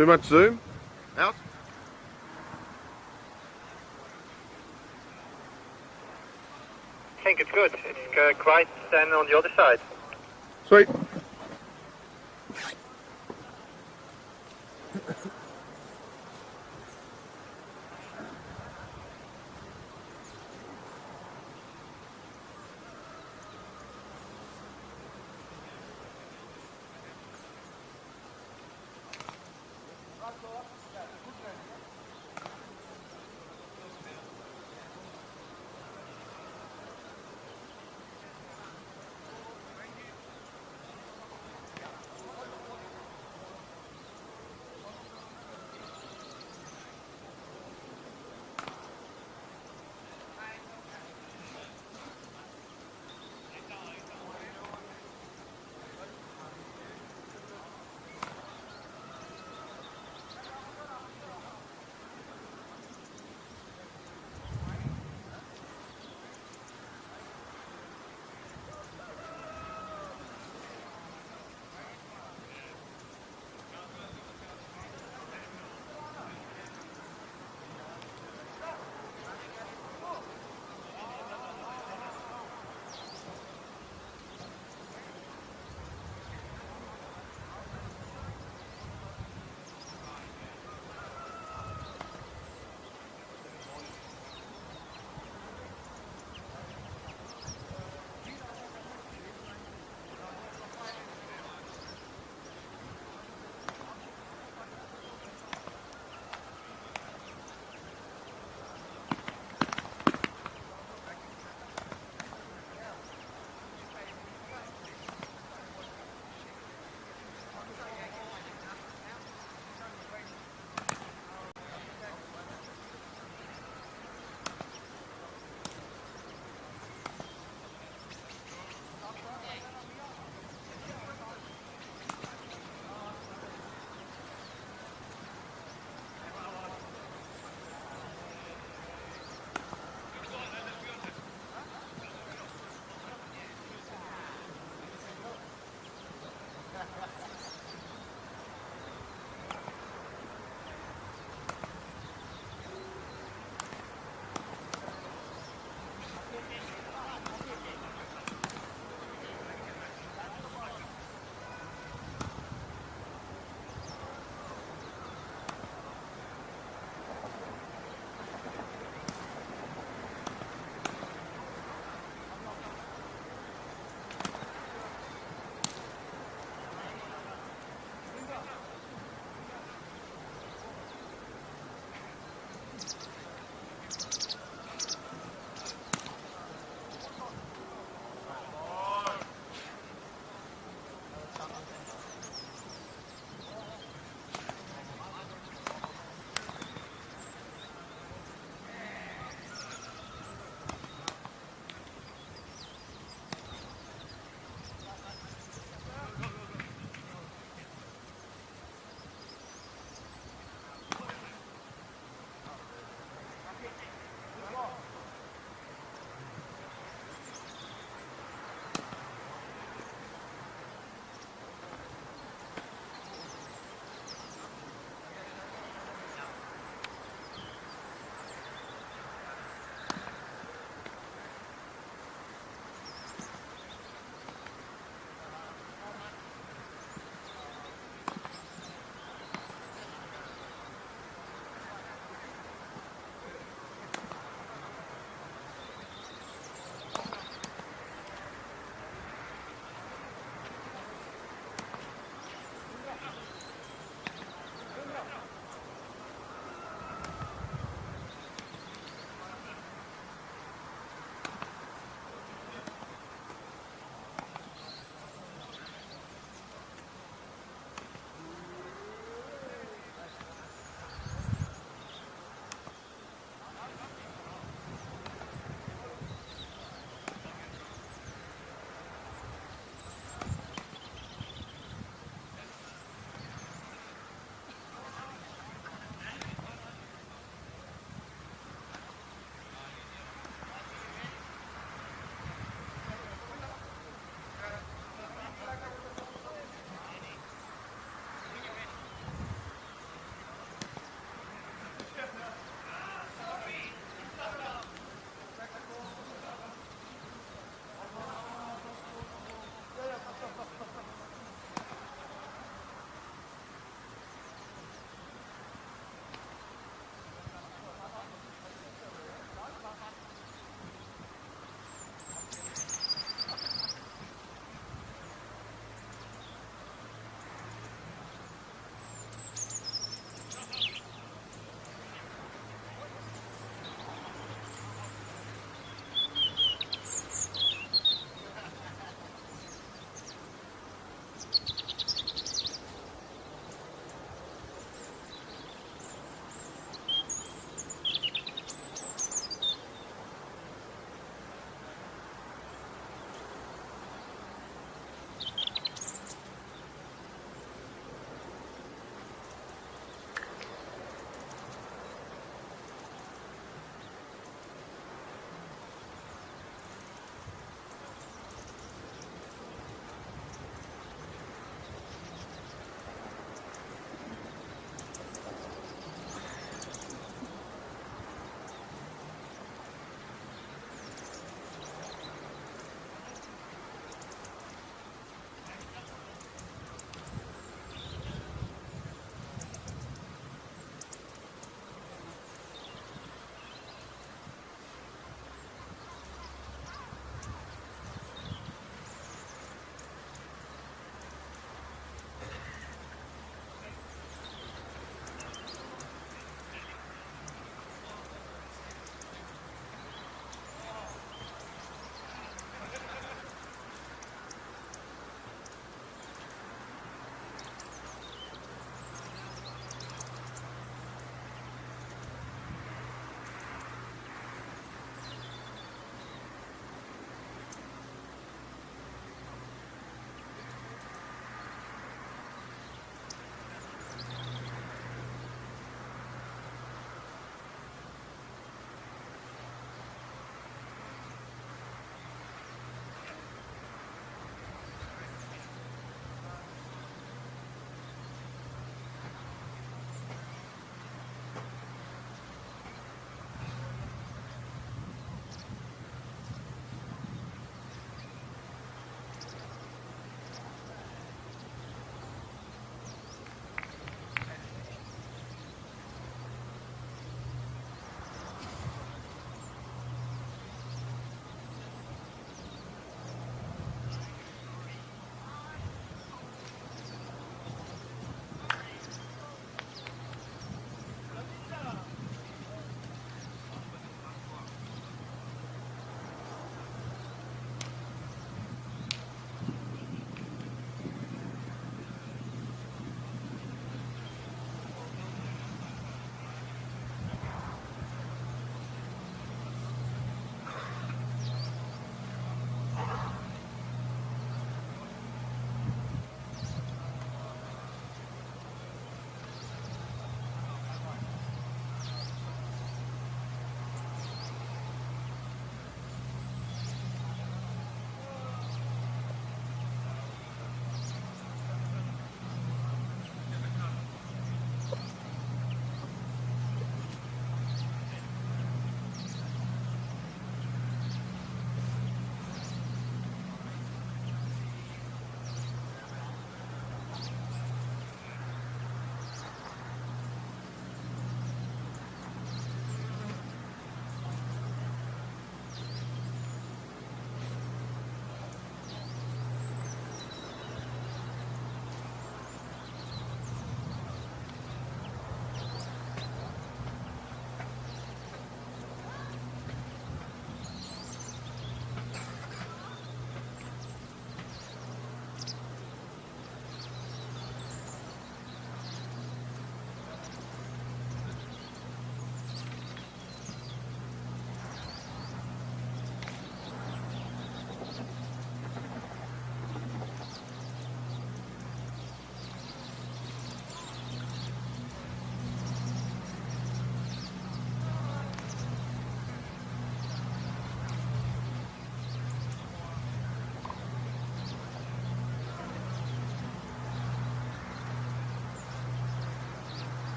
Too much zoom? Out? I think it's good. It's quite than on the other side. Sweet.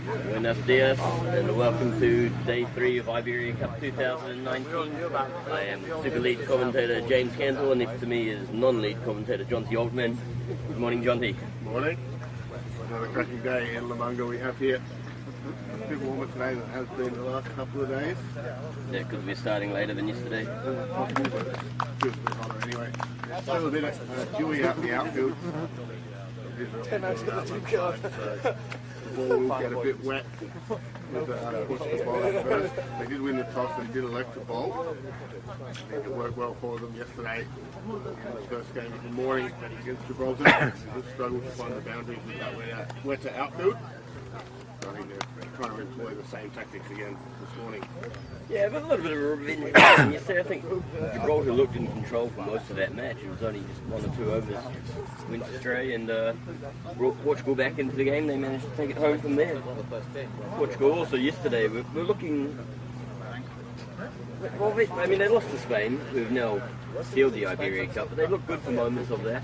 Buenos dias and welcome to day 3 of Iberia Cup 2019. I am super lead commentator James Cantor, and next to me is non-lead commentator Jonty Oldman. Good morning, Jonty. Morning. Another cracking day in La Manga we have here. A bit warmer today than it has been the last couple of days. Yeah, because we're starting later than yesterday. Feels a bit hotter anyway. Still a bit dewy out in the outfield. 10 hours to the car. The ball will get a bit wet with pushing the ball up first. They did win the toss and did elect to bowl. I think it worked well for them yesterday in the first game of the morning against Gibraltar. They did struggle to find the boundaries with that wetter outfield. So I think they're trying to employ the same tactics again this morning. Yeah, but a little bit of a revenge yesterday. I think Gibraltar looked in control for most of that match. It was only just 1 or 2 overs went astray and brought Portugal back into the game. They managed to take it home from there. Portugal also yesterday we're looking. Well, I mean, they lost to Spain, who've now sealed the Iberia Cup, but they looked good for moments of that.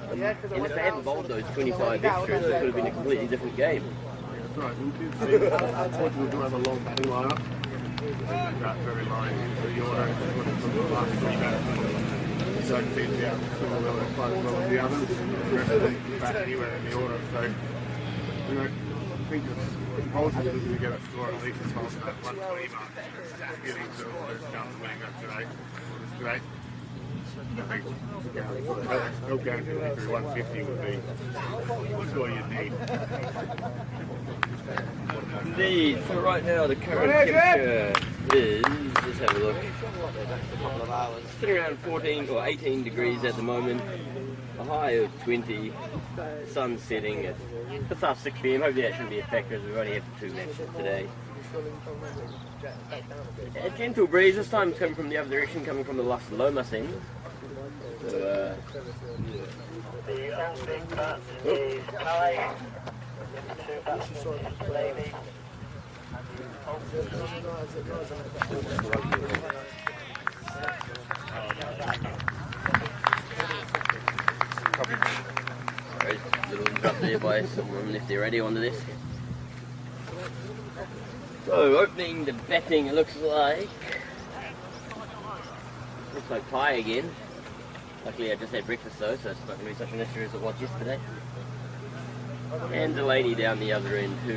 And if they hadn't bowled those 25 extras, it could have been a completely different game. Right, Portugal do have a long batting lineup. That very line into the order from the last 3 batsmen. So it feeds out quite as well as the others. The rest of the bat anywhere in the order. So, you know, I think it's Portugal is going to get a score at least as well as that 120 mark. Getting to the chance of winning that today. Today. I think no guarantee through 150 would be the score you'd need. Indeed, so right now the current temperature is, let's have a look, sitting around 14 or 18 degrees at the moment, a high of 20, sun setting at just after 6 p.m. Hopefully that shouldn't be a factor as we've only had 2 matches today. A gentle breeze, this time it's coming from the other direction, coming from the Las Lomas end. So, Sorry, little interrupt there by someone left their radio on the desk. So opening the batting, it looks like pie again. Luckily I just had breakfast though, so it's not going to be such an issue as it was yesterday. And Delaney down the other end who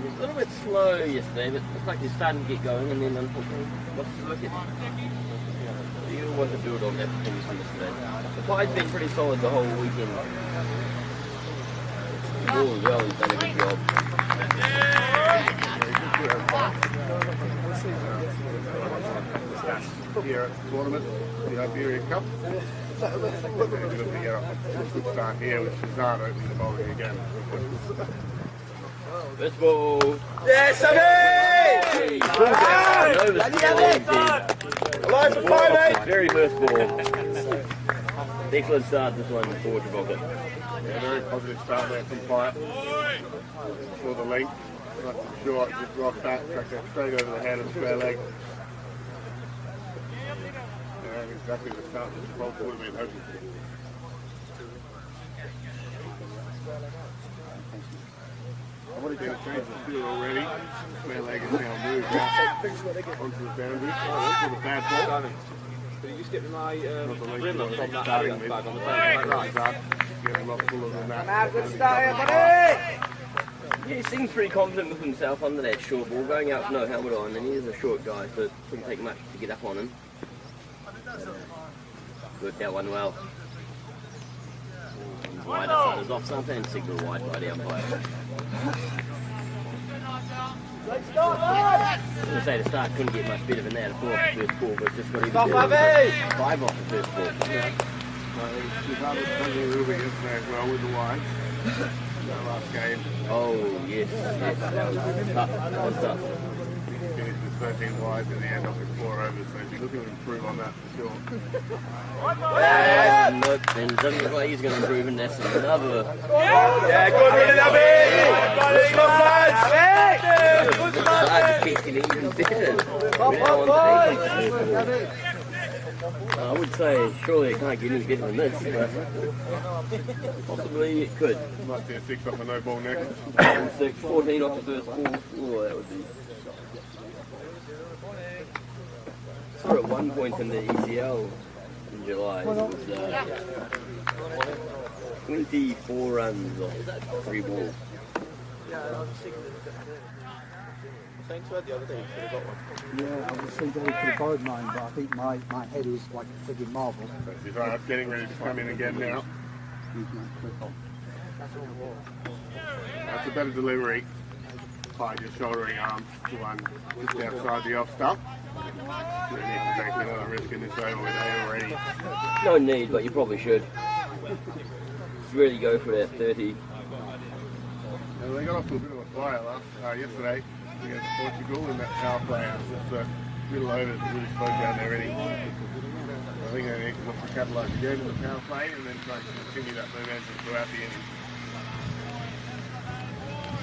was a little bit slow yesterday, but looks like he's starting to get going, and then unfortunately lost his wicket. You want to build on that performance from yesterday. The pie's been pretty solid the whole weekend. Oh well, he's done a good job. Here at the tournament, the Iberia Cup. They're going to get a good start here with Shazad opening the bowling again. First ball. Yes, Sammy! Alive for pie, mate! Very first ball. Excellent start this one for Gibraltar. Yeah, very positive start there from Pyatt. For the length, nice and short, just rock back, track that straight over the head and square leg. Exactly the start that Gibraltar would have been hoping for. I've already been a change of field already. Square leg is now moved out onto the boundary. For the bad ball. But you just get my rim from that starting with. on the right. Getting a lot fuller than that. Good start, buddy! Yeah, he seems pretty confident with himself under that short ball, going out with no helmet on, and he is a short guy, so it wouldn't take much to get up on him. Worked that one well. Wide side is off something, signal wide by the umpire. I was going to say the start couldn't get much better than that. 4 off the first ball, but it's just got even better. 5 off the first ball. Yeah. We've had a little bit yesterday as well with the wide. That last game. Oh, yes, that was tough. That was tough. Finished with 13 wides in the end off with 4 overs, so he's looking to improve on that for sure. Nope, and it doesn't look like he's going to improve, and that's another. Yeah, good running, Abby! Good lads! Good start, just keeps getting even better. I would say surely it can't get any better than this, but possibly it could. Might see a 6 off a no ball next. 6, 14 off the first ball. Oh, that would be. I saw at one point in the ECL in July, it was 24 runs off 3 balls. Thanks for the other day, you could have got one. Yeah, I was thinking he could have borrowed mine, but I think my head is like a frigging marble. He's getting ready to come in again now. That's a better delivery. Hide your shouldering arms to one just outside the off stump. You don't need to take another risk in this over with A already. No need, but you probably should. Just really go for that 30. And they got off to a bit of a flyer yesterday against Portugal in that power play. It was just the middle overs that really slowed down their innings. I think they need to look to capitalise again in the power play and then try to continue that momentum throughout the innings.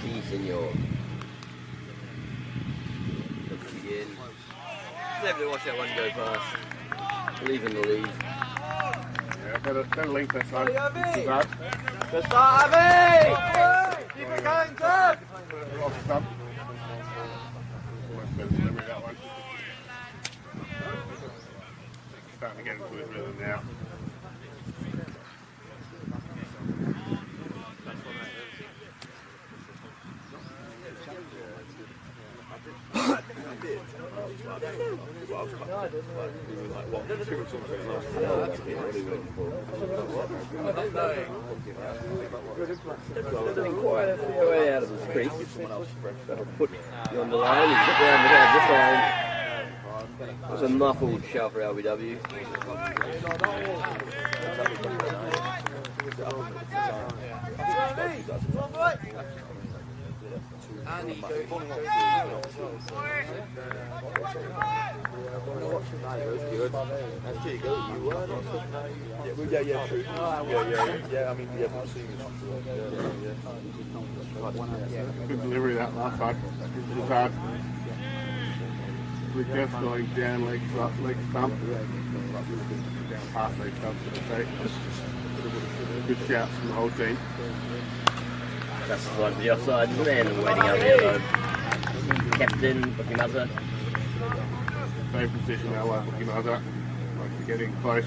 Si, senor. Looks again. Just have to watch that one go past. Leave in the lead. Yeah, better length that time. Good start, Abby! Keep it going, Tim! Off stump. Almost better delivery that one. Starting to get into his rhythm now. Quite a fair way out of this creek. That'll put you on the line. You sit down without this line. It was a muffled shout for LBW. Good delivery that last time. It was hard. We're just going down leg stump. Down past leg stump, should I say. Good shouts from the whole team. That's the one for the offside, isn't it? And waiting out there though. Captain, looking up there. Same position now, looking over. Like to get in close.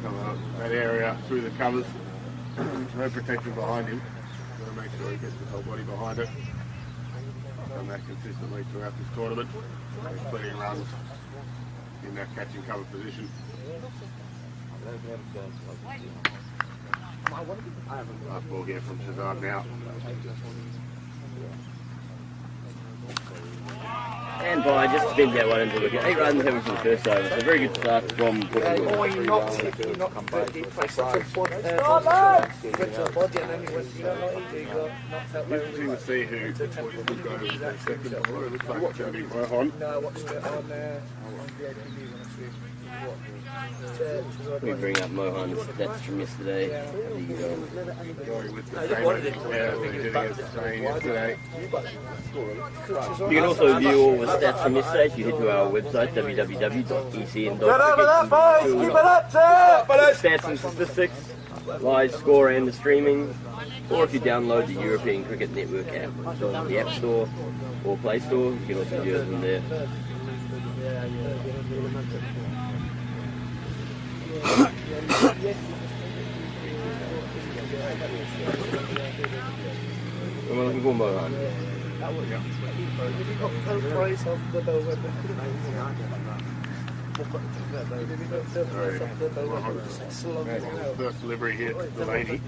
Come out that area through the covers. No protection behind him. Got to make sure he gets his whole body behind it. Done that consistently throughout this tournament. There's plenty of runs in that catching cover position. Last ball here from Shazad now. And by just spins that one into the wicket. 8 runs having for the first over. It's a very good start from Portugal. Oh, he knocked it. He knocked the deep place. Went to a body and then he went, you know, like he got knocked out very Interesting to see who Portugal goes with their second bowler. It looks like it's going to be Mohan. No, I watched it on VIP News on stream. We bring up Mohan's stats from yesterday. Going with the trainer. Yeah, I think he did against the train yesterday. You can also view all the stats from yesterday if you head to our website www.ecn.cricket. Stats and statistics, live score and the streaming, or if you download the European Cricket Network app, so on the App Store or Play Store, you can also view it from there. We're looking for Mohan. First delivery here to the lady.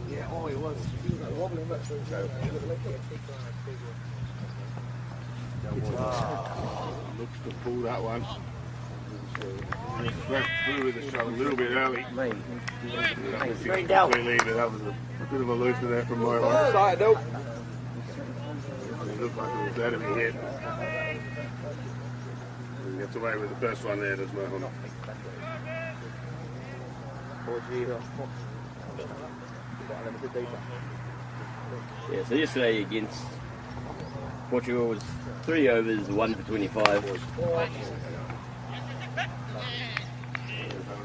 Yeah, oh, it was. He was like wobbling back to Looks to pull that one. Swept through with the shot a little bit early. Completely, but that was a bit of a looser there from Mohan. Side, nope. It looked like it was there to be hit. He gets away with the first one there, does Mohan. Yeah, so yesterday against Portugal was 3 overs, 1 for 25.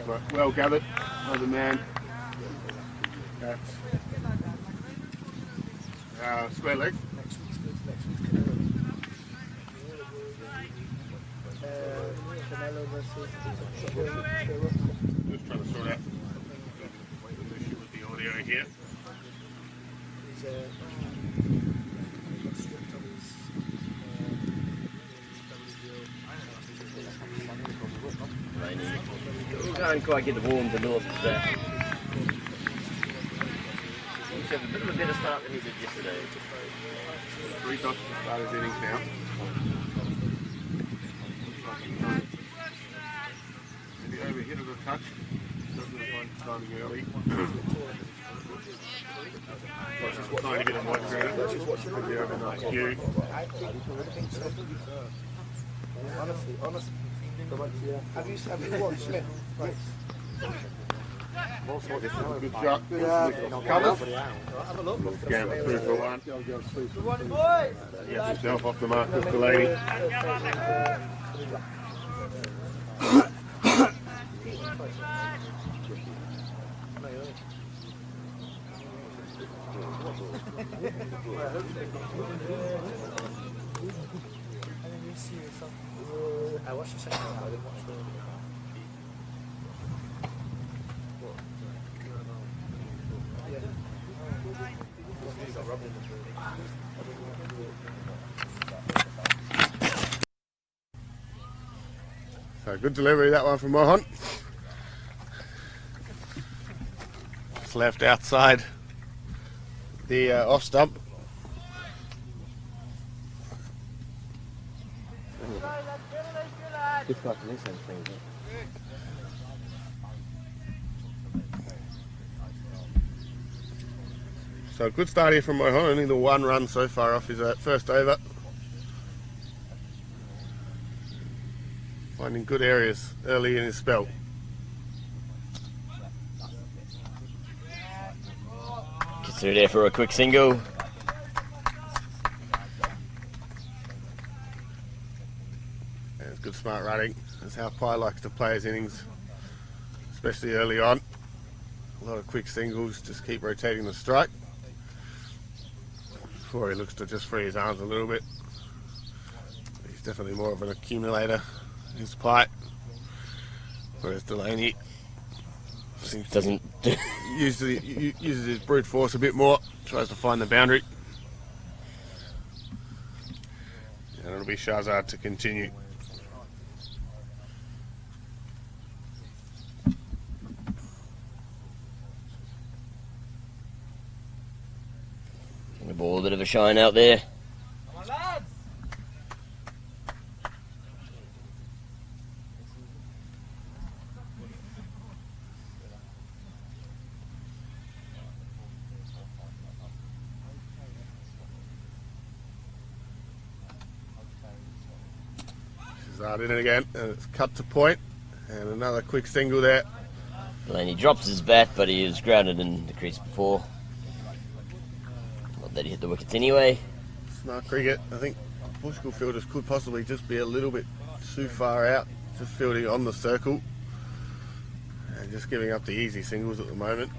but well gathered. Another man. That's square leg. Just trying to sort out the issue with the audio here. We can't quite get the warm to north today. He's having a bit of a better start than he did yesterday. 3 dots to start his innings now. Maybe overhit it a touch. Doesn't look like starting early. Trying to get him right ground. Could be over nice cue. Honestly. Have you watched Smith? Good shot. Cover. Gamble through for one. Gets himself off the mark with Delaney. I watched the second one, I didn't watch the So good delivery that one from Mohan. Just left outside the off stump. So a good start here from Mohan, only the 1 run so far off his first over. Finding good areas early in his spell. Gets through there for a quick single. And it's good smart running. That's how Pi likes to play his innings, especially early on. A lot of quick singles, just keep rotating the strike before he looks to just free his arms a little bit. He's definitely more of an accumulator, his Pi, whereas Delaney Doesn't uses his brute force a bit more, tries to find the boundary. And it'll be Shahzad to continue. the ball a bit of a shine out there. Shahzad in it again, and it's cut to point, and another quick single there. Delaney drops his bat, but he is grounded in the crease before. Not that he hit the wickets anyway. Smart cricket. I think Portugal fielders could possibly just be a little bit too far out, just fielding on the circle and just giving up the easy singles at the moment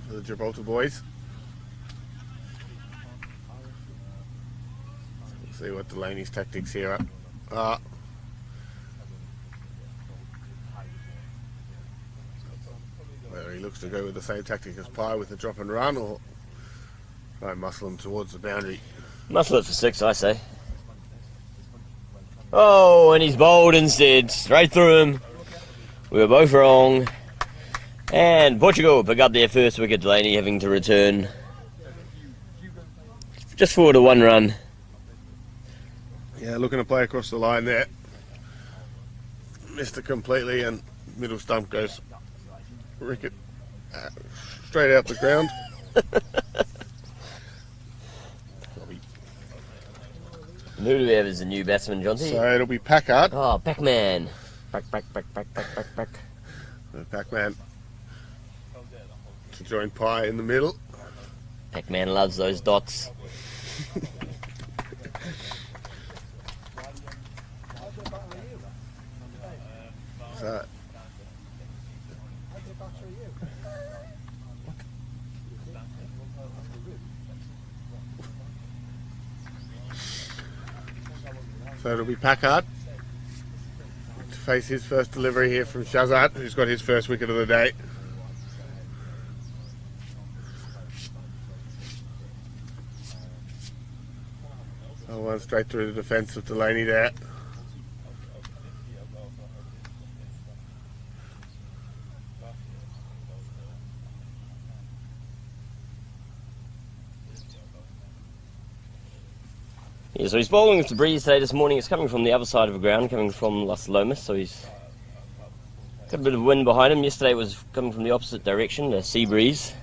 for the Gibraltar boys. Let's see what Delaney's tactics here are. Whether he looks to go with the same tactic as Pi with the drop and run, or try and muscle him towards the boundary. Muscle it for 6, I say. Oh, and he's bowled instead. Straight through him. We were both wrong. And Portugal pick up their first wicket, Delaney having to return just forward to 1 run. Yeah, looking to play across the line there. Missed it completely, and middle stump goes wicket straight out the ground. And who do we have as the new batsman, Jonty? So it'll be Packard. Oh, Pac-Man. Pac. Pac-Man to join Pi in the middle. Pac-Man loves those dots. So So it'll be Packard to face his first delivery here from Shazad, who's got his first wicket of the day. Oh, one straight through the defence of Delaney there. Yeah, so he's bowling with the breeze today this morning. It's coming from the other side of the ground, coming from Las Lomas, so he's got a bit of wind behind him. Yesterday it was coming from the opposite direction, the sea breeze.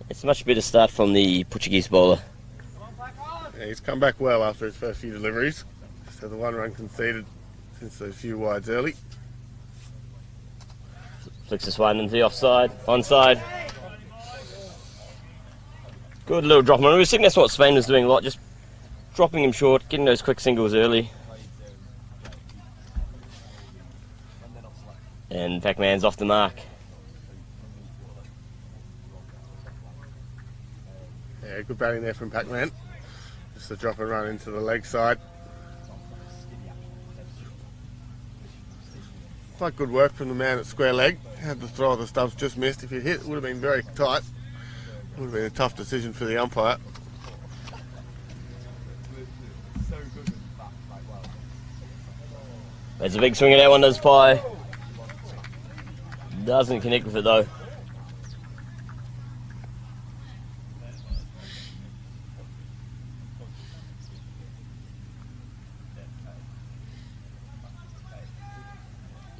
It's a much better start from the Portuguese bowler. Yeah, he's come back well after his first few deliveries. Just had the one run conceded since those few wides early. Flicks this one into the offside, onside. Good little drop him on. We think that's what Spain was doing a lot, just dropping him short, getting those quick singles early. And Pac-Man's off the mark. Yeah, good batting there from Pac-Man. Just a drop and run into the leg side. Quite good work from the man at square leg. Had the throw of the stumps just missed. If he hit, it would have been very tight. Would have been a tough decision for the umpire. There's a big swing at that one, does Pie. Doesn't connect with it though.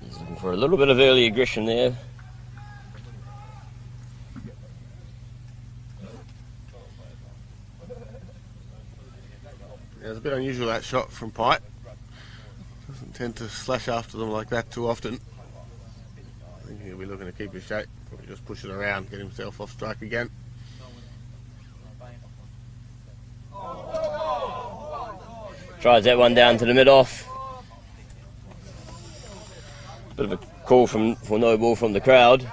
He's looking for a little bit of early aggression there. Yeah, it's a bit unusual, that shot from Pite. Doesn't tend to slash after them like that too often. I think he'll be looking to keep his shape. Probably just push it around, get himself off strike again. Tries that one down to the mid-off. Bit of a call for no ball from the crowd.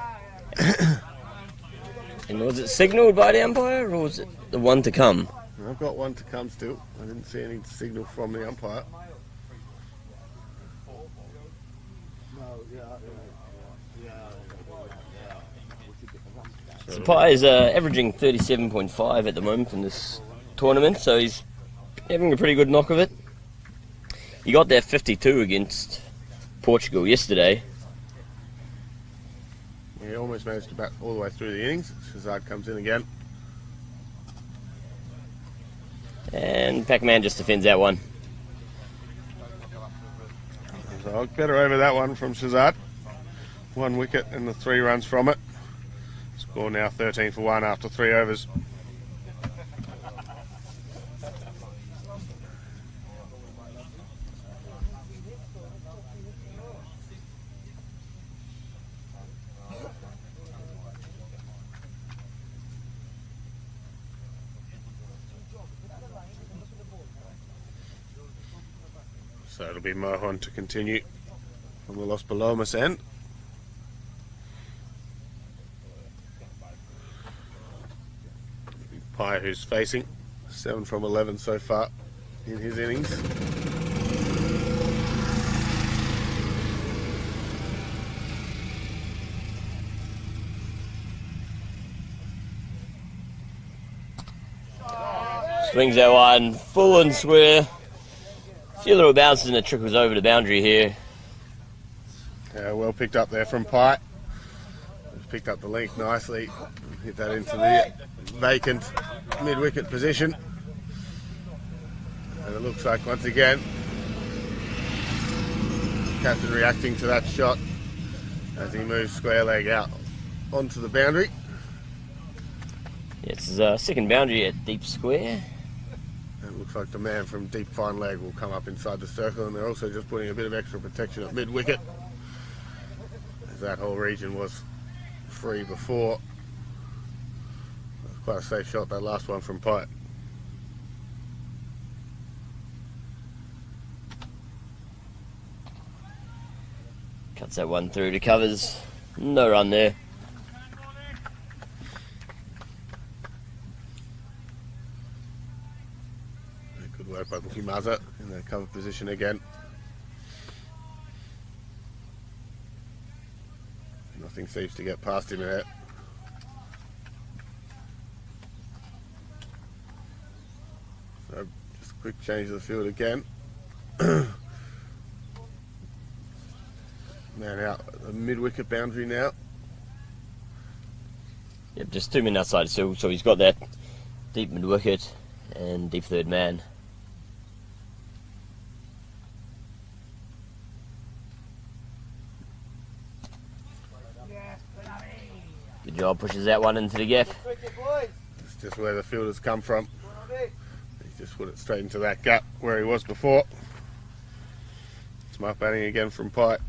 And was it signalled by the umpire, or was it the one to come? I've got one to come still. I didn't see any signal from the umpire. So Pai is averaging 37.5 at the moment in this tournament, so he's having a pretty good knock of it. He got that 52 against Portugal yesterday. He almost managed to bat all the way through the innings. Shazad comes in again. And Pac-Man just defends that one. So I'll get her over that one from Shazad. 1 wicket and the 3 runs from it. Score now 13 for 1 after 3 overs. So it'll be Mohon to continue from the Los Palomas end. Pai who's facing 7 from 11 so far in his innings. Swings that one full and square. A few little bounces and it trickles over the boundary here. Yeah, well picked up there from Pai. He's picked up the length nicely. Hit that into the vacant mid-wicket position. And it looks like once again captain reacting to that shot as he moves square leg out onto the boundary. Yeah, it's his second boundary at deep square. And it looks like the man from deep fine leg will come up inside the circle, and they're also just putting a bit of extra protection at mid-wicket as that whole region was free before. Quite a safe shot, that last one from Pite. Cuts that one through to covers. No run there. Good work by Bookie Mazza in the cover position again. Nothing seems to get past him there. So just a quick change of the field again. Man out at the mid-wicket boundary now. Yep, just 2 men outside still, so he's got that deep mid-wicket and deep third man. Good job, pushes that one into the gap. It's just where the fielders come from. He's just put it straight into that gap where he was before. Smart batting again from Pike.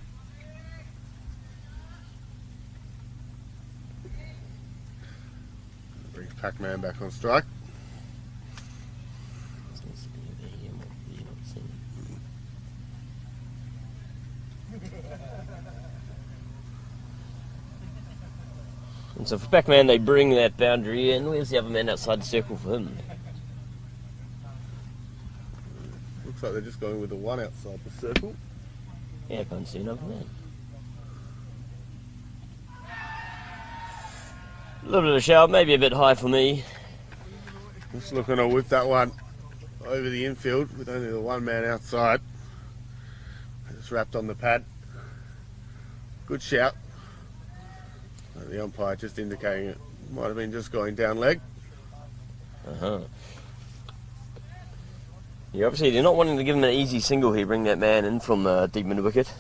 Brings Pac-Man back on strike. And so for Pac-Man, they bring that boundary in. Where's the other man outside the circle for him? Looks like they're just going with the one outside the circle. Yeah, I can't see another man. A little bit of a shout, maybe a bit high for me. Just looking to whip that one over the infield with only the one man outside. Just wrapped on the pad. Good shout. The umpire just indicating it might have been just going down leg. Yeah, obviously they're not wanting to give him an easy single here, bring that man in from deep mid wicket.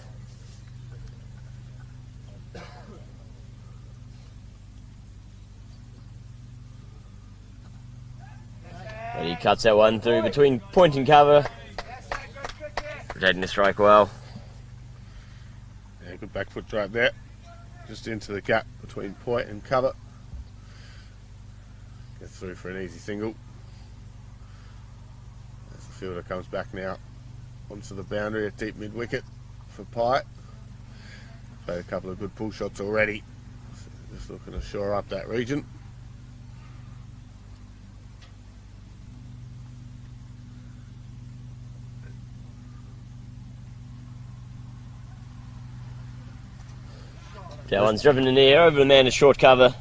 But he cuts that one through between point and cover. Protecting the strike well. Yeah, good back foot drive there. Just into the gap between point and cover. Gets through for an easy single. As the fielder comes back now onto the boundary at deep mid wicket for Pike. Played a couple of good pull shots already. So just looking to shore up that region. That one's driven in the air over the man in short cover.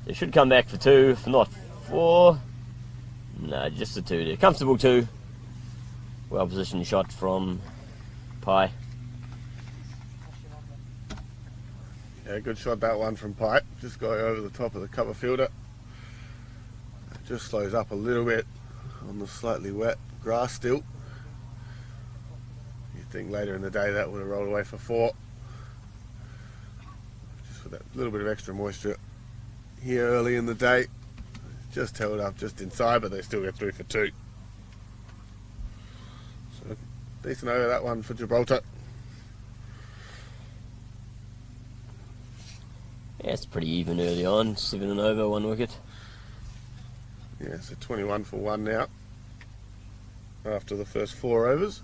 They should come back for 2, if not 4. No, just a 2 there. Comfortable 2. Well positioned shot from Pie. Yeah, good shot that one from Pike. Just going over the top of the cover fielder. It just slows up a little bit on the slightly wet grass still. You'd think later in the day that would have rolled away for 4. That little bit of extra moisture here early in the day, just held up just inside, but they still get through for 2. So decent over that one for Gibraltar. Yeah, it's pretty even early on. 7 and over, 1 wicket. Yeah, so 21 for 1 now after the first 4 overs.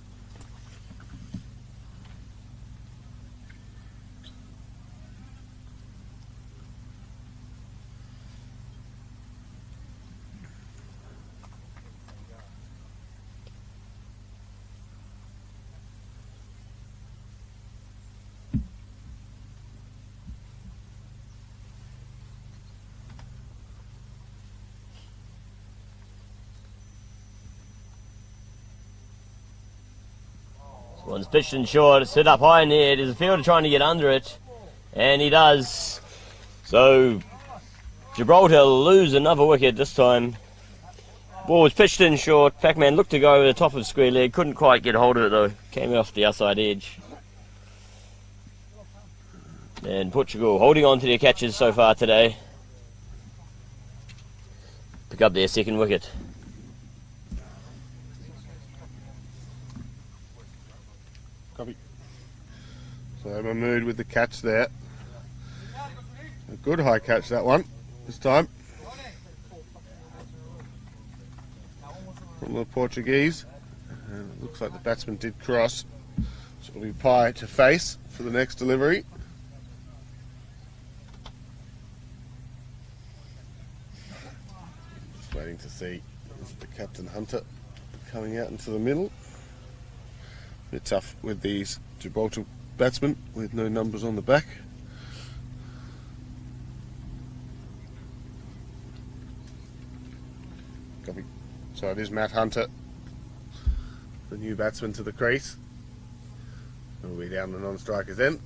One's pitched in short, it's hit up high in the air. There's a fielder trying to get under it, and he does. So Gibraltar lose another wicket this time. Ball was pitched in short. Pac-Man looked to go over the top of square leg, couldn't quite get hold of it though. Came off the outside edge. And Portugal holding on to their catches so far today. Pick up their second wicket. Copy. So Mahmood with the catch there. A good high catch that one this time from the Portuguese. And it looks like the batsman did cross. which will be pie to face for the next delivery. Just waiting to see the Captain Hunter coming out into the middle. A bit tough with these Gibraltar batsmen with no numbers on the back. Copy. So it is Matt Hunter, the new batsman to the crease. We'll be down the non-strikers end.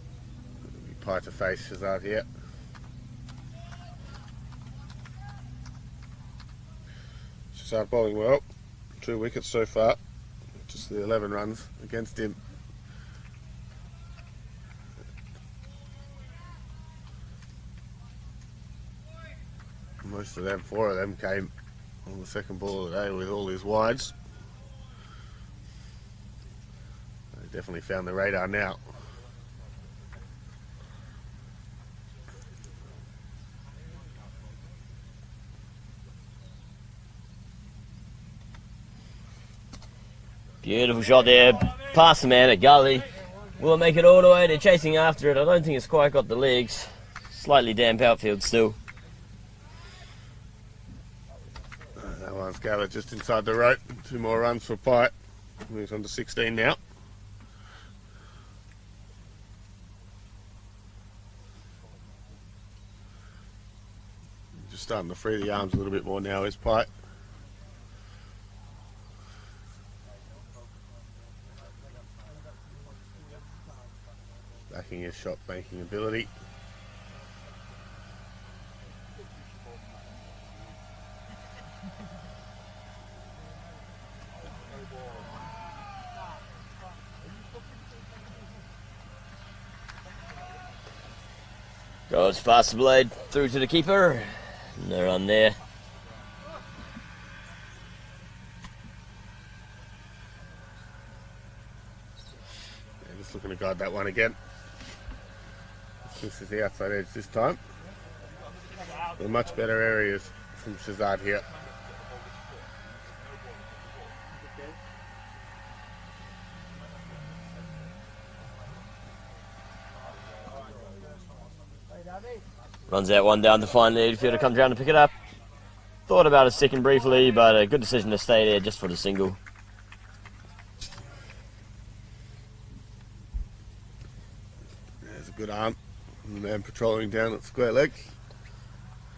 It'll be pie to face Shazad here. Shazad bowling well. 2 wickets so far. Just the 11 runs against him. Most of them, 4 of them, came on the second ball of the day with all his wides. They definitely found the radar now. Beautiful shot there, past the man at gully. Will it make it all the way? They're chasing after it. I don't think it's quite got the legs. Slightly damp outfield still. That one's gathered just inside the rope. 2 more runs for Pite. Moves on to 16 now. Just starting to free the arms a little bit more now is Pite. Backing his shot making ability. Goes past the blade through to the keeper. No run there. Yeah, just looking to guide that one again. This is the outside edge this time. They're much better areas from Shazad here. Runs out one down to find the fielder comes around to pick it up. Thought about a second briefly, but a good decision to stay there just for the single. There's a good arm. And the man patrolling down at square leg.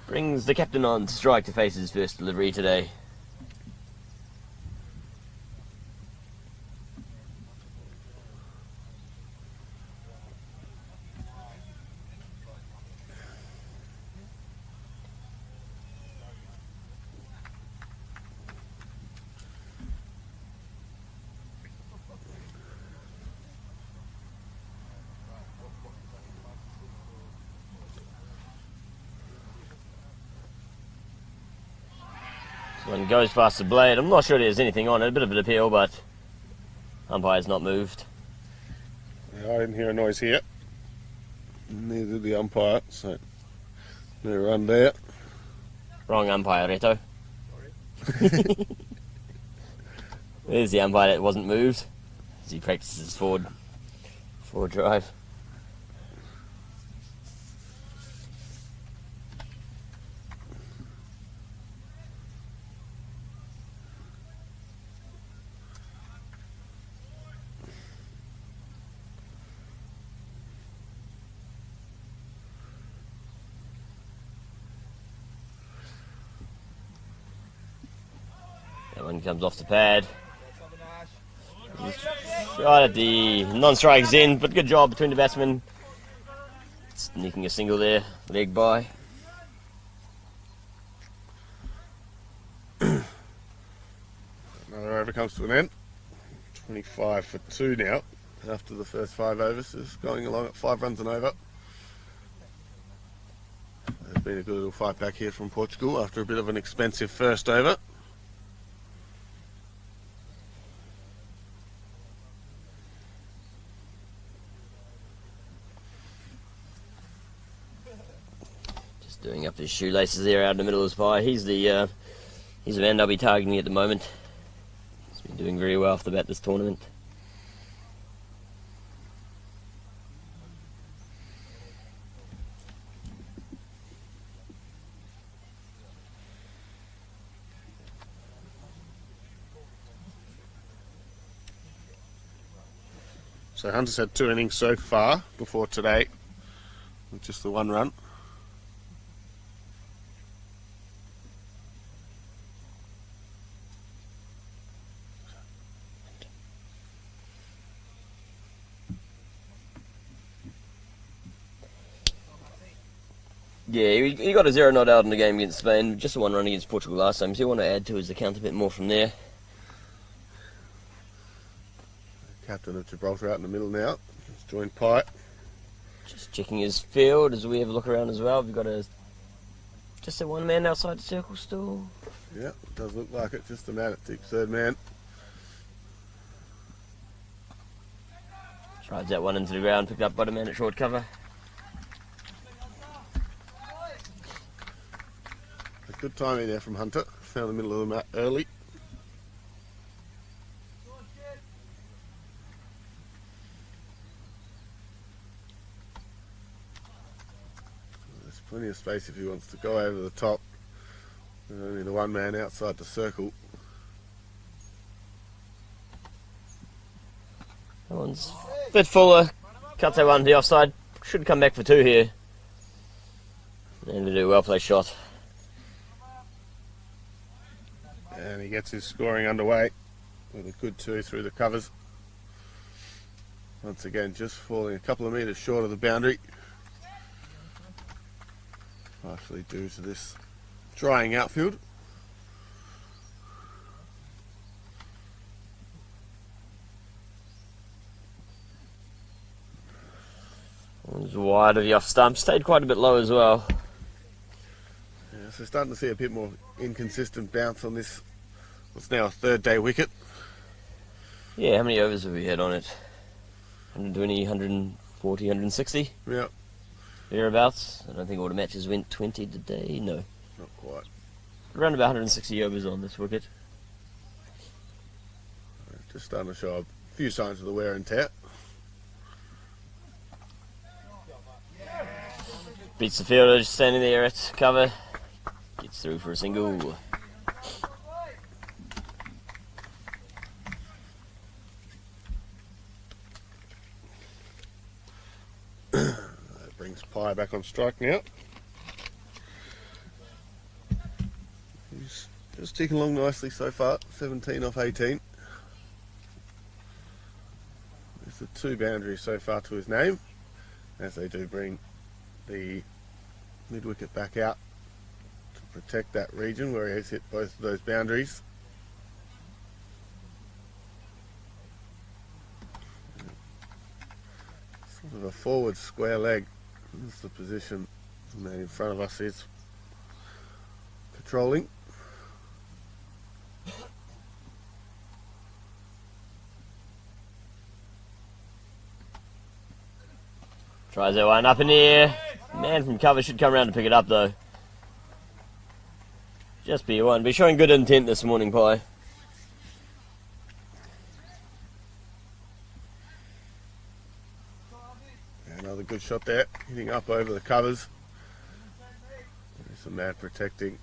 Brings the captain on to strike to face his first delivery today. One goes past the blade. I'm not sure there's anything on it. A bit of an appeal, but umpire's not moved. Yeah, I didn't hear a noise here. Neither did the umpire, so no run there. Wrong umpire, Reto. There's the umpire that wasn't moved as he practices forward drive. That one comes off the pad. Right at the non-strikers end, but good job between the batsmen. Sneaking a single there, leg by. Another over comes to an end. 25 for 2 now. After the first 5 overs, is going along at 5 runs and over. There's been a good little fight back here from Portugal after a bit of an expensive first over. Doing up his shoelaces there out in the middle of his pie. He's the man I'll be targeting at the moment. He's been doing very well off the bat this tournament. So Hunter's had 2 innings so far before today, with just the 1 run. Yeah, he got a 0 not out in the game against Spain, just a 1 run against Portugal last time, so he want to add to his account a bit more from there. Captain of Gibraltar out in the middle now. He's joined Pye. Just checking his field as we have a look around as well. We've got just a 1 man outside the circle still. Yeah, it does look like it. Just a man at deep 3rd man. Drives that one into the ground, picked up by the man at short cover. A good timing there from Hunter. Found the middle of the mat early. There's plenty of space if he wants to go over the top. There's only the 1 man outside the circle. That one's a bit fuller. Cuts that one to the offside. Should come back for 2 here. And we do a well placed shot. And he gets his scoring underway with a good 2 through the covers. Once again, just falling a couple of metres short of the boundary. Partially due to this drying outfield. One's wide of the off stump. Stayed quite a bit low as well. Yeah, so starting to see a bit more inconsistent bounce on this. What's now a 3rd day wicket. Yeah, how many overs have we had on it? 120, 140, 160? Yeah, Thereabouts. I don't think all the matches went 20 today. No. not quite. Around about 160 overs on this wicket. Just starting to show a few signs of the wear and tear. Beats the fielder, just standing there at cover. Gets through for a single. That brings Pye back on strike now. He's just ticking along nicely so far, 17 off 18. There's the 2 boundaries so far to his name, as they do bring the mid-wicket back out to protect that region where he has hit both of those boundaries. Sort of a forward square leg. That's the position the man in front of us is patrolling. Tries that one up in the air. Man from cover should come around to pick it up though. Just be one. Be showing good intent this morning, Pye. Another good shot there, hitting up over the covers. There's a man protecting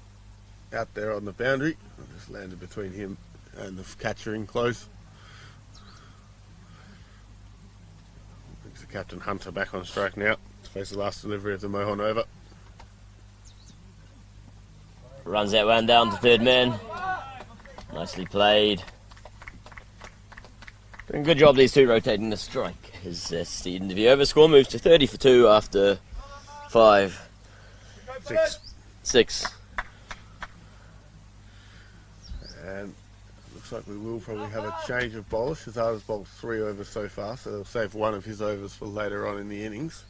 out there on the boundary. Just landed between him and the catcher in close. Brings the captain Hunter back on strike now to face the last delivery of the Mohon over. Runs that one down to 3rd man. Nicely played. Doing a good job these 2 rotating the strike. As the end of the over score moves to 30 for 2 after 5. 6. And looks like we will probably have a change of bowlers. Shazada's bowled 3 overs so far, so they'll save 1 of his overs for later on in the innings.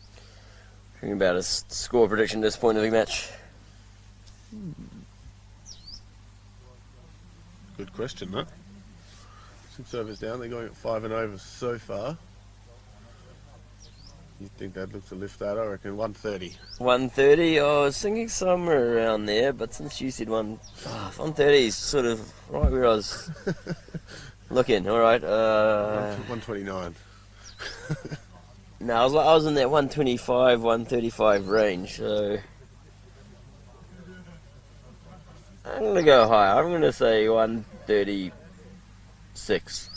Thinking about a score prediction at this point of the match. Good question, though. 6 overs down, they're going at 5 and over so far. You'd think they'd look to lift that, I reckon 130. 130, I was thinking somewhere around there, but since you said 130 is sort of right where I was looking. Alright, 129. no, I was in that 125, 135 range, so I'm going to go higher. I'm going to say 136.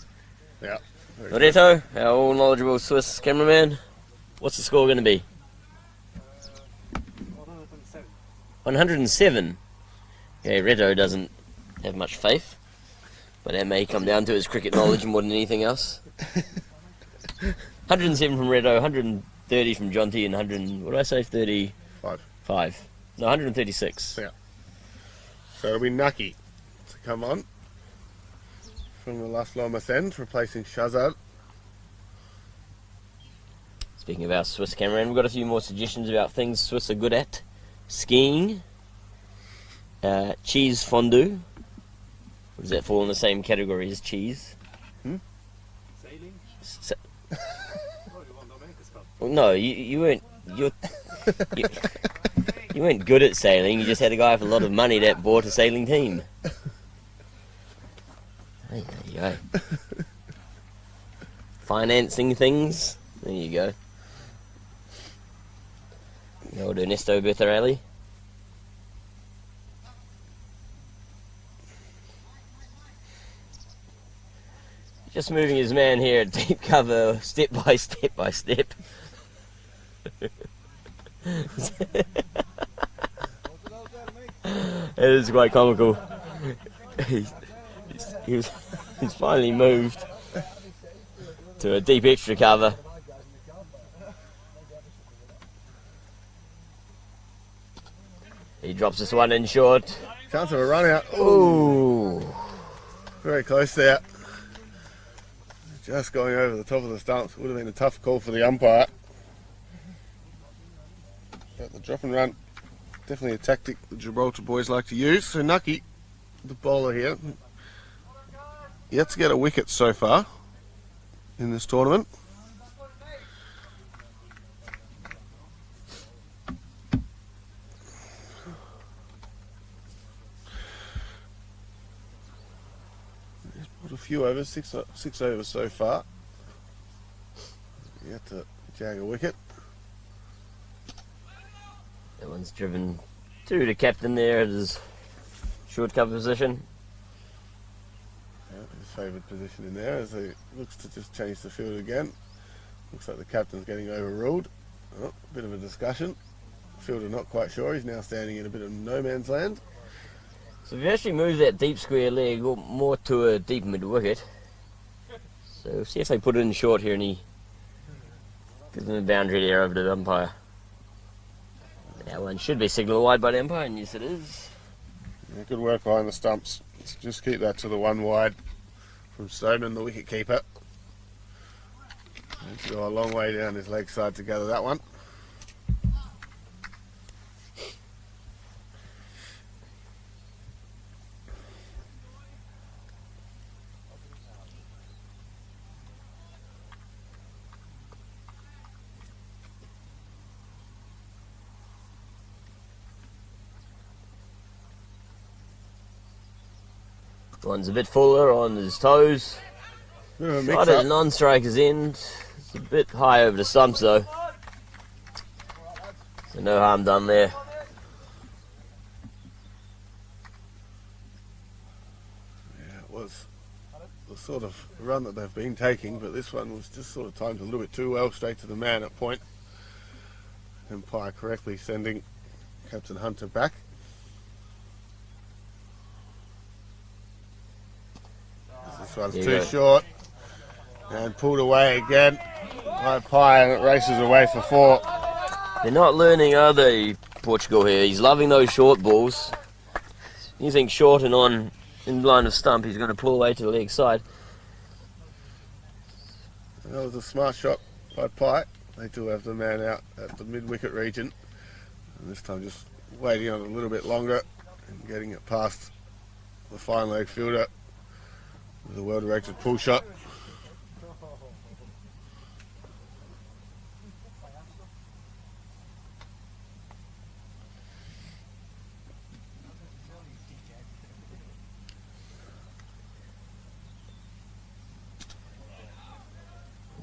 Yeah, Loreto, our all knowledgeable Swiss cameraman. What's the score going to be? 107. Okay, Reto doesn't have much faith, but that may come down to his cricket knowledge more than anything else. 107 from Reto, 130 from Jonty, and 100. What did I say? 35. No, 136. Yeah. So it'll be Nucky to come on from the last Lomas end, replacing Shazad. Speaking of our Swiss cameraman, we've got a few more suggestions about things Swiss are good at. Skiing, cheese fondue. Does that fall in the same category as cheese? Sailing? Well, no, you weren't. You weren't good at sailing. You just had a guy with a lot of money that bought a sailing team. There you go. Financing things. There you go. The old Ernesto Bertarelli. Just moving his man here at deep cover, step by step by step. It is quite comical. He's finally moved to a deep extra cover. He drops this one in short. Chance of a run out. Ooh. Very close there. Just going over the top of the stumps. Would have been a tough call for the umpire. But the drop and run, definitely a tactic the Gibraltar boys like to use. So Nucky, the bowler here, yet to get a wicket so far in this tournament. He's put a few overs, six overs so far. Yet to jag a wicket. That one's driven to the captain there at his short cover position. Yeah, his favoured position in there as he looks to just change the field again. Looks like the captain's getting overruled. Oh, a bit of a discussion. Fielder not quite sure. He's now standing in a bit of no man's land. So if you actually move that deep square leg more to a deep mid wicket, so see if they put it in short here and he gives them a boundary there over to the umpire. That one should be signalled wide by the umpire, and yes it is. Yeah, good work behind the stumps. Let's just keep that to the one wide from Stoneman, the wicket keeper. Let's go a long way down his leg side to gather that one. One's a bit fuller on his toes. Bit of a Shot at non-striker's end. It's a bit high over the stumps though. So no harm done there. Yeah, it was the sort of run that they've been taking, but this one was just sort of timed a little bit too well, straight to the man at point. Umpire correctly sending Captain Hunter back. This one's too short and pulled away again by Pye, and it races away for 4. They're not learning, are they, Portugal here? He's loving those short balls. Using short and on in line of stump, he's going to pull away to the leg side. That was a smart shot by Pye. They do have the man out at the mid-wicket region, and this time just waiting on it a little bit longer and getting it past the fine leg fielder with a well-directed pull shot.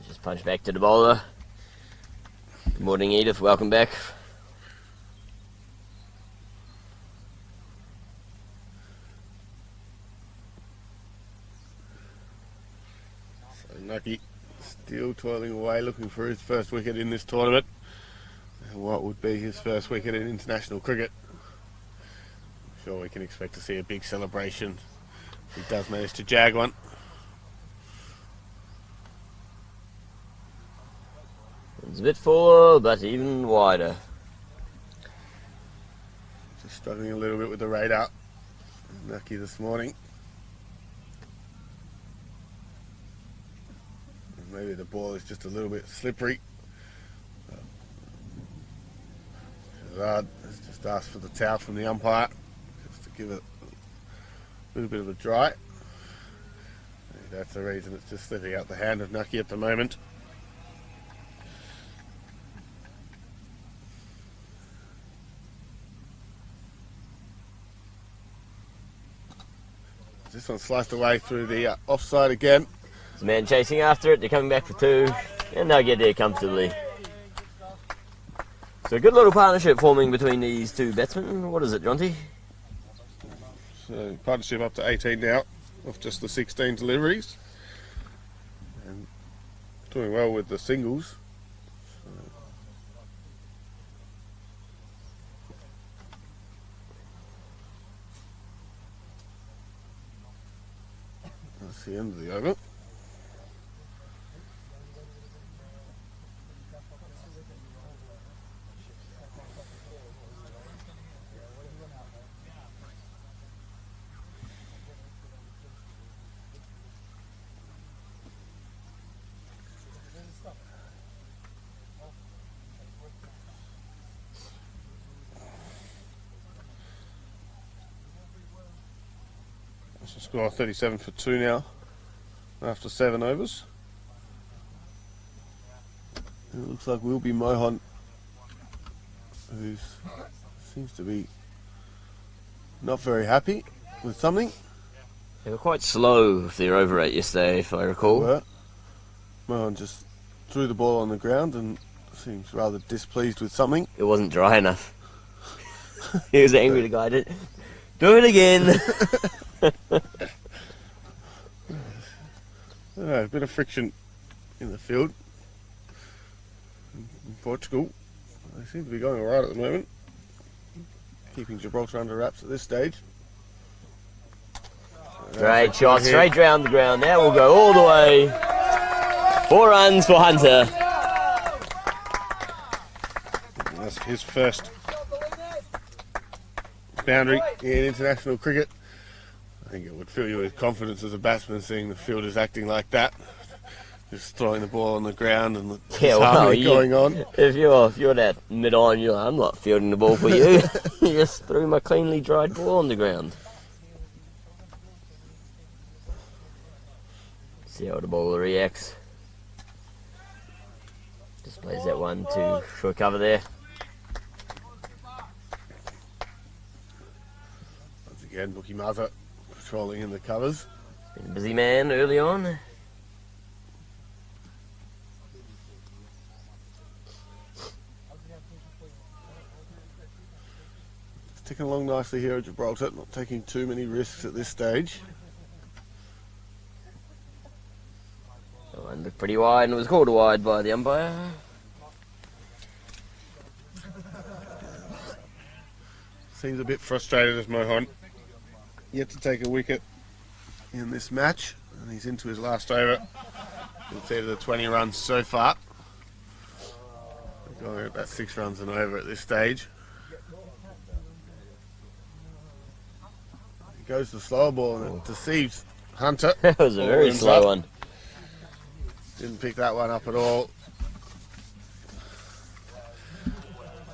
Just punch back to the bowler. Good morning, Edith. Welcome back. Nucky still toiling away, looking for his first wicket in this tournament. And what would be his first wicket in international cricket. I'm sure we can expect to see a big celebration if he does manage to jag one. It's a bit fuller, but even wider. Just struggling a little bit with the radar. Nucky this morning. Maybe the ball is just a little bit slippery. Shazad has just asked for the towel from the umpire, just to give it a little bit of a dry. Maybe that's the reason it's just slipping out the hand of Nucky at the moment. This one sliced away through the offside again. There's a man chasing after it, they're coming back for two, and they'll get there comfortably. So a good little partnership forming between these two batsmen. What is it, Jonty? So partnership up to 18 now, of just the 16 deliveries. And doing well with the singles. That's the end of the over. That's a score of 37 for 2 now, after 7 overs. And it looks like Will be Mohan, who seems to be not very happy with something. They were quite slow with their over 8 yesterday, if I recall. Mohan just threw the ball on the ground and seems rather displeased with something. It wasn't dry enough. He was angry, the guy did. Do it again! A bit of friction in the field in Portugal. They seem to be going alright at the moment, keeping Gibraltar under wraps at this stage. Great shot, straight round the ground. Now we'll go all the way. 4 runs for Hunter. That's his first boundary in international cricket. I think it would fill you with confidence as a batsman seeing the fielders acting like that, just throwing the ball on the ground and the harmony going on. If you're that mid-on, you're like, I'm not fielding the ball for you. You just threw my cleanly dried ball on the ground. See how the bowler reacts. Just plays that one to short cover there. Once again, Mookie Mata patrolling in the covers. Been a busy man early on. It's ticking along nicely here at Gibraltar, not taking too many risks at this stage. That one looked pretty wide and it was called wide by the umpire. Seems a bit frustrated as Mohan. Yet to take a wicket in this match, and he's into his last over. Instead of the 20 runs so far. We're going at about 6 runs and over at this stage. He goes the slower ball and it deceives Hunter. That was a very slow one. Didn't pick that one up at all.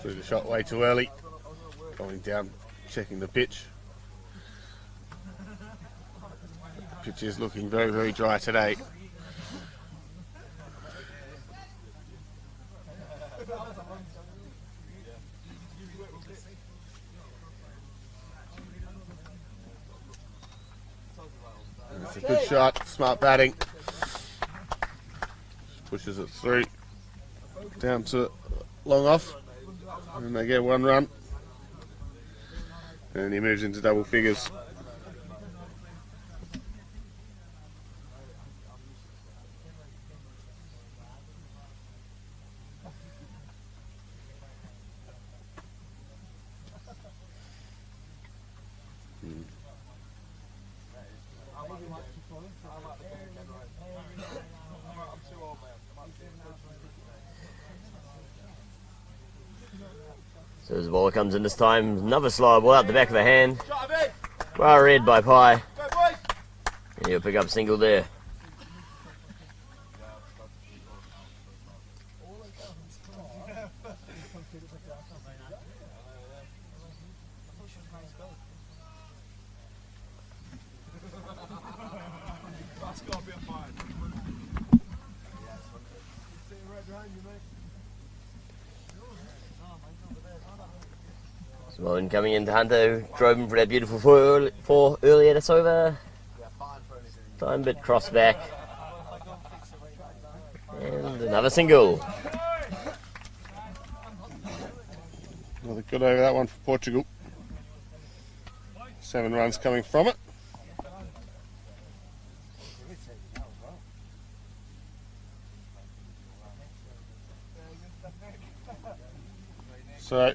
Threw the shot way too early. Going down, checking the pitch. The pitch is looking very, very dry today. And it's a good shot, smart batting. Pushes it through, down to long off, and they get 1 run. And he moves into double figures. So as the ball comes in this time, another slow ball out the back of the hand. Well read by Pye. And he'll pick up single there. Simone coming into Hunter, drove him for that beautiful four earlier, that's over. Time bit cross back. And another single. Another good over that one for Portugal. 7 runs coming from it. So,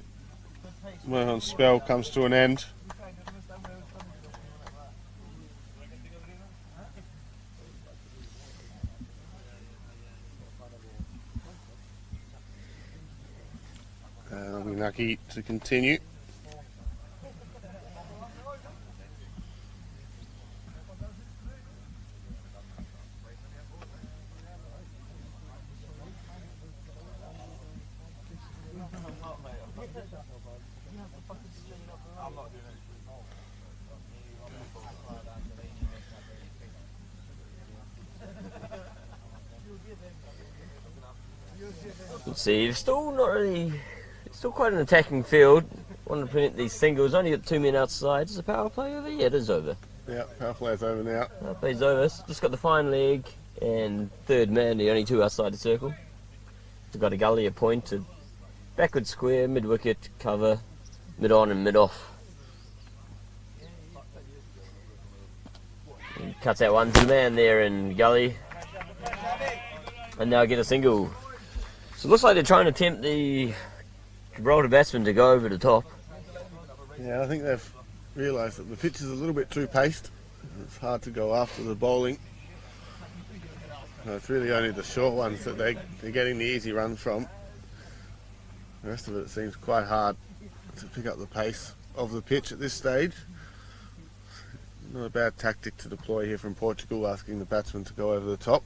Mohan's spell comes to an end. I'll be lucky to continue. Let's see, you've still not really, still quite an attacking field. Want to prevent these singles, only got 2 men outside. Is the power play over? Yeah, it is over. Yeah, power play's over now. Power play's over, just got the fine leg and third man, the only 2 outside the circle. We've got a gully, a point, a backward square, mid wicket, cover, mid on and mid off. He cuts out one to the man there in gully. And now get a single. So it looks like they're trying to tempt the Gibraltar batsman to go over the top. Yeah, I think they've realised that the pitch is a little bit too paced. It's hard to go after the bowling. No, it's really only the short ones that they're getting the easy runs from. The rest of it seems quite hard to pick up the pace of the pitch at this stage. Not a bad tactic to deploy here from Portugal, asking the batsmen to go over the top.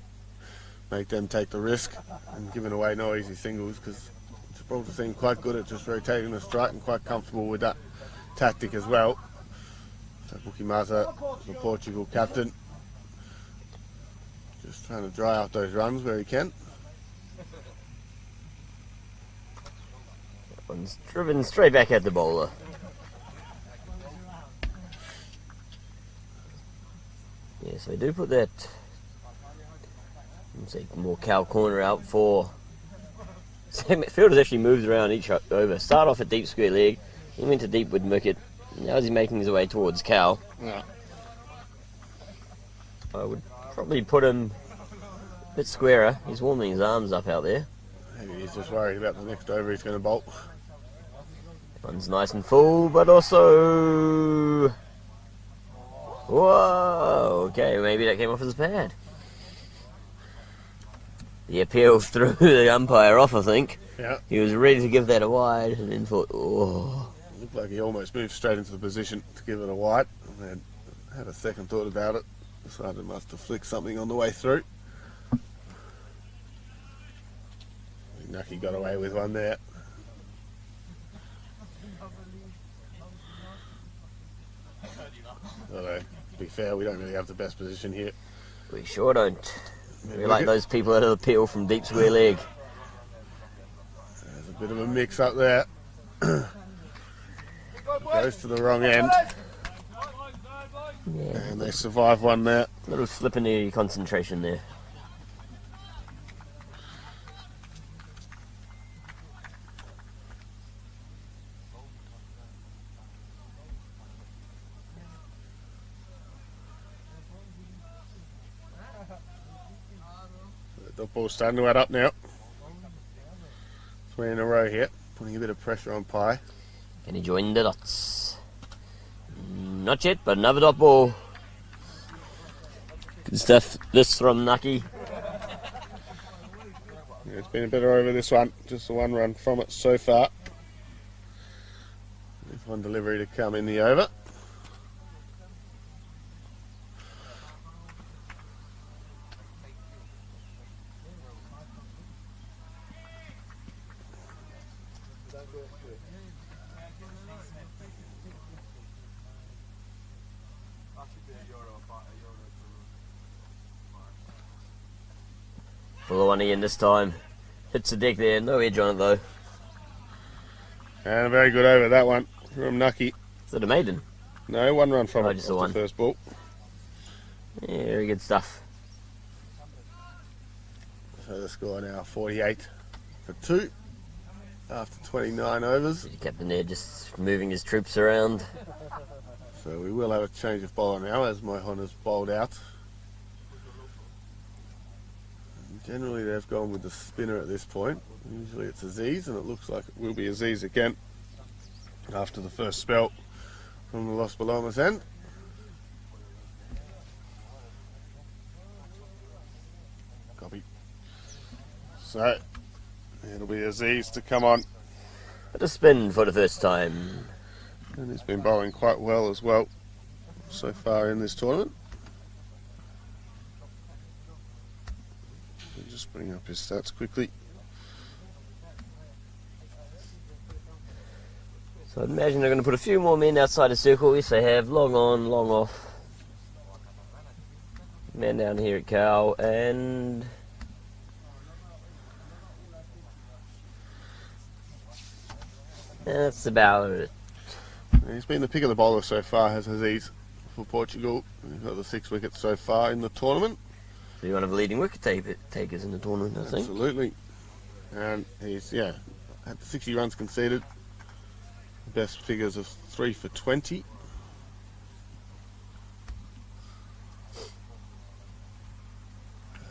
Make them take the risk and giving away no easy singles, because Gibraltar seem quite good at just rotating the strike and quite comfortable with that tactic as well. So Buki Maza, the Portugal captain, just trying to dry out those runs where he can. That one's driven straight back at the bowler. Yeah, so they do put that, let's say, more cow corner out for. Fielders actually moves around each over. Start off at deep square leg, he went to deep with wicket. Now he's making his way towards cow. Yeah. I would probably put him a bit squarer. He's warming his arms up out there. Maybe he's just worried about the next over he's going to bolt. One's nice and full, but also. Whoa! Okay, maybe that came off as bad. The appeal threw the umpire off, I think. Yeah. He was ready to give that a wide, and then thought, oh. Looked like he almost moved straight into the position to give it a wide, and then had a second thought about it. Decided it must have flicked something on the way through. Nucky got away with one there. Although, to be fair, we don't really have the best position here. We sure don't. We're like those people that appeal from deep square leg. There's a bit of a mix up there. Goes to the wrong end. Yeah. And they survive one there. Little slip in the concentration there. The ball's starting to add up now. 3 in a row here, putting a bit of pressure on Pye. Can he join the dots? Not yet, but another dot ball. Good stuff. This from Nucky. Yeah, it's been a better over this one. Just the one run from it so far. There's one delivery to come in the over. Full one again this time. Hits the deck there, no edge on it though. And a very good over that one from Nucky. Is it a maiden? No, one run from Oh, it. just Off the one. the first ball. Yeah, very good stuff. So the score now 48 for 2 after 29 overs. The captain there just moving his troops around. So we will have a change of bowler now as Mohan has bowled out. Generally they've gone with the spinner at this point. Usually it's Aziz, and it looks like it will be Aziz again after the first spell from the Los Palomas end. Copy. So it'll be Aziz to come on, But a spin for the first time. and he's been bowling quite well as well so far in this tournament. I'll just bring up his stats quickly. So I'd imagine they're going to put a few more men outside the circle. Yes, they have. Long on, long off. Man down here at Cow, and that's about it. He's been the pick of the bowler so far, has Aziz, for Portugal. He's got the 6 wickets so far in the tournament. So one of the leading wicket takers in the tournament, I think. Absolutely. And he's, yeah, had 60 runs conceded. Best figures of 3 for 20.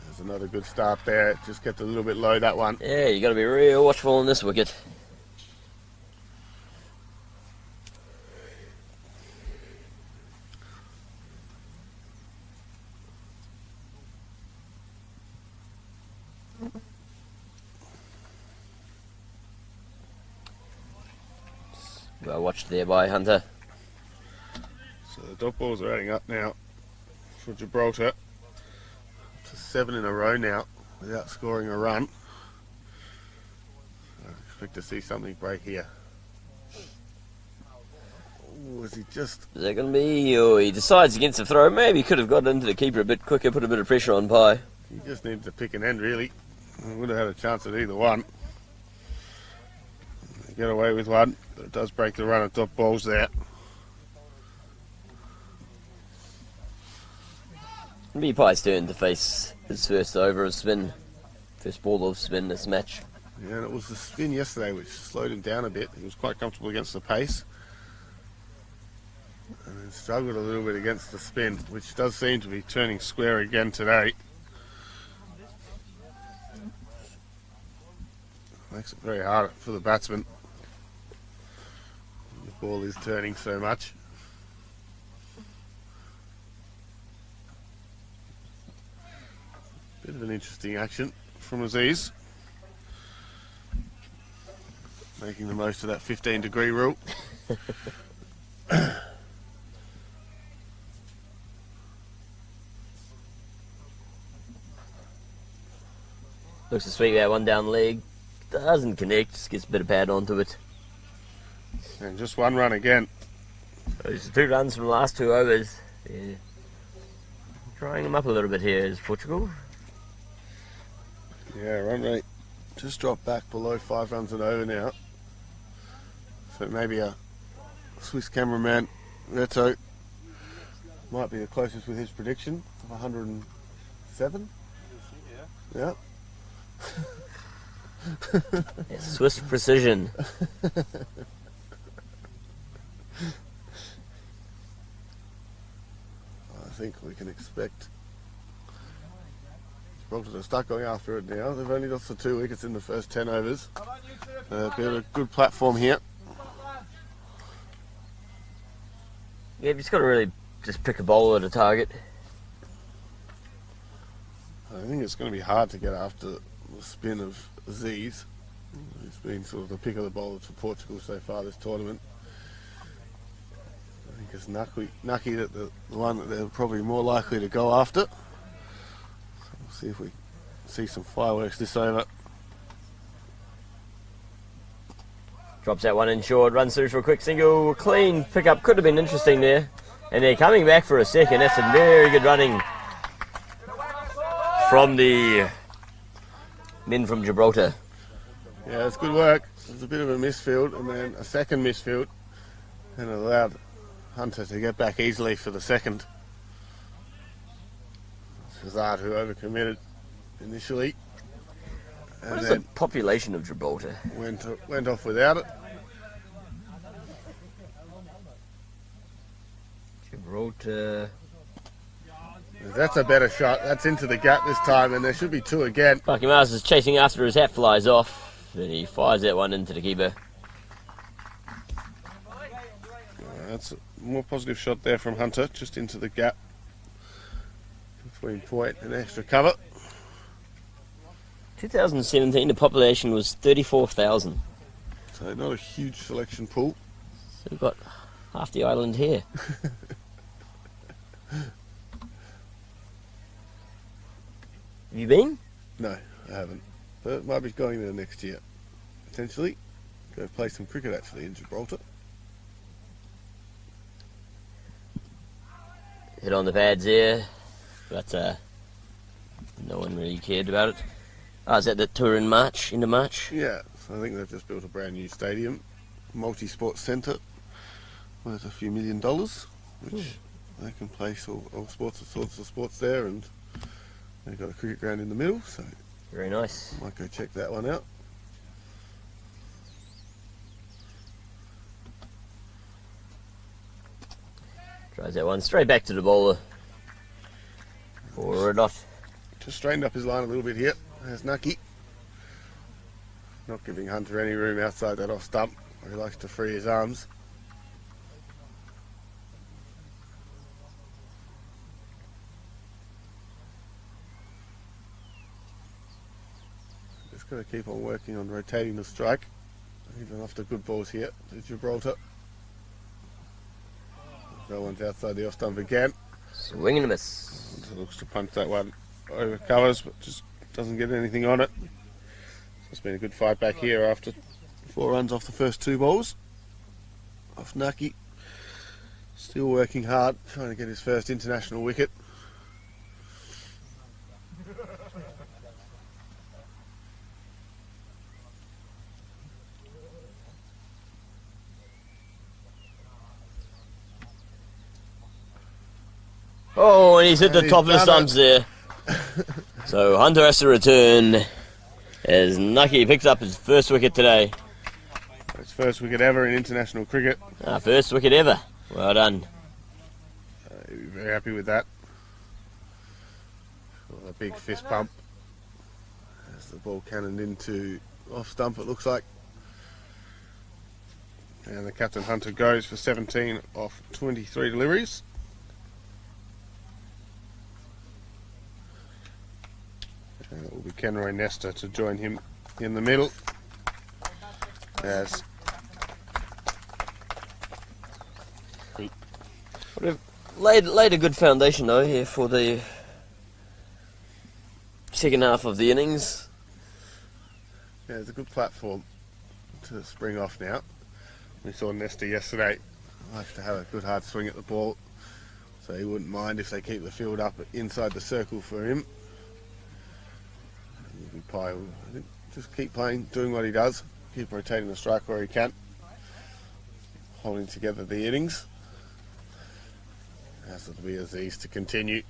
There's another good start there. Just kept a little bit low, that one. Yeah, you got to be real watchful on this wicket. Well watched there by Hunter. So the dot balls are adding up now for Gibraltar. To 7 in a row now without scoring a run. I expect to see something break here. Ooh, is he just... Is that going to be... Oh, he decides against the throw. Maybe he could have got into the keeper a bit quicker, put a bit of pressure on Pye. He just needed to pick an end, really. He would have had a chance at either one. Get away with one, but it does break the run of dot balls there. It'll be Pye's turn to face his first over of spin. First ball of spin this match. Yeah, and it was the spin yesterday which slowed him down a bit. He was quite comfortable against the pace. And then struggled a little bit against the spin, which does seem to be turning square again today. Makes it very hard for the batsman. The ball is turning so much. Bit of an interesting action from Aziz. Making the most of that 15-degree rule. Looks to sweep that one down the leg. Doesn't connect, just gets a bit of pad onto it. And just one run again. Those 2 runs from the last 2 overs. Yeah. Trying them up a little bit here is Portugal. Yeah, run rate just dropped back below 5 runs an over now. So maybe a Swiss cameraman, Reto, might be the closest with his prediction of 107. Yeah. Yeah, Swiss precision. I think we can expect Gibraltar to start going after it now. They've only lost the 2 wickets in the first 10 overs. Been a good platform here. Yeah, you've just got to really just pick a bowler at a target. I think it's going to be hard to get after the spin of Z's. It's been sort of the pick of the bowlers for Portugal so far this tournament. I think it's Nucky that the one that they're probably more likely to go after. So we'll see if we see some fireworks this over. Drops that one in short, runs through for a quick single, clean pickup, could have been interesting there. And they're coming back for a second. That's some very good running from the men from Gibraltar. Yeah, it's good work. There's a bit of a misfield and then a second misfield, and allowed Hunter to get back easily for the second. Shazad, who overcommitted initially, and What is then the population of Gibraltar? went off without it. Gibraltar. That's a better shot. That's into the gap this time, and there should be two again. Bucky Mars is chasing after, his hat flies off, and he fires that one into the keeper. That's a more positive shot there from Hunter, just into the gap between point and extra cover. 2017, the population was 34,000. So not a huge selection pool. So we've got half the island here. Have you been? No, I haven't. But might be going there next year. Potentially. Go play some cricket actually in Gibraltar. Hit on the pads there, but no one really cared about it. Oh, is that the tour in March, into March? Yeah, so I think they've just built a brand new stadium, multi-sport centre, worth a few $1 million, which they can place all sorts of sports there, and they've got a cricket ground in the middle, so Very nice. might go check that one out. Tries that one straight back to the bowler. For a dot. Just straightened up his line a little bit here. There's Nucky. Not giving Hunter any room outside that off stump, where he likes to free his arms. Just got to keep on working on rotating the strike. Even after good balls here to Gibraltar. No one's outside the off stump again. Swing and a miss. Hunter looks to punch that one over covers, but just doesn't get anything on it. It's been a good fight back here after 4 runs off the first 2 balls. Off Nucky. Still working hard, trying to get his first international wicket. Oh, and he's hit the And top of the he's done stumps there. So Hunter has to return as Nucky picks up his first wicket today. His first wicket ever in international cricket. First wicket ever. Well done. He'll be very happy with that. A big fist pump as the ball cannoned into off stump, it looks like. And the captain Hunter goes for 17 off 23 deliveries. And it will be Kenroy Nesta to join him in the middle. As Laid a good foundation though here for the second half of the innings. yeah, it's a good platform to spring off now. We saw Nesta yesterday. Likes to have a good hard swing at the ball, so he wouldn't mind if they keep the field up inside the circle for him. Pai will just keep playing, doing what he does, keep rotating the strike where he can, holding together the innings. As it'll be Aziz to continue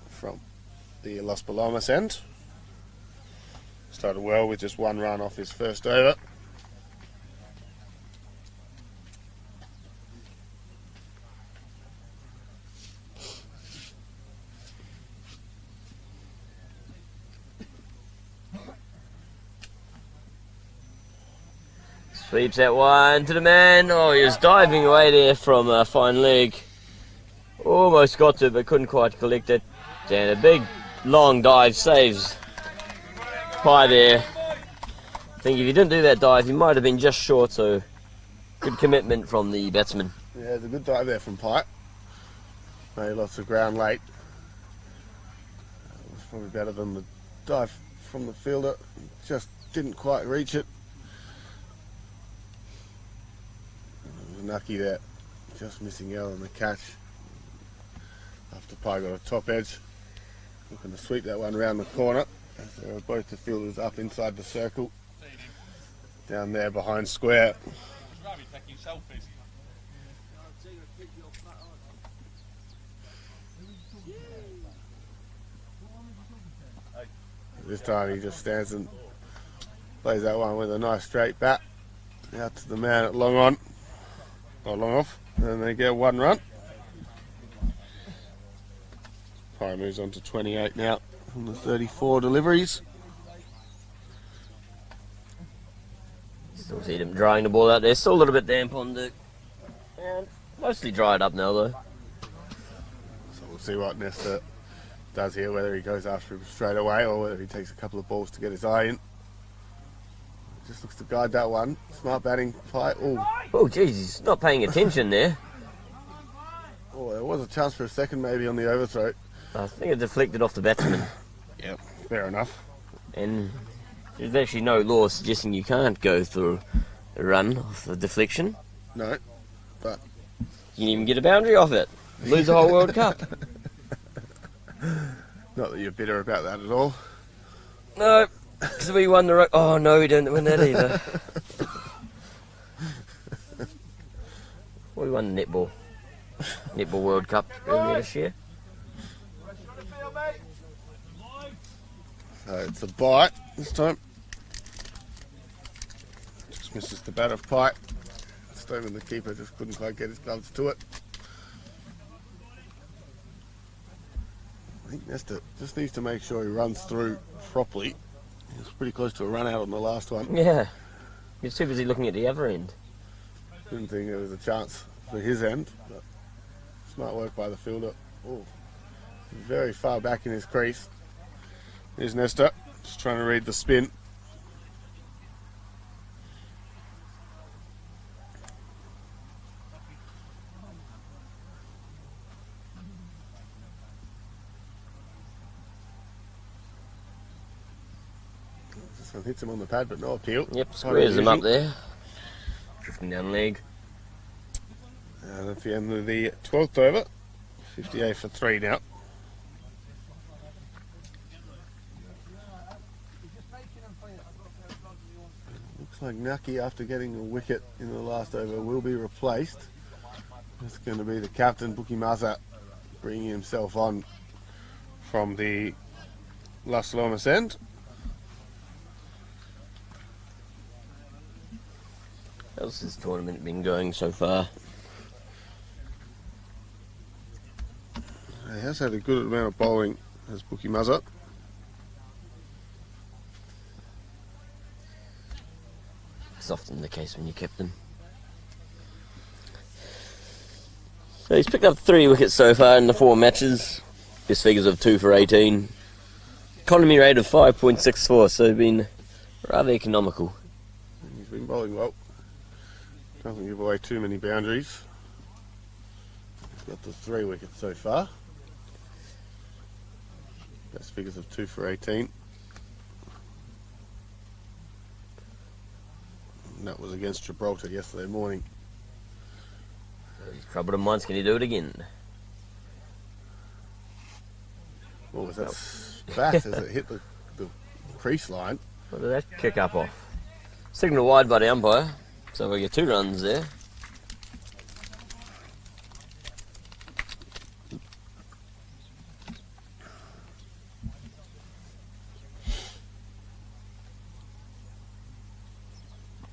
from the Las Palomas end. Started well with just 1 run off his first over. Sweeps that one to the man. Oh, he was diving away there from a fine leg. Almost got to it, but couldn't quite collect it. And a big long dive saves Pye there. I think if he didn't do that dive, he might have been just short, so good commitment from the batsman. Yeah, it's a good dive there from Pye. Made lots of ground late. It was probably better than the dive from the fielder. Just didn't quite reach it. It was Nucky there, just missing out on the catch. After Pye got a top edge, looking to sweep that one around the corner. So both the fielders up inside the circle, down there behind square. This time he just stands and plays that one with a nice straight bat out to the man at long on, or long off, and they get one run. Pye moves on to 28 now from the 34 deliveries. Still see them drying the ball out there. Still a little bit damp on the... And mostly dried up now though. So we'll see what Nesta does here, whether he goes after him straight away or whether he takes a couple of balls to get his eye in. Just looks to guide that one. Smart batting, Pye. Oh jeez, he's not paying attention there. Oh, there was a chance for a second maybe on the overthrow. I think it deflected off the batsman. Yep, fair enough. And there's actually no law suggesting you can't go through a run off the deflection. No, but... You can even get a boundary off it. Lose the whole World Cup. Not that you're bitter about that at all. No, because we won the... Oh no, we didn't win that either. We won the netball World Cup earlier this year. So it's a bite this time. Just misses the bat of Pye. Stoneman, the keeper, just couldn't quite get his gloves to it. I think Nesta just needs to make sure he runs through properly. He was pretty close to a run out on the last one. Yeah. He was too busy looking at the other end. Didn't think there was a chance for his end, but smart work by the fielder. Oh, very far back in his crease. Here's Nesta, just trying to read the spin. This one hits him on the pad, but no appeal. Yep, squares him up there. Drifting down leg. And at the end of the 12th over, 58 for 3 now. Looks like Nucky, after getting a wicket in the last over, will be replaced. It's going to be the captain, Buki Maza, bringing himself on from the Las Lomas end. How's this tournament been going so far? He has had a good amount of bowling, as Buki Maza. It's often the case when you kept them. So he's picked up 3 wickets so far in the 4 matches. Best figures of 2 for 18. Economy rate of 5.64, so been rather economical. He's been bowling well. Doesn't give away too many boundaries. He's got the 3 wickets so far. Best figures of 2 for 18. And that was against Gibraltar yesterday morning. He's troubled him once, can he do it again? What was that bat as it hit the crease line? What did that kick up off? Signal wide by the umpire, so we get 2 runs there.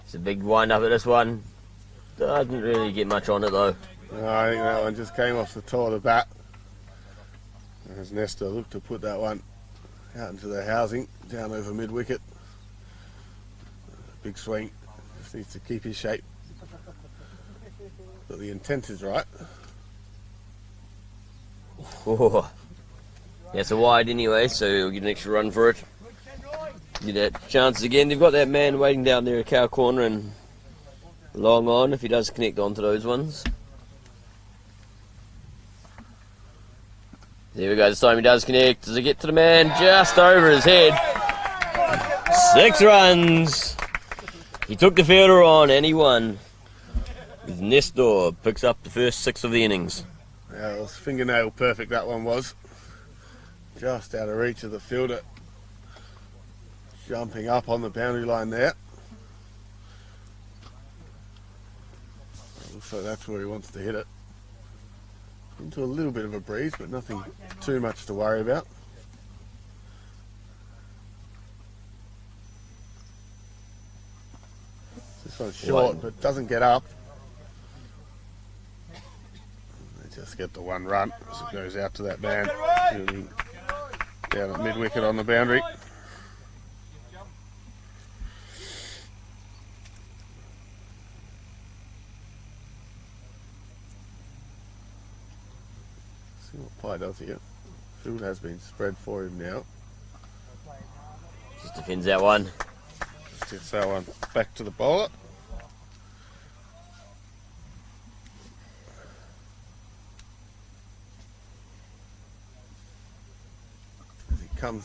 It's a big wind up at this one. Doesn't really get much on it though. No, I think that one just came off the toe of the bat. As Nesta looked to put that one out into the housing, down over mid-wicket. Big swing, just needs to keep his shape. But the intent is right. Oh. Yeah, it's a wide anyway, so you'll get an extra run for it. Get that chance again. They've got that man waiting down there at cow corner and long on if he does connect onto those ones. There we go, this time he does connect. Does it get to the man? Just over his head. 6 runs. He took the fielder on and he won. Nestor picks up the first 6 of the innings. Yeah, it was fingernail perfect, that one was. Just out of reach of the fielder. Jumping up on the boundary line there. Looks like that's where he wants to hit it. Into a little bit of a breeze, but nothing too much to worry about. This one's short, but doesn't get up. They just get the 1 run as it goes out to that man. Down at mid-wicket on the boundary. See what Pye does here. Field has been spread for him now. Just defends that one. Just hits that one back to the bowler.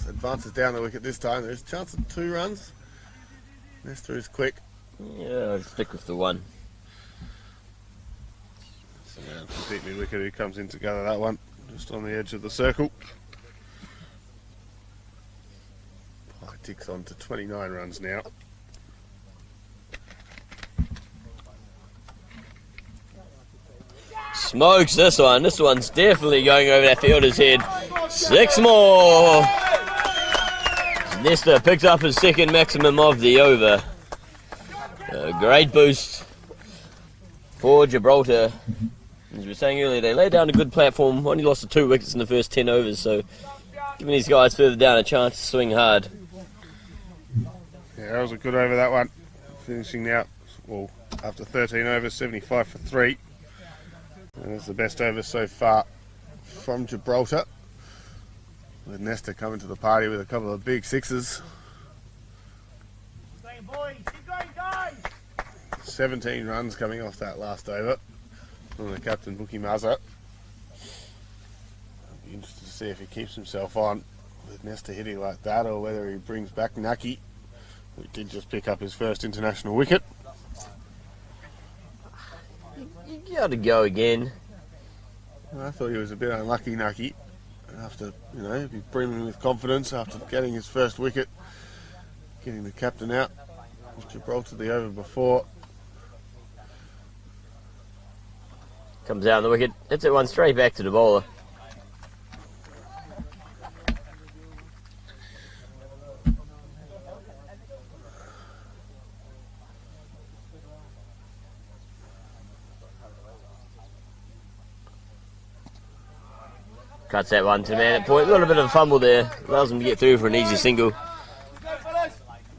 Advances down the wicket this time. There's a chance of 2 runs. Nestor is quick. Yeah, I'll stick with the 1. So now deep mid wicket who comes in to gather that one. Just on the edge of the circle. Pye ticks on to 29 runs now. Smokes this one. This one's definitely going over that fielder's head. 6 more. Nestor picks up his 2nd maximum of the over. A great boost for Gibraltar. As we were saying earlier, they laid down a good platform. Only lost to 2 wickets in the first 10 overs, so giving these guys further down a chance to swing hard. Yeah, that was a good over, that one. Finishing now, well, after 13 overs, 75 for 3. And it's the best over so far from Gibraltar. With Nestor coming to the party with a couple of big 6s. 17 runs coming off that last over from the captain, Bookie Mazza. I'll be interested to see if he keeps himself on with Nestor hitting like that, or whether he brings back Naki, who did just pick up his first international wicket. You gotta go again. I thought he was a bit unlucky, Naki. After, you know, be brimming with confidence after getting his first wicket, getting the captain out. Gibraltar the over before. Comes out on the wicket, hits it one straight back to the bowler. Cuts that one to the man at point. A little bit of a fumble there. Allows him to get through for an easy single. Yeah,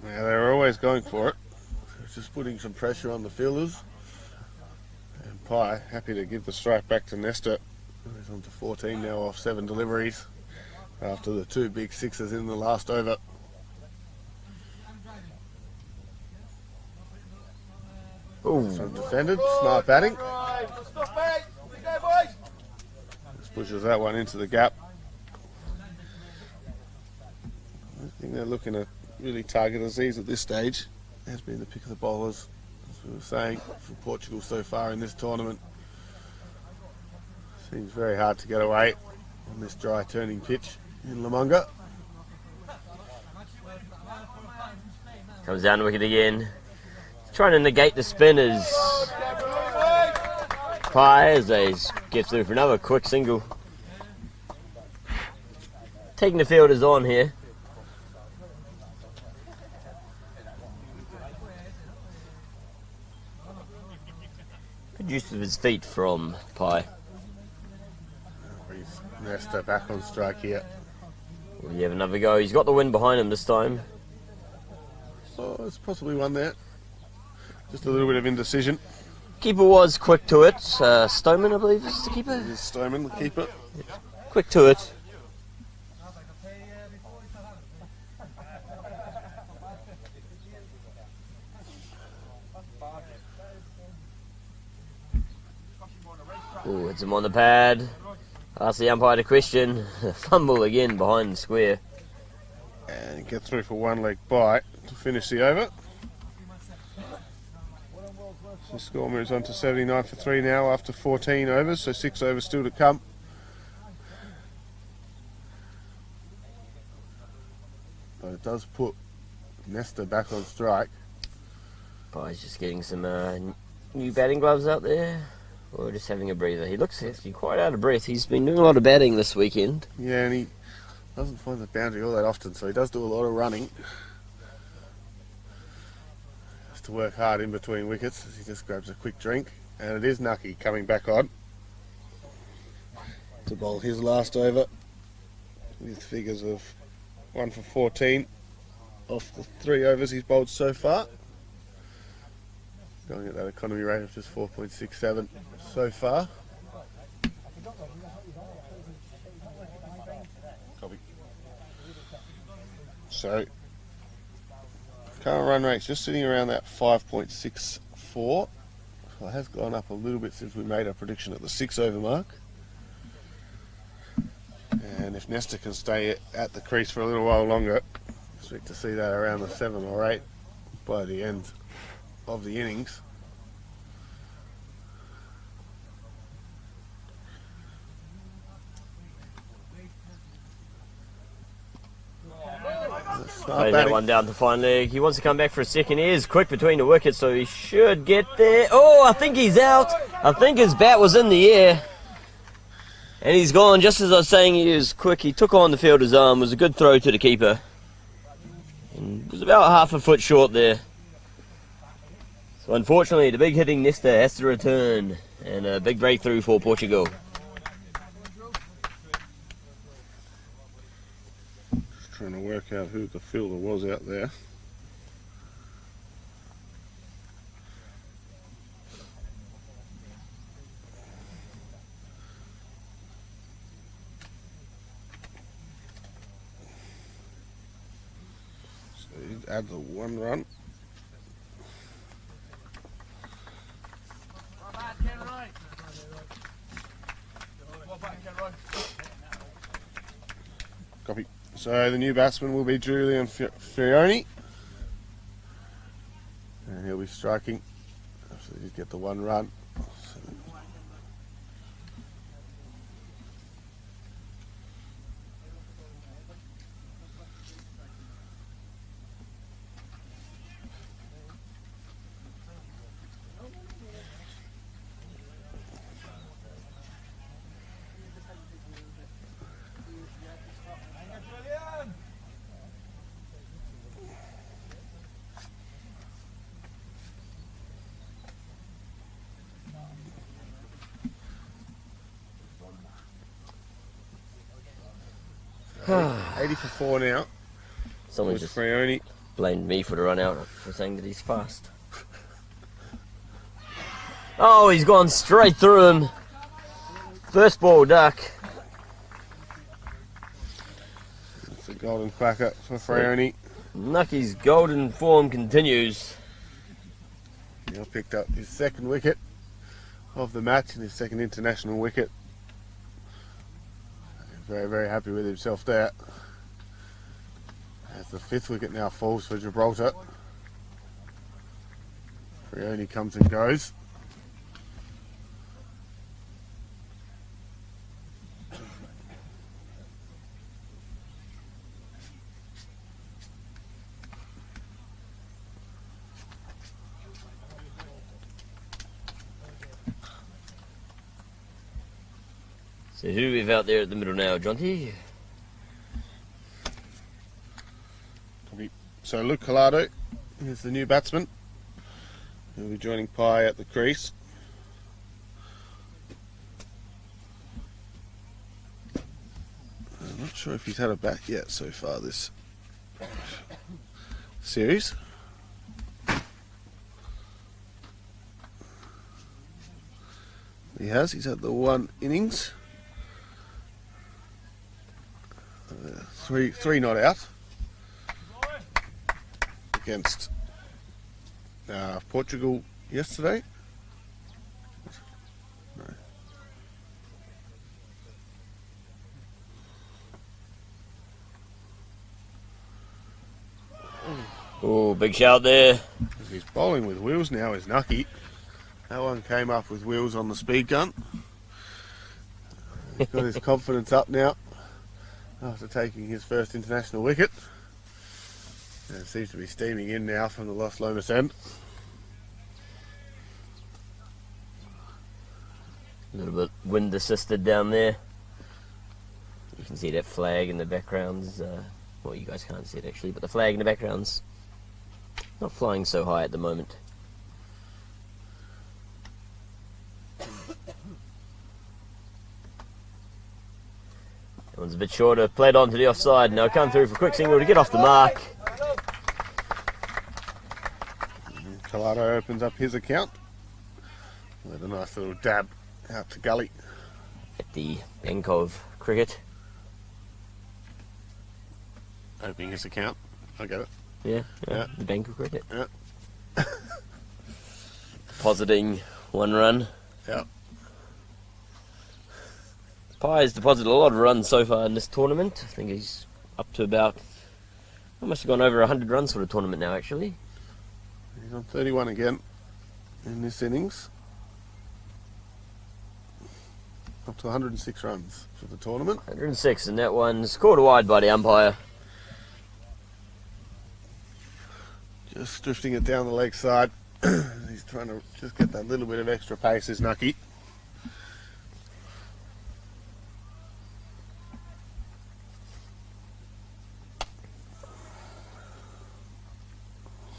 they were always going for it. Just putting some pressure on the fielders. And Pye happy to give the strike back to Nestor. He's on to 14 now off 7 deliveries after the 2 big 6s in the last over. Ooh. Some defended, smart batting. Pushes that one into the gap. I think they're looking to really target Aziz at this stage. Has been the pick of the bowlers, as we were saying, for Portugal so far in this tournament. Seems very hard to get away on this dry turning pitch in Manga. Comes down the wicket again. Trying to negate the spinners. Pye as they get through for another quick single. Taking the fielders on here. Good use of his feet from Pye. Nestor back on strike here. Will he have another go? He's got the wind behind him this time. Oh, it's possibly one there. Just a little bit of indecision. Keeper was quick to it. Stoneman, I believe, is the keeper. This is Stoneman, the keeper. Quick to it. Ooh, hits him on the pad. Asks the umpire to question. Fumble again behind the square. And get through for one leg bite to finish the over. So the score moves on to 79 for 3 now after 14 overs, so 6 overs still to come. But it does put Nesta back on strike. He's just getting some new batting gloves out there, or just having a breather. He looks actually quite out of breath. He's been doing a lot of batting this weekend. Yeah, and he doesn't find the boundary all that often, so he does do a lot of running. Has to work hard in between wickets as he just grabs a quick drink. And it is Nucky coming back on to bowl his last over with figures of 1 for 14 off the 3 overs he's bowled so far. Going at that economy rate of just 4.67 so far. Copy. So, current run rate's just sitting around that 5.64. So it has gone up a little bit since we made our prediction at the 6 over mark. And if Nesta can stay at the crease for a little while longer, expect to see that around the 7 or 8 by the end of the innings. Playing that one down to fine leg. He wants to come back for a second. He is quick between the wickets, so he should get there. Oh, I think he's out. I think his bat was in the air. And he's gone, just as I was saying. He is quick. He took on the fielder's arm. It was a good throw to the keeper. And was about half a foot short there. So unfortunately, the big hitting Nesta has to return. And a big breakthrough for Portugal. Just trying to work out who the fielder was out there. Add the 1 run. Copy. So the new batsman will be Julian Fioni. And he'll be striking. So he'll get the 1 run. Ah. 80 for 4 now. Someone just Frioni. blamed me for the run out for saying that he's fast. Oh, he's gone straight through him. First ball duck. It's a golden quacker for Frioni. Nucky's golden form continues. He's picked up his 2nd wicket of the match and his 2nd international wicket. Very, very happy with himself there. As the 5th wicket now falls for Gibraltar. Frioni comes and goes. So who do we have out there at the middle now, Jonty? So Luke Collado is the new batsman. He'll be joining Pai at the crease. I'm not sure if he's had a bat yet so far this series. He has. He's had the 1 innings. 3 not out against Portugal yesterday. No. Oh, big shout there. He's bowling with wheels now, is Nucky. That one came up with wheels on the speed gun. He's got his confidence up now after taking his first international wicket. And it seems to be steaming in now from the Los Lomas end. A little bit wind assisted down there. You can see that flag in the backgrounds. Well, you guys can't see it actually, but the flag in the background's not flying so high at the moment. That one's a bit shorter, played on to the offside. Now come through for a quick single to get off the mark. Collado opens up his account with a nice little dab out to gully. At the bank of cricket. Opening his account. I get it. Yeah. The bank of cricket. Yeah. Depositing 1 run. Yeah. Pye's deposited a lot of runs so far in this tournament. I think he's up to about, I must have gone over 100 runs for the tournament now actually. He's on 31 again in this innings. Up to 106 runs for the tournament. 106, and that one's caught wide by the umpire. Just drifting it down the leg side. He's trying to just get that little bit of extra pace, is Nucky.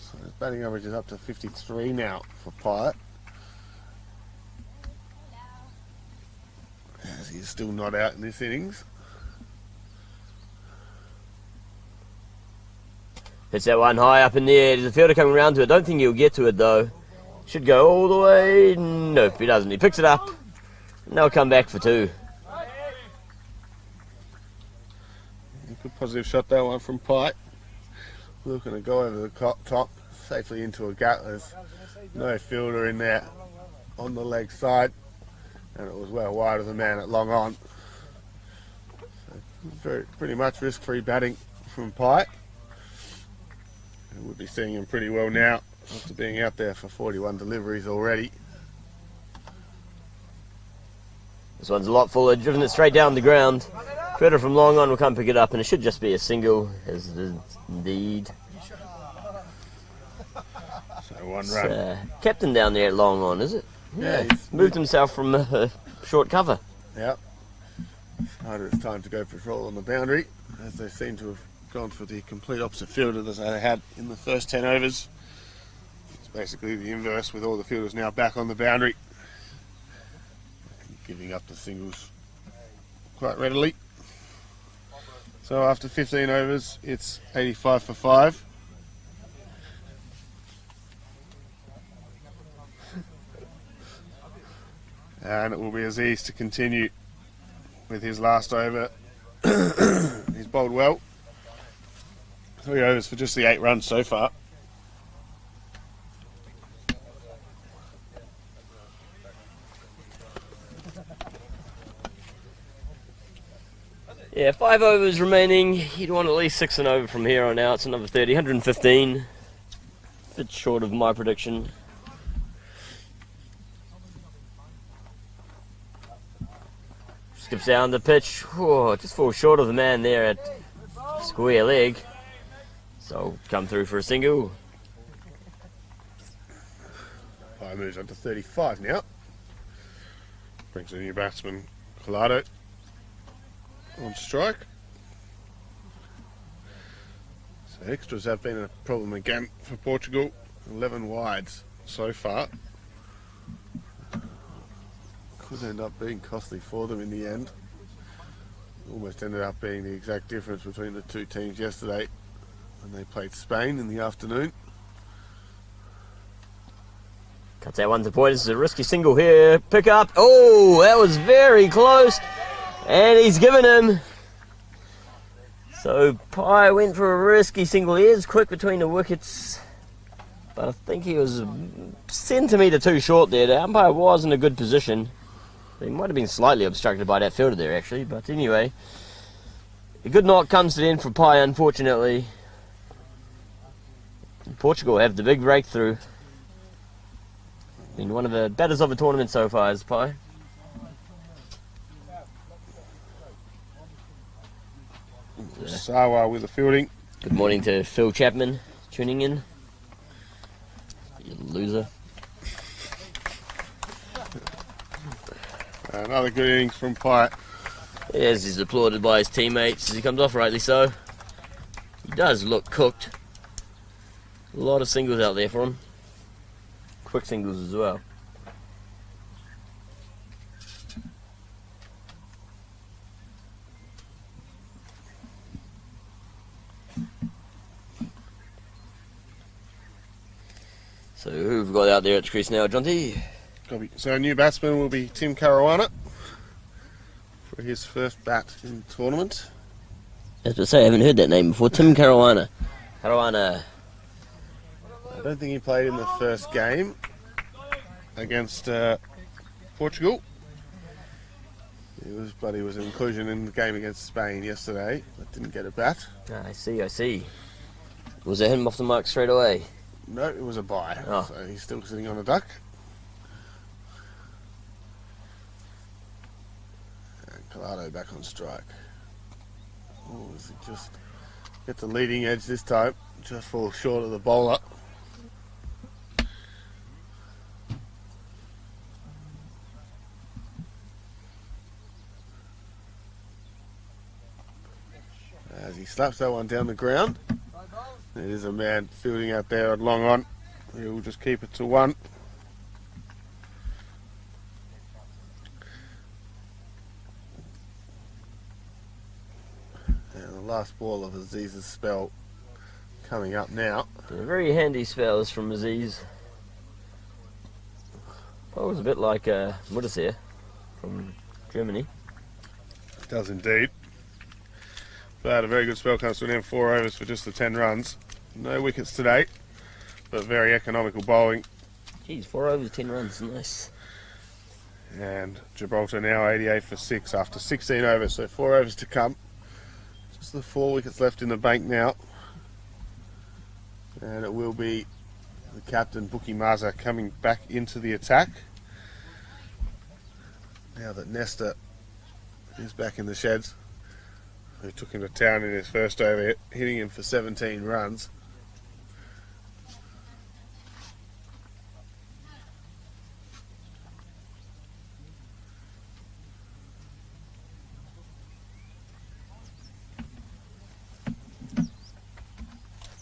So his batting average is up to 53 now for Pye. As he's still not out in this innings. Hits that one high up in the air. There's a fielder coming round to it. Don't think he'll get to it though. Should go all the way. Nope, he doesn't. He picks it up. And they'll come back for 2. Good positive shot, that one from Pye. Looking to go over the top safely into a gap. There's no fielder in there on the leg side. And it was well wide of the man at long on. So pretty much risk-free batting from Pye. We'll be seeing him pretty well now after being out there for 41 deliveries already. This one's a lot fuller, driven it straight down the ground. Fielder from long on will come pick it up, and it should just be a single, as it is indeed. So 1 run. Captain down there at long on, is it? Yeah, he's moved himself from a short cover. Yep. It's time to go patrol on the boundary, as they seem to have gone for the complete opposite fielder that they had in the first 10 overs. It's basically the inverse, with all the fielders now back on the boundary, giving up the singles quite readily. So after 15 overs, it's 85 for 5. And it will be Aziz to continue with his last over. He's bowled well. 3 overs for just the 8 runs so far. Yeah, 5 overs remaining. He'd want at least 6 and over from here on out. It's another 30, 115. A bit short of my prediction. Skips down the pitch. Whoa, just falls short of the man there at square leg. So come through for a single. Pye moves on to 35 now. Brings a new batsman, Collado, on strike. So extras have been a problem again for Portugal. 11 wides so far. Could end up being costly for them in the end. Almost ended up being the exact difference between the 2 teams yesterday when they played Spain in the afternoon. Cuts that one to point. This is a risky single here. Pick up. Oh, that was very close. And he's given him. So Pye went for a risky single. He is quick between the wickets, but I think he was a centimetre too short there. The umpire was in a good position. He might have been slightly obstructed by that fielder there actually, but anyway. A good knock comes to the end for Pye, unfortunately. Portugal have the big breakthrough. Been one of the batters of the tournament so far, is Pi. Sawa with the fielding. Good morning to Phil Chapman tuning in. You loser. Another good innings from Pyatt. Yes, he's applauded by his teammates as he comes off, rightly so. He does look cooked. A lot of singles out there for him. Quick singles as well. So who've we got out there at the crease now, Jonty? So our new batsman will be Tim Caruana for his first bat in the tournament. As I say, I haven't heard that name before. Tim Caruana. Caruana. I don't think he played in the first game against Portugal. But he was an inclusion in the game against Spain yesterday, but didn't get a bat. I see. Was it him off the mark straight away? No, it was a bye. Oh. So he's still sitting on a duck. And Collado back on strike. Oh, does he just get the leading edge this time? Just falls short of the bowler. As he slaps that one down the ground. It is a man fielding out there on long on. He will just keep it to 1. And the last ball of Aziz's spell coming up now. A very handy spells from Aziz. Well, it was a bit like Mudassir from Germany. It does indeed. But a very good spell comes to an end. 4 overs for just the 10 runs. No wickets today, but very economical bowling. Geez, 4 overs, 10 runs, nice. And Gibraltar now 88 for 6 after 16 overs, so 4 overs to come. Just the 4 wickets left in the bank now. And it will be the captain, Buki Maza, coming back into the attack. Now that Nesta is back in the sheds. Who took him to town in his first over, hitting him for 17 runs.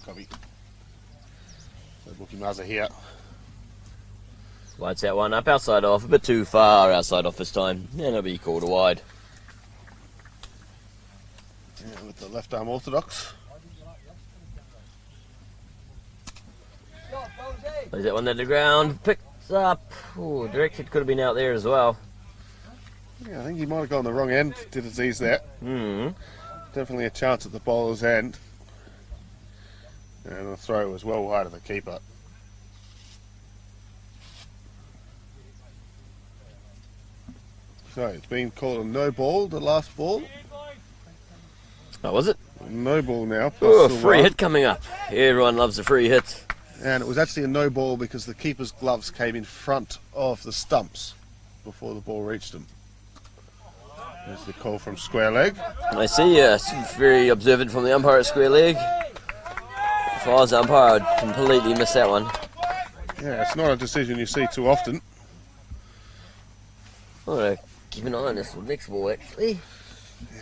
Copy. So Buki Maza here. Lights that one up, outside off, a bit too far outside off this time. And it'll be called a wide. Yeah, with the left arm orthodox. Plays that one to the ground, picks up. Ooh, directed could have been out there as well. Yeah, I think he might have gone the wrong end, did Aziz there. Definitely a chance at the bowler's end. And the throw was well wide of the keeper. So it's been called a no ball, the last ball. Oh, was it? No ball now. Oh, Plus the free 1. hit coming up. Everyone loves a free hit. And it was actually a no ball because the keeper's gloves came in front of the stumps before the ball reached them. There's the call from square leg. I see, very observant from the umpire at square leg. If I was the umpire, I'd completely miss that one. Yeah, it's not a decision you see too often. I'm going to keep an eye on this next ball, actually.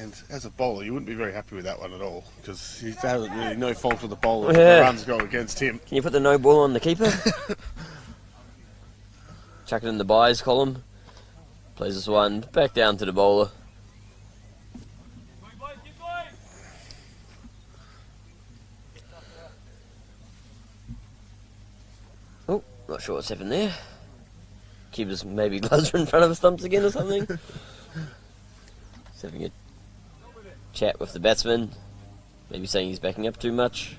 And as a bowler, you wouldn't be very happy with that one at all because he has really no fault of the bowler. Yeah. The runs go against him. Can you put the no ball on the keeper? Chuck it in the buys column. Plays this one back down to the bowler. Oh, not sure what's happened there. Keeper's maybe gloves are in front of the stumps again or something. He's having a chat with the batsman. Maybe saying he's backing up too much.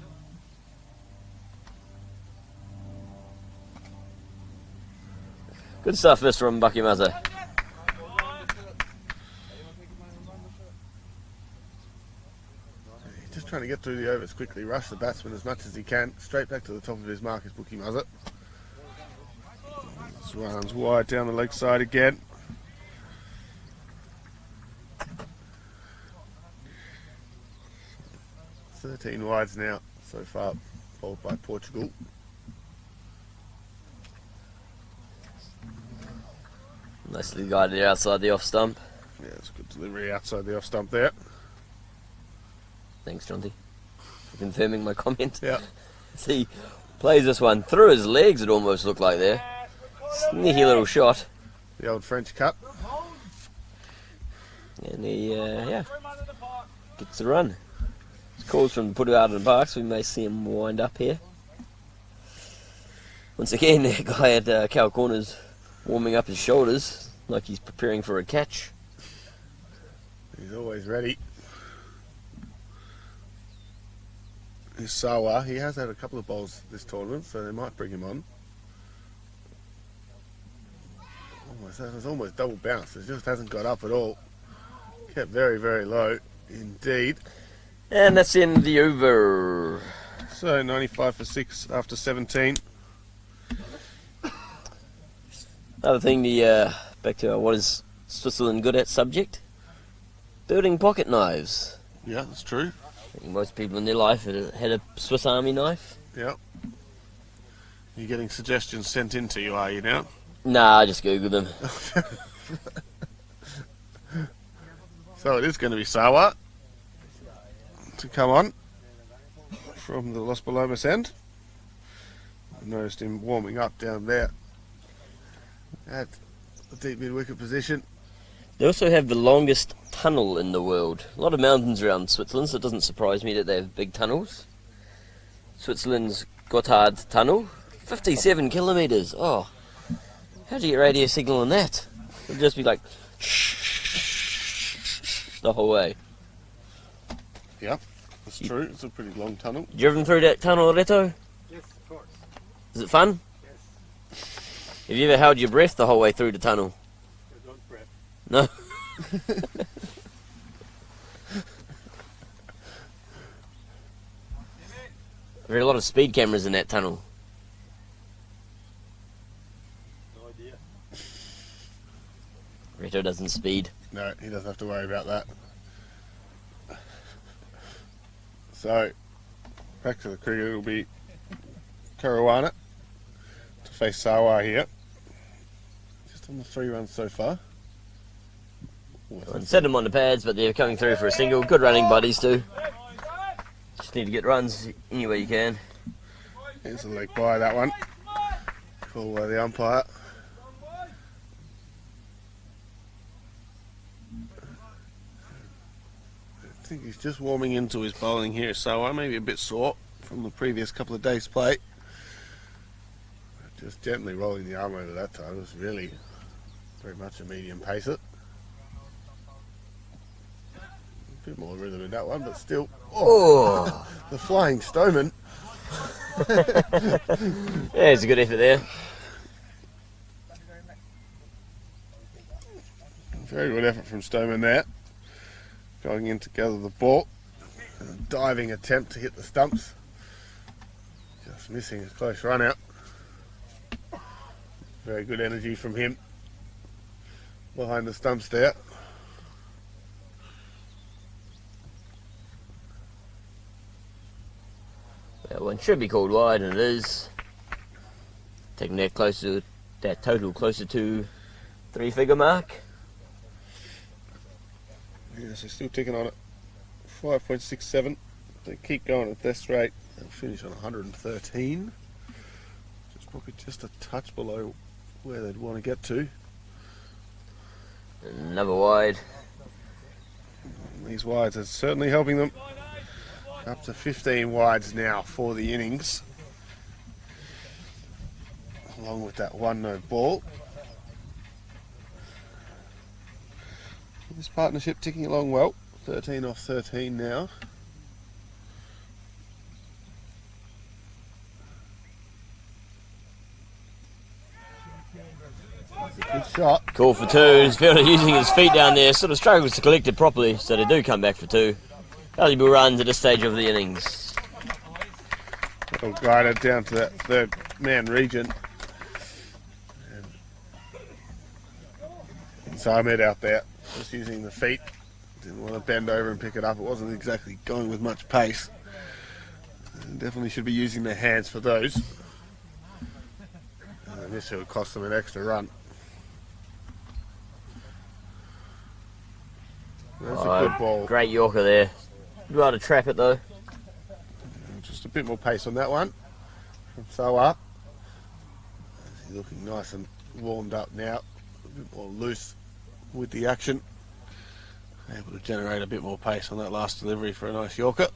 Good stuff this from Bucky Maza. He just just trying to get through the overs quickly, rush the batsman as much as he can, straight back to the top of his mark as Bookie Muzzet. This runs wide down the leg side again. "13 wides now so far, bowled by Portugal." Nicely guided outside the off stump. Yeah, it's a good delivery outside the off stump there. Thanks, Jonty, for confirming my comment. Yeah. See, plays this one through his legs, it almost looked like there. Sneaky little shot. The old French cut. And he, gets the run. It's calls from Portugal in the park, so we may see him wind up here. Once again, that guy at Cow Corners warming up his shoulders like he's preparing for a catch. He's always ready. He's Sawa. He has had a couple of bowls this tournament, so they might bring him on. That was almost double bounce. It just hasn't got up at all. Kept very, very low indeed. And that's the end of the over. So 95 for 6 after 17. Another thing, back to what is Switzerland good at subject? Building pocket knives. Yeah, that's true. I think most people in their life had a Swiss Army knife. Yeah. You're getting suggestions sent in to you, are you now? Nah, I just Googled them. So it is going to be Sawa to come on from the Los Palomas end. I noticed him warming up down there at the deep mid-wicket position. They also have the longest tunnel in the world. A lot of mountains around Switzerland, so it doesn't surprise me that they have big tunnels. Switzerland's Gotthard Tunnel, 57 kilometres. Oh, how do you get radio signal on that? It'll just be like the whole way. Yep, that's true. It's a pretty long tunnel. You driven through that tunnel, Reto? Yes, of course. Is it fun? Yes. Have you ever held your breath the whole way through the tunnel? I don't prep. No? There are a lot of speed cameras in that tunnel. No idea. Reto doesn't speed. No, he doesn't have to worry about that. So, back to the cricket, it'll be Caruana to face Sawa here. Just on the 3 runs so far. I set them on the pads, but they're coming through for a single. Good running by these two. Just need to get runs any way you can. Here's a leg by that one. Called by the umpire. I think he's just warming into his bowling here, so I may be a bit sore from the previous couple of days' play. Just gently rolling the arm over that time. It was really very much a medium pacer. A bit more rhythm in that one, but still. Oh. The flying Stoneman. Yeah, it's a good effort there. Very good effort from Stoneman there. Going in to gather the ball. And a diving attempt to hit the stumps. Just missing a close run out. Very good energy from him. Behind the stumps there. That one should be called wide, and it is. Taking that closer, that total closer to 3-figure mark. Yes, they're still ticking on it. 5.67. If they keep going at this rate, they'll finish on 113. It's probably just a touch below where they'd want to get to. Another wide. These wides are certainly helping them. Up to 15 wides now for the innings. Along with that 1-no ball. This partnership ticking along well. 13 off 13 now. Good shot. Call for two. Fielder using his feet down there. Sort of struggles to collect it properly, so they do come back for two. Valuable runs at this stage of the innings. Little glider down to that third man region. And so Ahmed out there, just using the feet. Didn't want to bend over and pick it up. It wasn't exactly going with much pace. Definitely should be using their hands for those. And this would cost them an extra run. That's a good ball. Great Yorker there. Be able to trap it though. Just a bit more pace on that one from Soa. He's looking nice and warmed up now. A bit more loose with the action. Able to generate a bit more pace on that last delivery for a nice Yorker.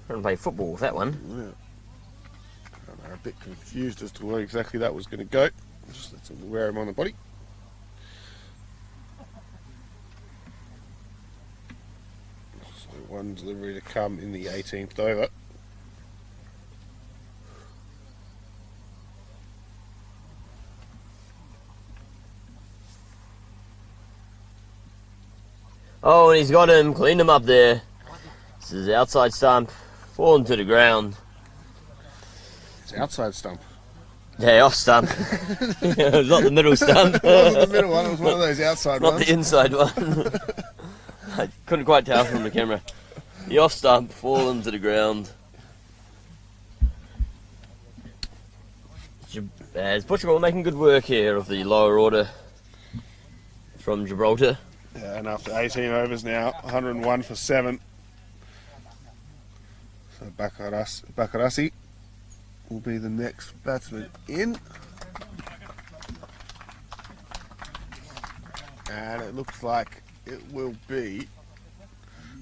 Trying to play football with that one. Yeah. I'm a bit confused as to where exactly that was going to go. Just let's wear him on the body. So one delivery to come in the 18th over. Oh, and he's got him, cleaned him up there. This is the outside stump, fallen to the ground. It's outside stump. Yeah, off stump. It was not the middle stump. It wasn't the middle one, it was one of those outside Not ones. the inside one. I couldn't quite tell from the camera. The off stump, fallen to the ground. As Portugal making good work here of the lower order from Gibraltar. Yeah, and after 18 overs now, 101 for 7. So Bakarasi will be the next batsman in. And it looks like it will be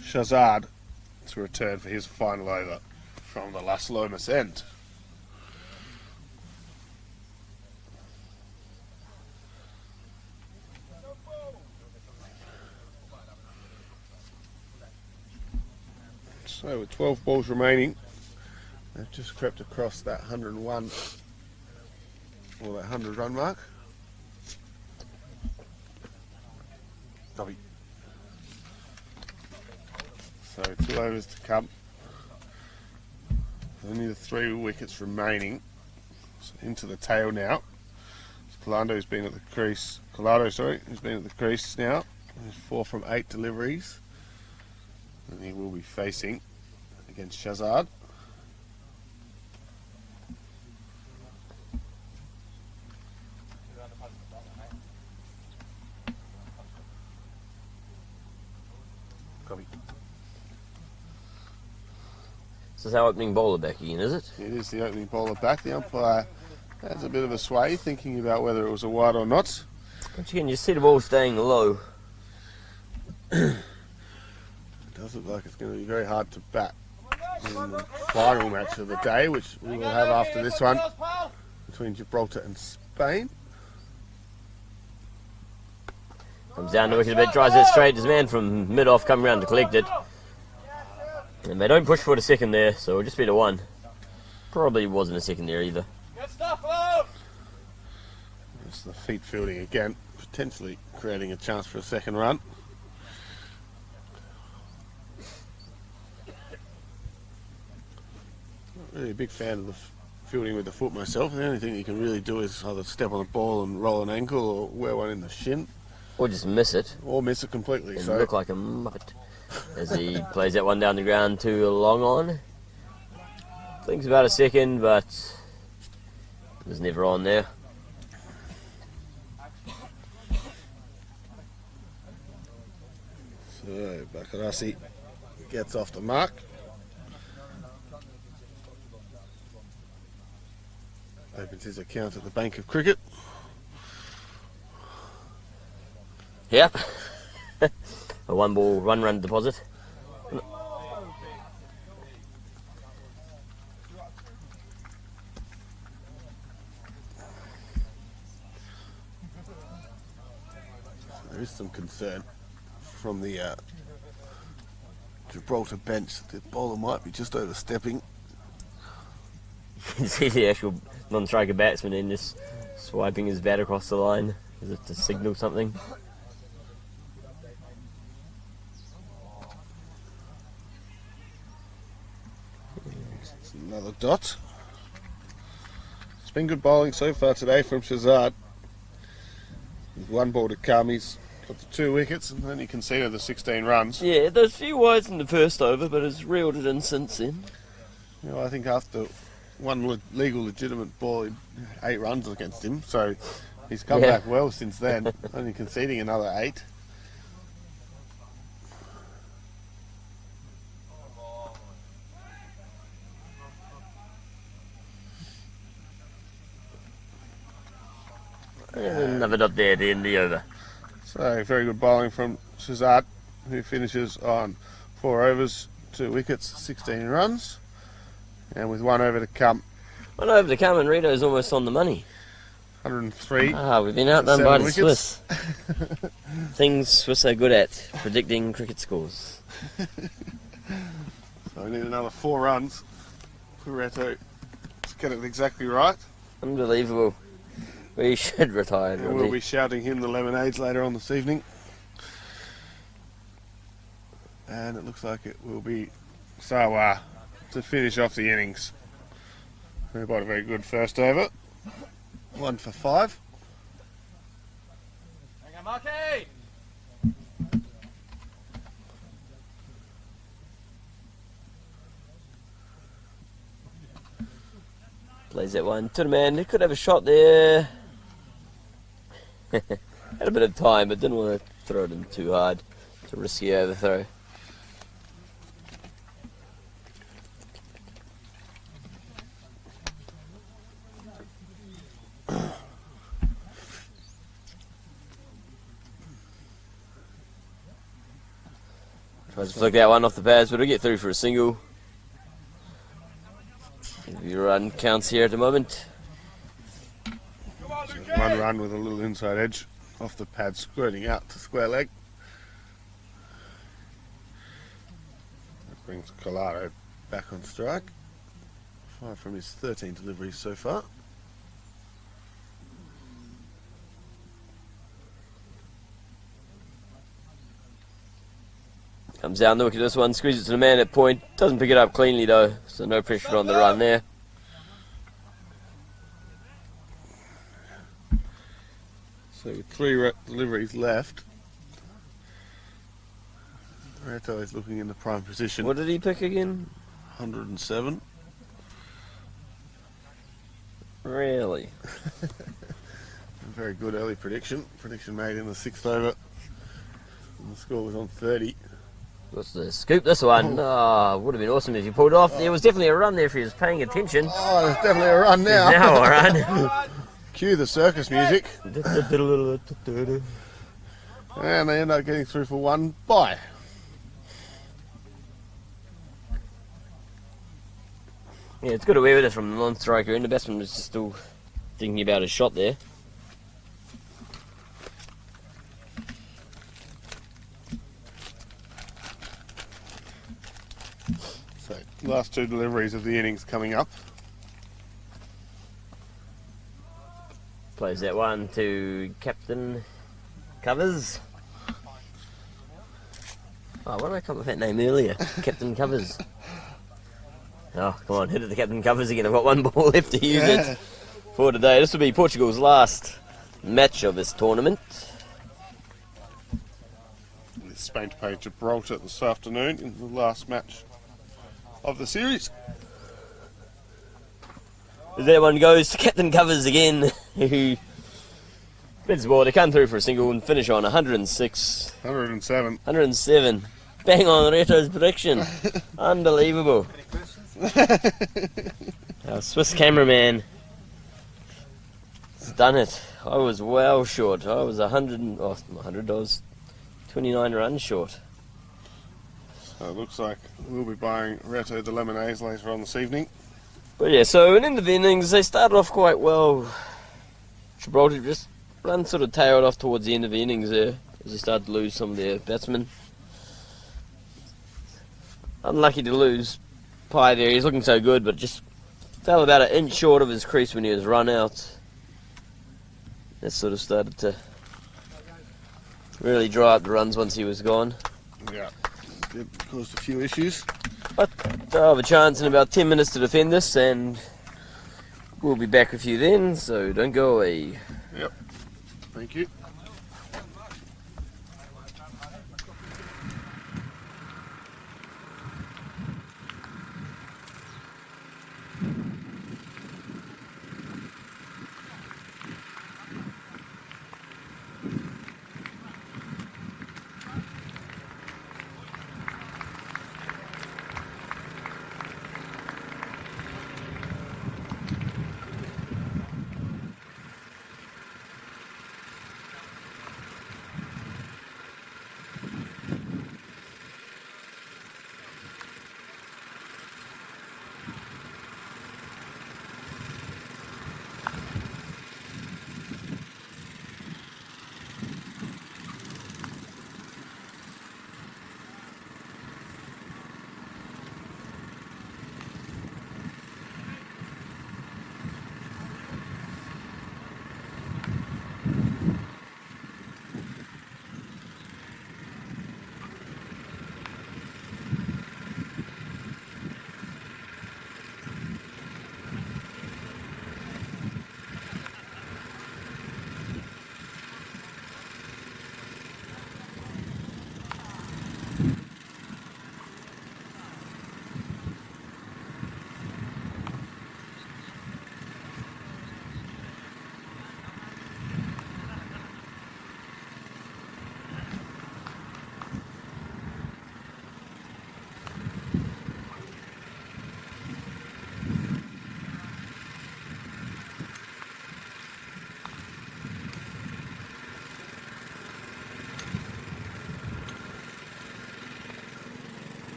Shazad to return for his final over from the Las Lomas end. So with 12 balls remaining, they've just crept across that 101 or that 100 run mark. Dobby. So 2 overs to come. Only the 3 wickets remaining. So into the tail now. Colando's been at the crease. Collado, sorry, has been at the crease now. He's 4 from 8 deliveries. And he will be facing against Shazad. Copy. This is our opening bowler back again, is it? It is the opening bowler back. The umpire has a bit of a sway, thinking about whether it was a wide or not. Once again, you see the ball staying low. It does look like it's going to be very hard to bat in the final match of the day, which we will have after this one between Gibraltar and Spain. Comes down to wicket a bit, tries it straight. His man from mid-off come round to collect it. And they don't push for the second there, so it'll just be the 1. Probably wasn't a second there either. It's the feet fielding again, potentially creating a chance for a second run. Really a big fan of the fielding with the foot myself. The only thing you can really do is either step on the ball and roll an ankle or wear one in the shin. Or just miss it. Or miss it completely. And So look like a muppet as he plays that one down the ground too long on. Thinks about a second, but it was never on there. So Bakarasi gets off the mark. Opens his account at the Bank of Cricket. Yep. A 1 ball, 1 run deposit. There is some concern from the Gibraltar bench. The bowler might be just overstepping. You can see the actual non-striker batsman in just swiping his bat across the line as if to signal something. Another dot. It's been good bowling so far today from Shazad. With one ball to come, he's got the 2 wickets and then he conceded the 16 runs. Yeah, there's a few wides in the first over, but has reeled it in since then. You know, I think after one legal legitimate ball, 8 runs against him, so he's come back well since then, only conceding another 8. Another dot there at the end of the over. So very good bowling from Shazad, who finishes on 4 overs, 2 wickets, 16 runs, and with 1 over to come. 1 over to come and Rito's almost on the money. 103. Ah, we've been outdone by the wickets. Swiss. Things Swiss are good at, predicting cricket scores. So we need another 4 runs for Reto to get it exactly right. Unbelievable. We should retire. And we'll be shouting him the lemonades later on this evening. And it looks like it will be Sawa to finish off the innings. Who bowled a very good first over. 1 for 5. Plays that one to the man. He could have a shot there. Had a bit of time, but didn't want to throw it in too hard. It's a risky overthrow. Tries to flick that one off the pads, but we'll get through for a single. Your run counts here at the moment. So 1 run with a little inside edge off the pad, squirting out to square leg. That brings Collado back on strike. 5 from his 13 deliveries so far. Comes down, look at this one, squeezes it to the man at point. Doesn't pick it up cleanly though, so no pressure on the run there. So with 3 deliveries left, Reto is looking in the prime position. What did he pick again? 107. Really? A very good early prediction. Prediction made in the 6th over. And the score was on 30. What's the scoop this one? Oh, would have been awesome if you pulled off. There was definitely a run there if he was paying attention. Oh, there's definitely a run now. Now a run. Cue the circus music. And they end up getting through for 1 bye. Yeah, it's good away with it from the non-striker end. The batsman was just still thinking about his shot there. So, last 2 deliveries of the innings coming up. Plays that one to Captain Covers. Oh, why did I come up with that name earlier? Captain Covers. Oh, come on, hit it to Captain Covers again. I've got 1 ball left to use it for today. This will be Portugal's last match of this tournament. With Spain to play Gibraltar this afternoon in the last match of the series. That one goes to Captain Covers again, who bids the ball to come through for a single and finish on 106. 107. 107. Bang on Reto's prediction. Unbelievable. Our Swiss cameraman has done it. I was well short. I was 100, oh, not 100, I was 29 runs short. So it looks like we'll be buying Reto the lemonades later on this evening. But yeah, so in the innings, they started off quite well. Gibraltar just run sort of tailed off towards the end of the innings there as they started to lose some of their batsmen. Unlucky to lose Pie there. He's looking so good, but just fell about an inch short of his crease when he was run out. That sort of started to really dry up the runs once he was gone. Yeah, it caused a few issues. But I'll have a chance in about 10 minutes to defend this, and we'll be back with you then, so don't go away. Yep, thank you.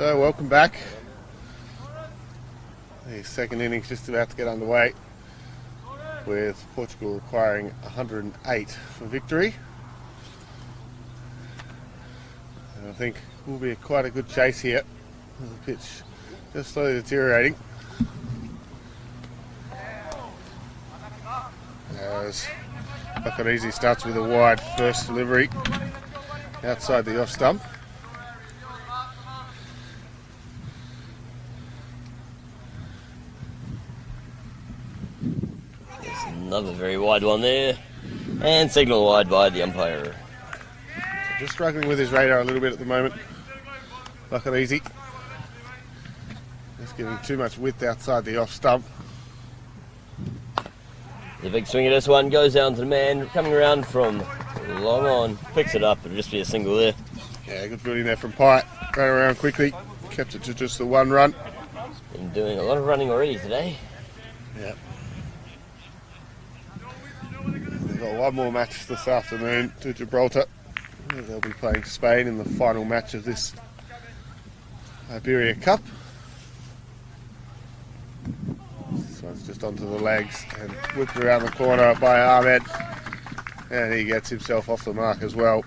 So welcome back. The second innings just about to get underway, with Portugal requiring 108 for victory. And I think will be quite a good chase here. The pitch just slowly deteriorating. As Bucket starts with a wide first delivery outside the off stump. Another very wide one there, and signal wide by the umpire. So just struggling with his radar a little bit at the moment. Bucket Easy. Just giving too much width outside the off stump. The big swing of this one goes down to the man coming around from long on, picks it up. It'll just be a single there. Yeah, good fielding there from Pyatt. Ran around quickly, kept it to just the one run. Been doing a lot of running already today. Yeah. They've got one more match this afternoon to Gibraltar. They'll be playing Spain in the final match of this Iberia Cup. This one's just onto the legs and whipped around the corner by Ahmed. And he gets himself off the mark as well.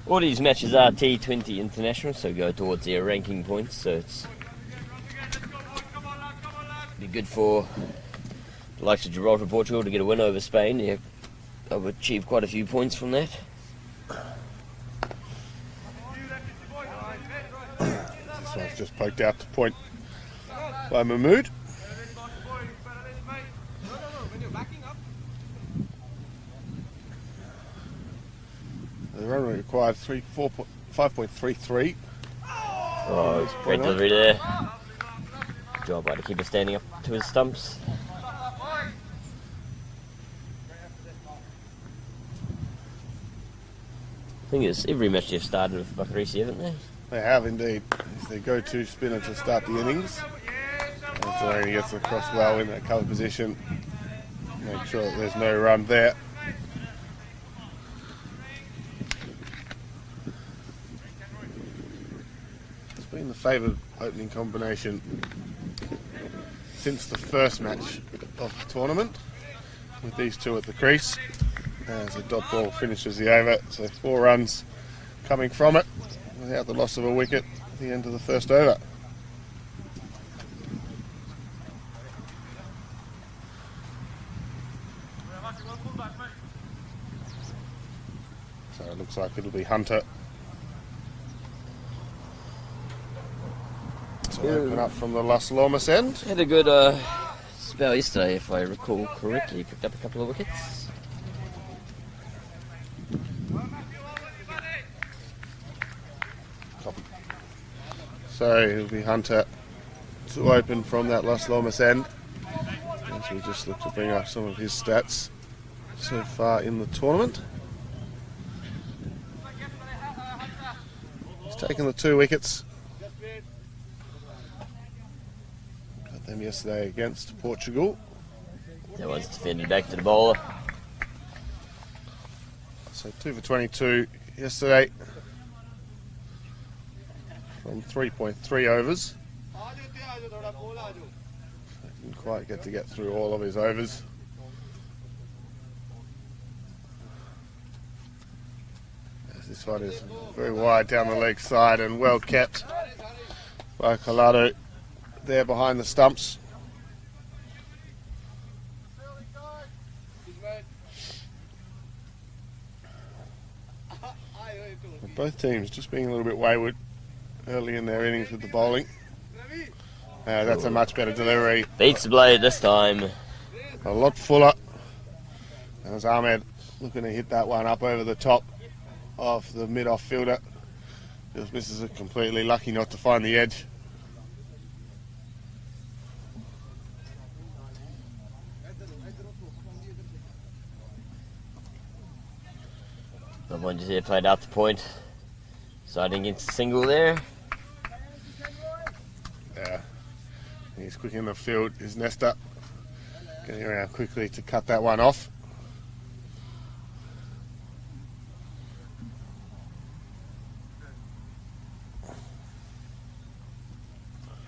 All these matches are T20 international, so go towards their ranking points, so it's be good for the likes of Gibraltar, Portugal to get a win over Spain. Yeah, they've achieved quite a few points from that. This one's just poked out to point by Mahmood. The run rate required 5.33. Oh, great delivery there. Good job by the keeper standing up to his stumps. Thing is, every match they've started with Bakarisi, haven't they? They have indeed. It's their go-to spinner to start the innings. And so he gets across well in that cover position. Make sure that there's no run there. It's been the favoured opening combination since the first match of the tournament, with these two at the crease as the dot ball finishes the over. So 4 runs coming from it without the loss of a wicket at the end of the first over. So it looks like it'll be Hunter to open up from the Las Lomas end. Had a good spell yesterday, if I recall correctly. Picked up a couple of wickets. So it'll be Hunter to open from that Las Lomas end, as we just look to bring up some of his stats so far in the tournament. He's taken the 2 wickets. Got them yesterday against Portugal. That one's defended back to the bowler. So 2 for 22 yesterday from 3.3 overs. Didn't quite get through all of his overs. As this one is very wide down the leg side and well kept by Collado there behind the stumps. Both teams just being a little bit wayward early in their innings with the bowling. That's a much better delivery. Beats the blade this time. A lot fuller. As Ahmed looking to hit that one up over the top of the mid-off fielder. Just misses it completely. Lucky not to find the edge. The one just here played out the point. Siding against a single there. Yeah. He's quick in the field. His nester getting around quickly to cut that one off.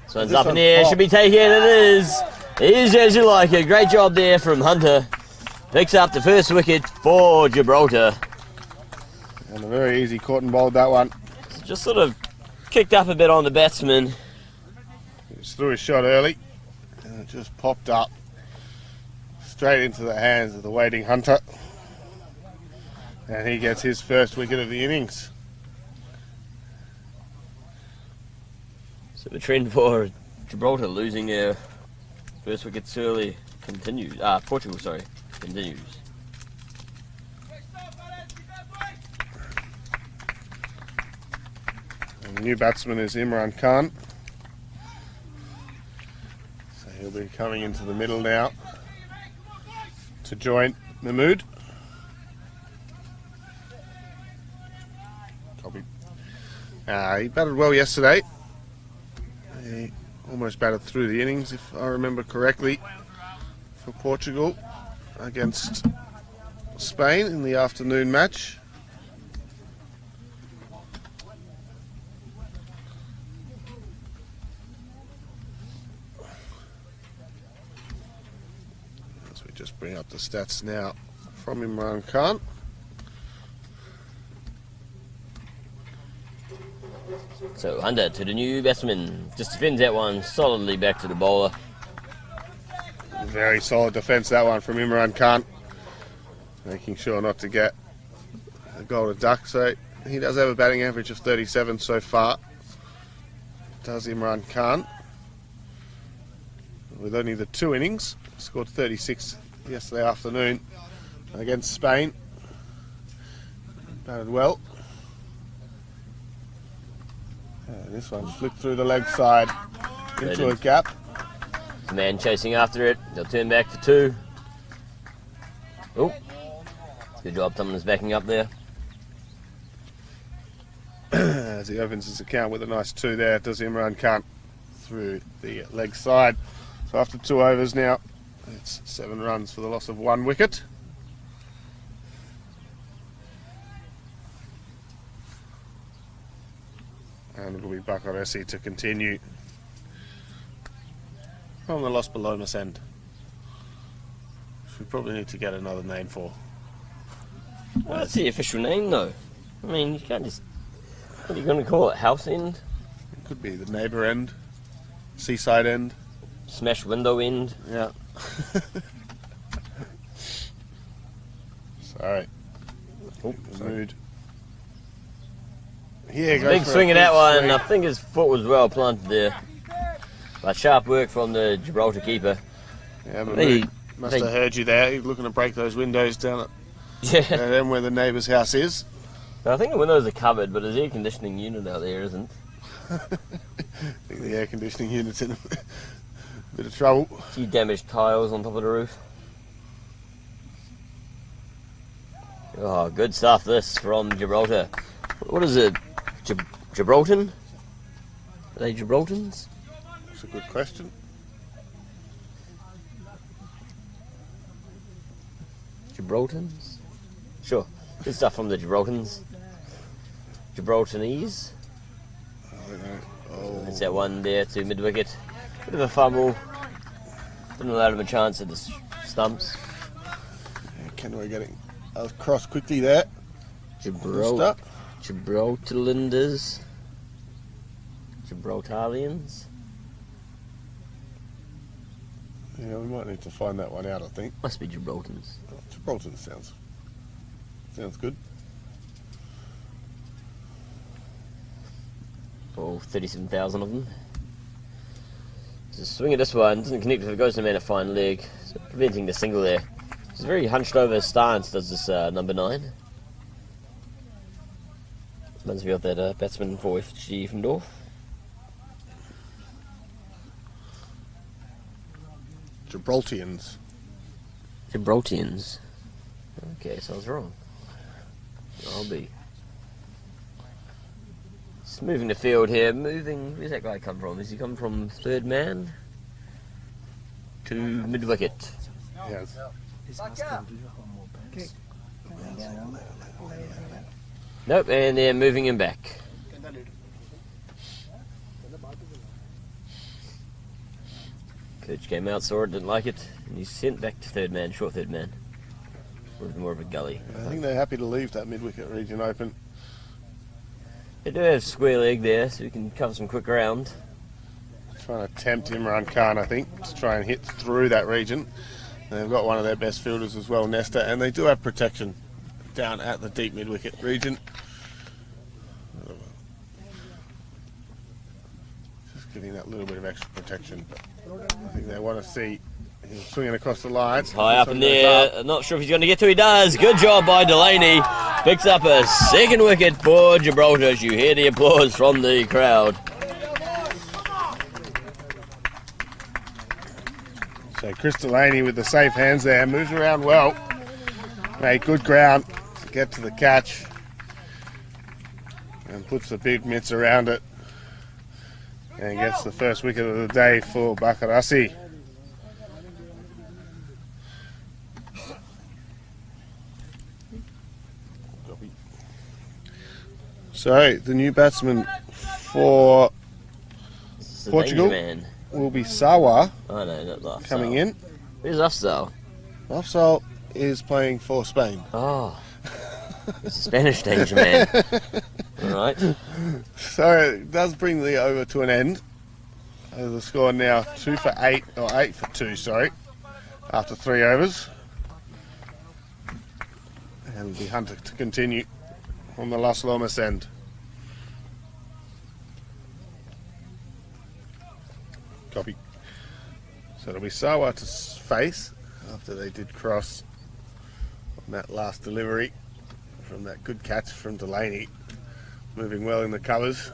This one's up in the air, should be taken, it is. It is as you like it. Great job there from Hunter. Picks up the first wicket for Gibraltar. And a very easy caught and bowled that one. Just sort of kicked up a bit on the batsman. He just threw his shot early and it just popped up straight into the hands of the waiting Hunter. And he gets his first wicket of the innings. So the trend for Gibraltar losing their first wickets early continues. Portugal, sorry, continues. And the new batsman is Imran Khan. So he'll be coming into the middle now to join Mahmood. Copy. He batted well yesterday. He almost batted through the innings, if I remember correctly, for Portugal against Spain in the afternoon match. As we just bring up the stats now from Imran Khan. So under to the new batsman. Just defends that one solidly back to the bowler. Very solid defence that one from Imran Khan. Making sure not to get a goal to duck. So he does have a batting average of 37 so far. Does Imran Khan. With only the 2 innings. Scored 36 yesterday afternoon against Spain. Batted well. And this one flicked through the leg side into a gap. The man chasing after it. They'll turn back for 2. Oh, good job. Someone is backing up there. As he opens his account with a nice 2 there, does Imran Khan through the leg side. So after 2 overs now, it's 7 runs for the loss of 1 wicket. And it'll be Bakaresi to continue on the Los Palomas end. Which we probably need to get another name for. Well, that's the official name, though. I mean, you can't just... What are you going to call it? House end? It could be the neighbour end, seaside end. Smash window end? Yeah. Sorry. Oh, Mood. Yeah, big swing of that one. I think his foot was well planted there. But sharp work from the Gibraltar keeper. Yeah, but Mood must have heard you there. He's looking to break those windows down at then where the neighbour's house is. I think the windows are covered, but his air conditioning unit out there isn't. I think the air conditioning unit's in a bit of trouble. A few damaged tiles on top of the roof. Oh, good stuff this from Gibraltar. What is it? Gibraltar? Are they Gibraltans? That's a good question. Gibraltans? Sure. Good stuff from the Gibraltans. Gibraltarese. I don't know. Oh. That's that one there to mid-wicket. Bit of a fumble. Didn't allow him a chance at the stumps. Yeah, Kenway getting across quickly there. Gibraltarlanders. Gibraltarians. Yeah, we might need to find that one out, I think. Must be Gibraltans. Oh, Gibraltar sounds good. Oh, 37,000 of them. Just swing at this one, doesn't connect if it goes to the man at fine leg. So preventing the single there. It's a very hunched over stance, does this number 9. Reminds me of that batsman for FG from Dorf. Gibraltarians. Gibraltarians. Okay, so I was wrong. I'll be. Just moving the field here. Where's that guy come from? Does he come from third man to mid wicket? Yes. Nope, and they're moving him back. Coach came out, saw it, didn't like it, and he's sent back to third man, short third man. More of a gully. I think they're happy to leave that mid-wicket region open. They do have square leg there, so we can cover some quick ground. Trying to tempt Imran Khan, I think, to try and hit through that region. And they've got one of their best fielders as well, Nesta, and they do have protection down at the deep mid-wicket region. Just giving that little bit of extra protection, but I think they want to see him swinging across the line. It's high up in there. Not sure if he's going to get to. He does. Good job by Delaney. Picks up a second wicket for Gibraltar as you hear the applause from the crowd. So Chris Delaney with the safe hands there, moves around well, made good ground to get to the catch and puts the big mitts around it and gets the first wicket of the day for Bakaresi. So the new batsman for Portugal will be Sawa. Oh no, not Afzal. Coming in. Where's Afzal? Afzal is playing for Spain. Oh, he's a Spanish danger man. Right. So it does bring the over to an end. The score now 2 for 8, or 8 for 2, sorry, after 3 overs. And the Hunter to continue on the Las Lomas end. Copy. So it'll be Sawa to face after they did cross on that last delivery from that good catch from Delaney. Moving well in the covers.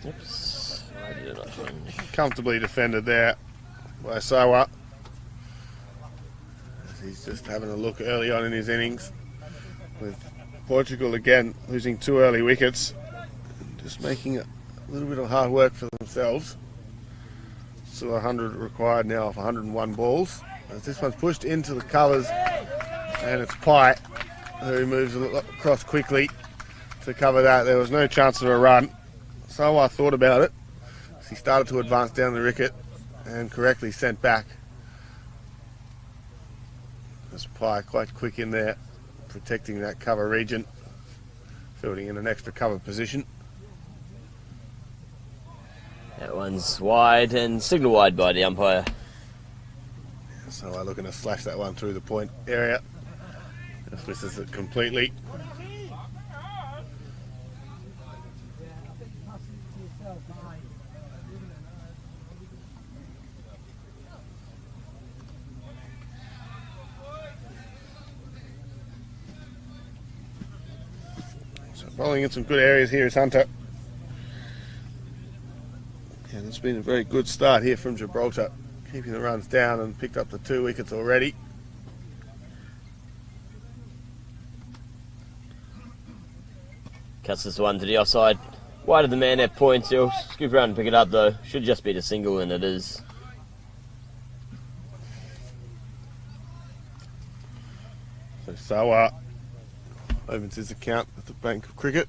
Oops. Comfortably defended there by Sawa. He's just having a look early on in his innings with Portugal again losing 2 early wickets, just making a little bit of hard work for themselves. Still 100 required now off 101 balls. As this one's pushed into the covers, and it's Pye who moves across quickly to cover that. There was no chance of a run. Sawa thought about it. He started to advance down the wicket and correctly sent back. There's Pye quite quick in there, protecting that cover region, fielding in an extra cover position. That one's wide and signal wide by the umpire. So I'm looking to slash that one through the point area. Just misses it completely. So bowling in some good areas here is Hunter. And it's been a very good start here from Gibraltar, keeping the runs down and picked up the 2 wickets already. Cuts this one to the offside. Wide of the man at points. He'll scoop around and pick it up though. Should just be the single, and it is. So Sawa opens his account at the Bank of Cricket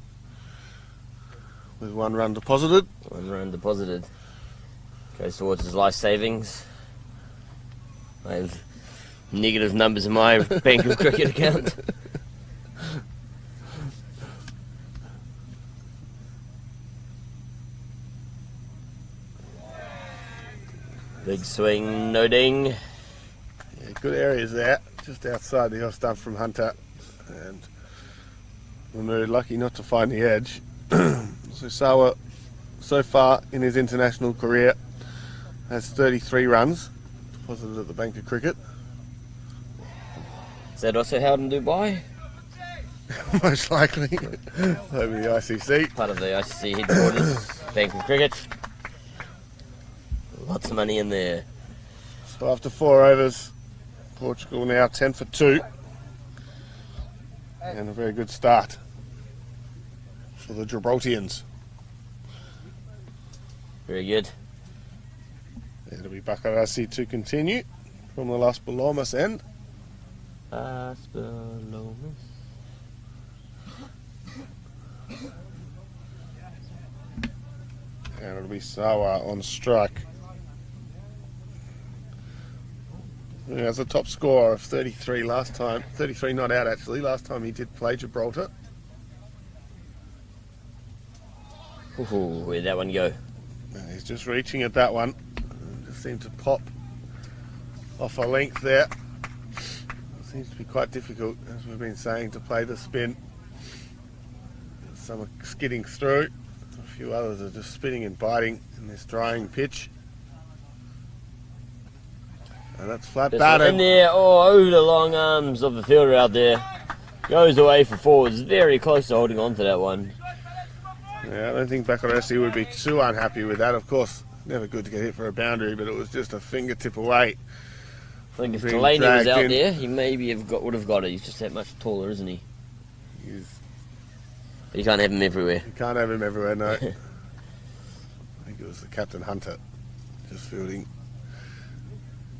with 1 run deposited. 1 run deposited. Goes towards his life savings. I have negative numbers in my Bank of Cricket account. Big swing, no ding. Yeah, good areas there, just outside the off stump from Hunter. And Mahmood lucky not to find the edge. So Sawa, so far in his international career, has 33 runs deposited at the Bank of Cricket. Is that also held in Dubai? Most likely. Over the ICC. Part of the ICC headquarters, Bank of Cricket. Lots of money in there. So after 4 overs, Portugal now 10 for 2. And a very good start for the Gibraltarians. Very good. It'll be Bakarasi to continue from the Las Palomas end. Las Palomas. And it'll be Sawa on strike. He has a top score of 33 last time. 33 not out actually. Last time he did play Gibraltar. Ooh, where'd that one go? He's just reaching at that one. Just seemed to pop off a length there. Seems to be quite difficult, as we've been saying, to play the spin. Some are skidding through. A few others are just spinning and biting in this drying pitch. And that's flat batted. In there, over the long arms of the fielder out there. Goes away for forwards, very close to holding on to that one. Yeah, I don't think Bakaresi would be too unhappy with that. Of course, never good to get hit for a boundary, but it was just a fingertip away. I think if Being Delaney was out dragged in. there, he maybe would have got it. He's just that much taller, isn't he? But you can't have him everywhere. You can't have him everywhere, no. I think it was the Captain Hunter just fielding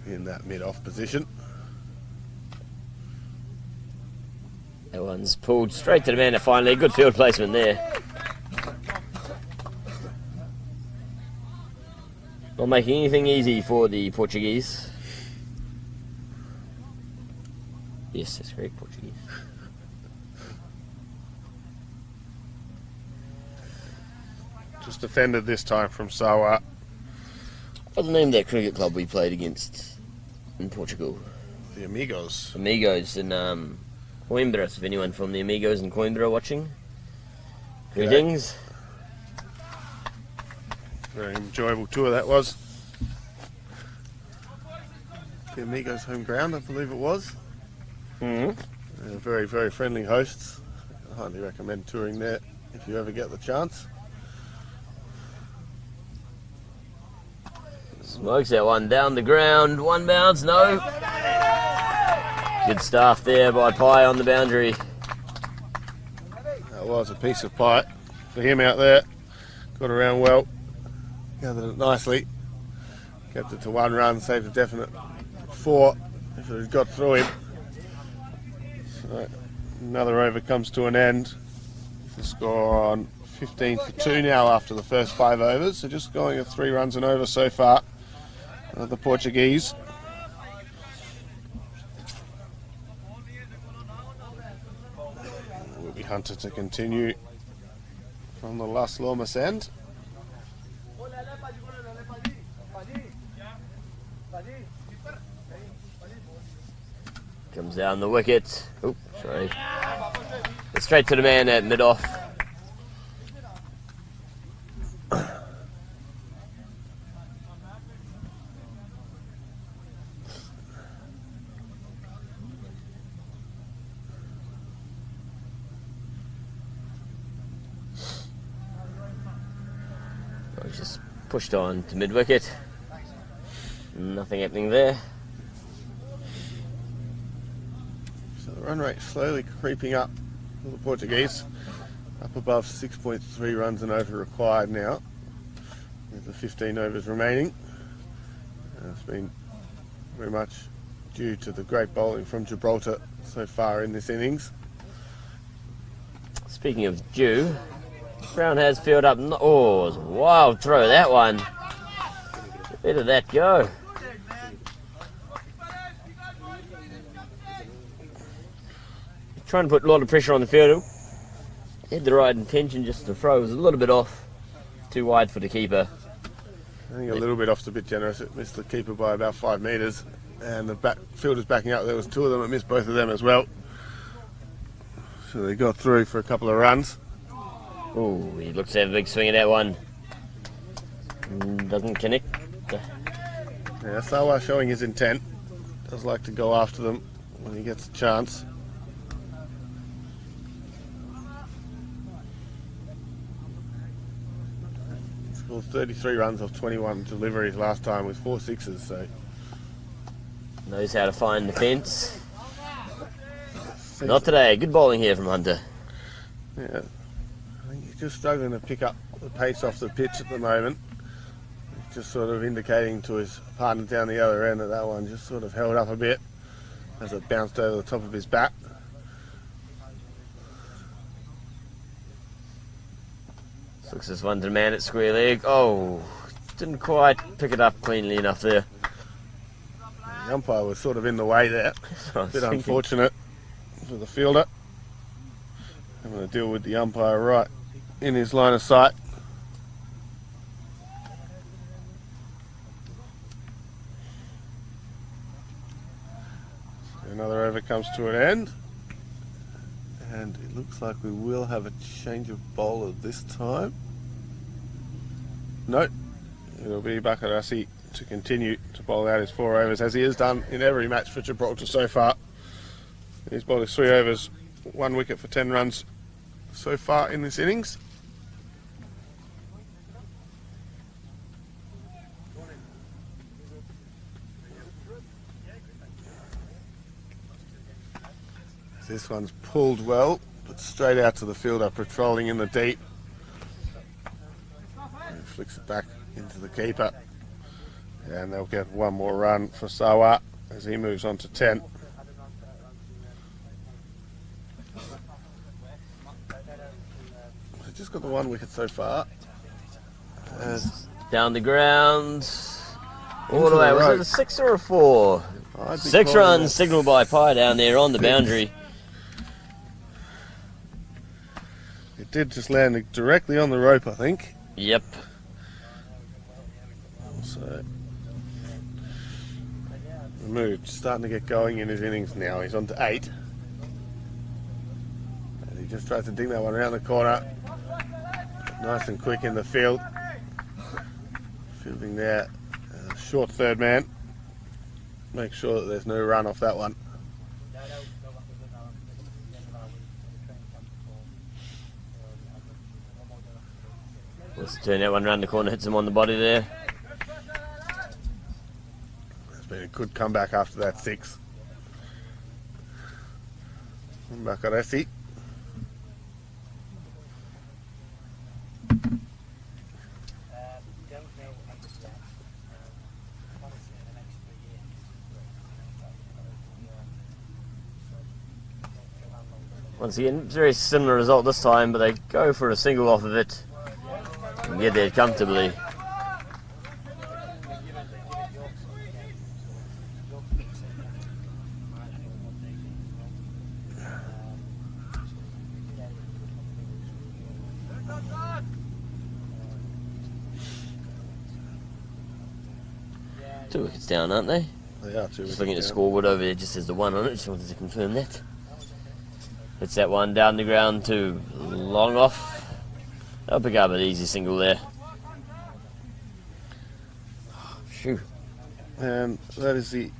in that mid-off position. That one's pulled straight to the man finally. Good field placement there. Not making anything easy for the Portuguese. Yes, that's correct, Portuguese. Just defended this time from Sawa. What's the name of that cricket club we played against in Portugal? The Amigos. Amigos in Coimbra. If anyone from the Amigos in Coimbra watching, G'day. greetings. Very enjoyable tour that was. The Amigos home ground, I believe it was. Mm-hmm. Very, very friendly hosts. I highly recommend touring there if you ever get the chance. Smokes that one down the ground. One bounce, no. Good stuff there by Pye on the boundary. That was a piece of pie for him out there. Got around well. Gathered it nicely. Kept it to 1 run, saved a definite 4 if it had got through him. So another over comes to an end. The score on 15 for 2 now after the first 5 overs. So just going at 3 runs and over so far. The Portuguese. Will be Hunter to continue from the Las Lomas end. Comes down the wicket. Oh, sorry. Straight to the man at mid-off. He's just pushed on to mid-wicket. Nothing happening there. So the run rate slowly creeping up for the Portuguese. Up above 6.3 runs and over required now, with the 15 overs remaining. It's been very much due to the great bowling from Gibraltar so far in this innings. Speaking of due, Brown has filled up. Oh, it was a wild throw, that one. Where did that go? Trying to put a lot of pressure on the fielder. Had the right intention, just the throw was a little bit off. Too wide for the keeper. I think a little bit off, a bit generous. It missed the keeper by about 5 metres, and the fielders backing up. There was 2 of them that missed both of them as well. So they got through for a couple of runs. Oh, he looks to have a big swing at that one. Doesn't connect. Yeah, Sawa showing his intent. Does like to go after them when he gets a chance. Scored 33 runs off 21 deliveries last time with 4 sixes, so Knows how to find the fence. Not today. Good bowling here from Hunter. yeah, I think he's just struggling to pick up the pace off the pitch at the moment. He's just sort of indicating to his partner down the other end that one just sort of held up a bit as it bounced over the top of his bat. Looks this one to the man at square leg. Oh, didn't quite pick it up cleanly enough there. The umpire was sort of in the way there. I A was bit thinking. unfortunate for the fielder. I'm going to deal with the umpire right in his line of sight. Another over comes to an end. And it looks like we will have a change of bowler this time. No, it'll be Bakarasi to continue to bowl out his 4 overs, as he has done in every match for Gibraltar so far. He's bowled his 3 overs, 1 wicket for 10 runs so far in this innings. This one's pulled well, but straight out to the fielder, patrolling in the deep. And flicks it back into the keeper. And they'll get 1 more run for Sawa as he moves on to 10. They've just got the 1 wicket so far. Down the ground. All the way. Was it a 6 or a 4? 6 runs signalled by Pye down there on the boundary. It did just land directly on the rope, I think. Yep. So, Mood starting to get going in his innings now. He's on to 8. And he just tries to ding that one around the corner. Nice and quick in the field. Fielding there. Short third man. Make sure that there's no run off that one. Let's turn that one around the corner, hits him on the body there. It's been a good comeback after that 6. Manga Resort. Once again, very similar result this time, but they go for a single off of it and get there comfortably. Two wickets down, aren't they? They are 2 wickets. Just looking at the scoreboard over there, just says the 1 on it. Just wanted to confirm that. Hits that one down the ground too long off. They'll pick up an easy single there. Shoo. And that is the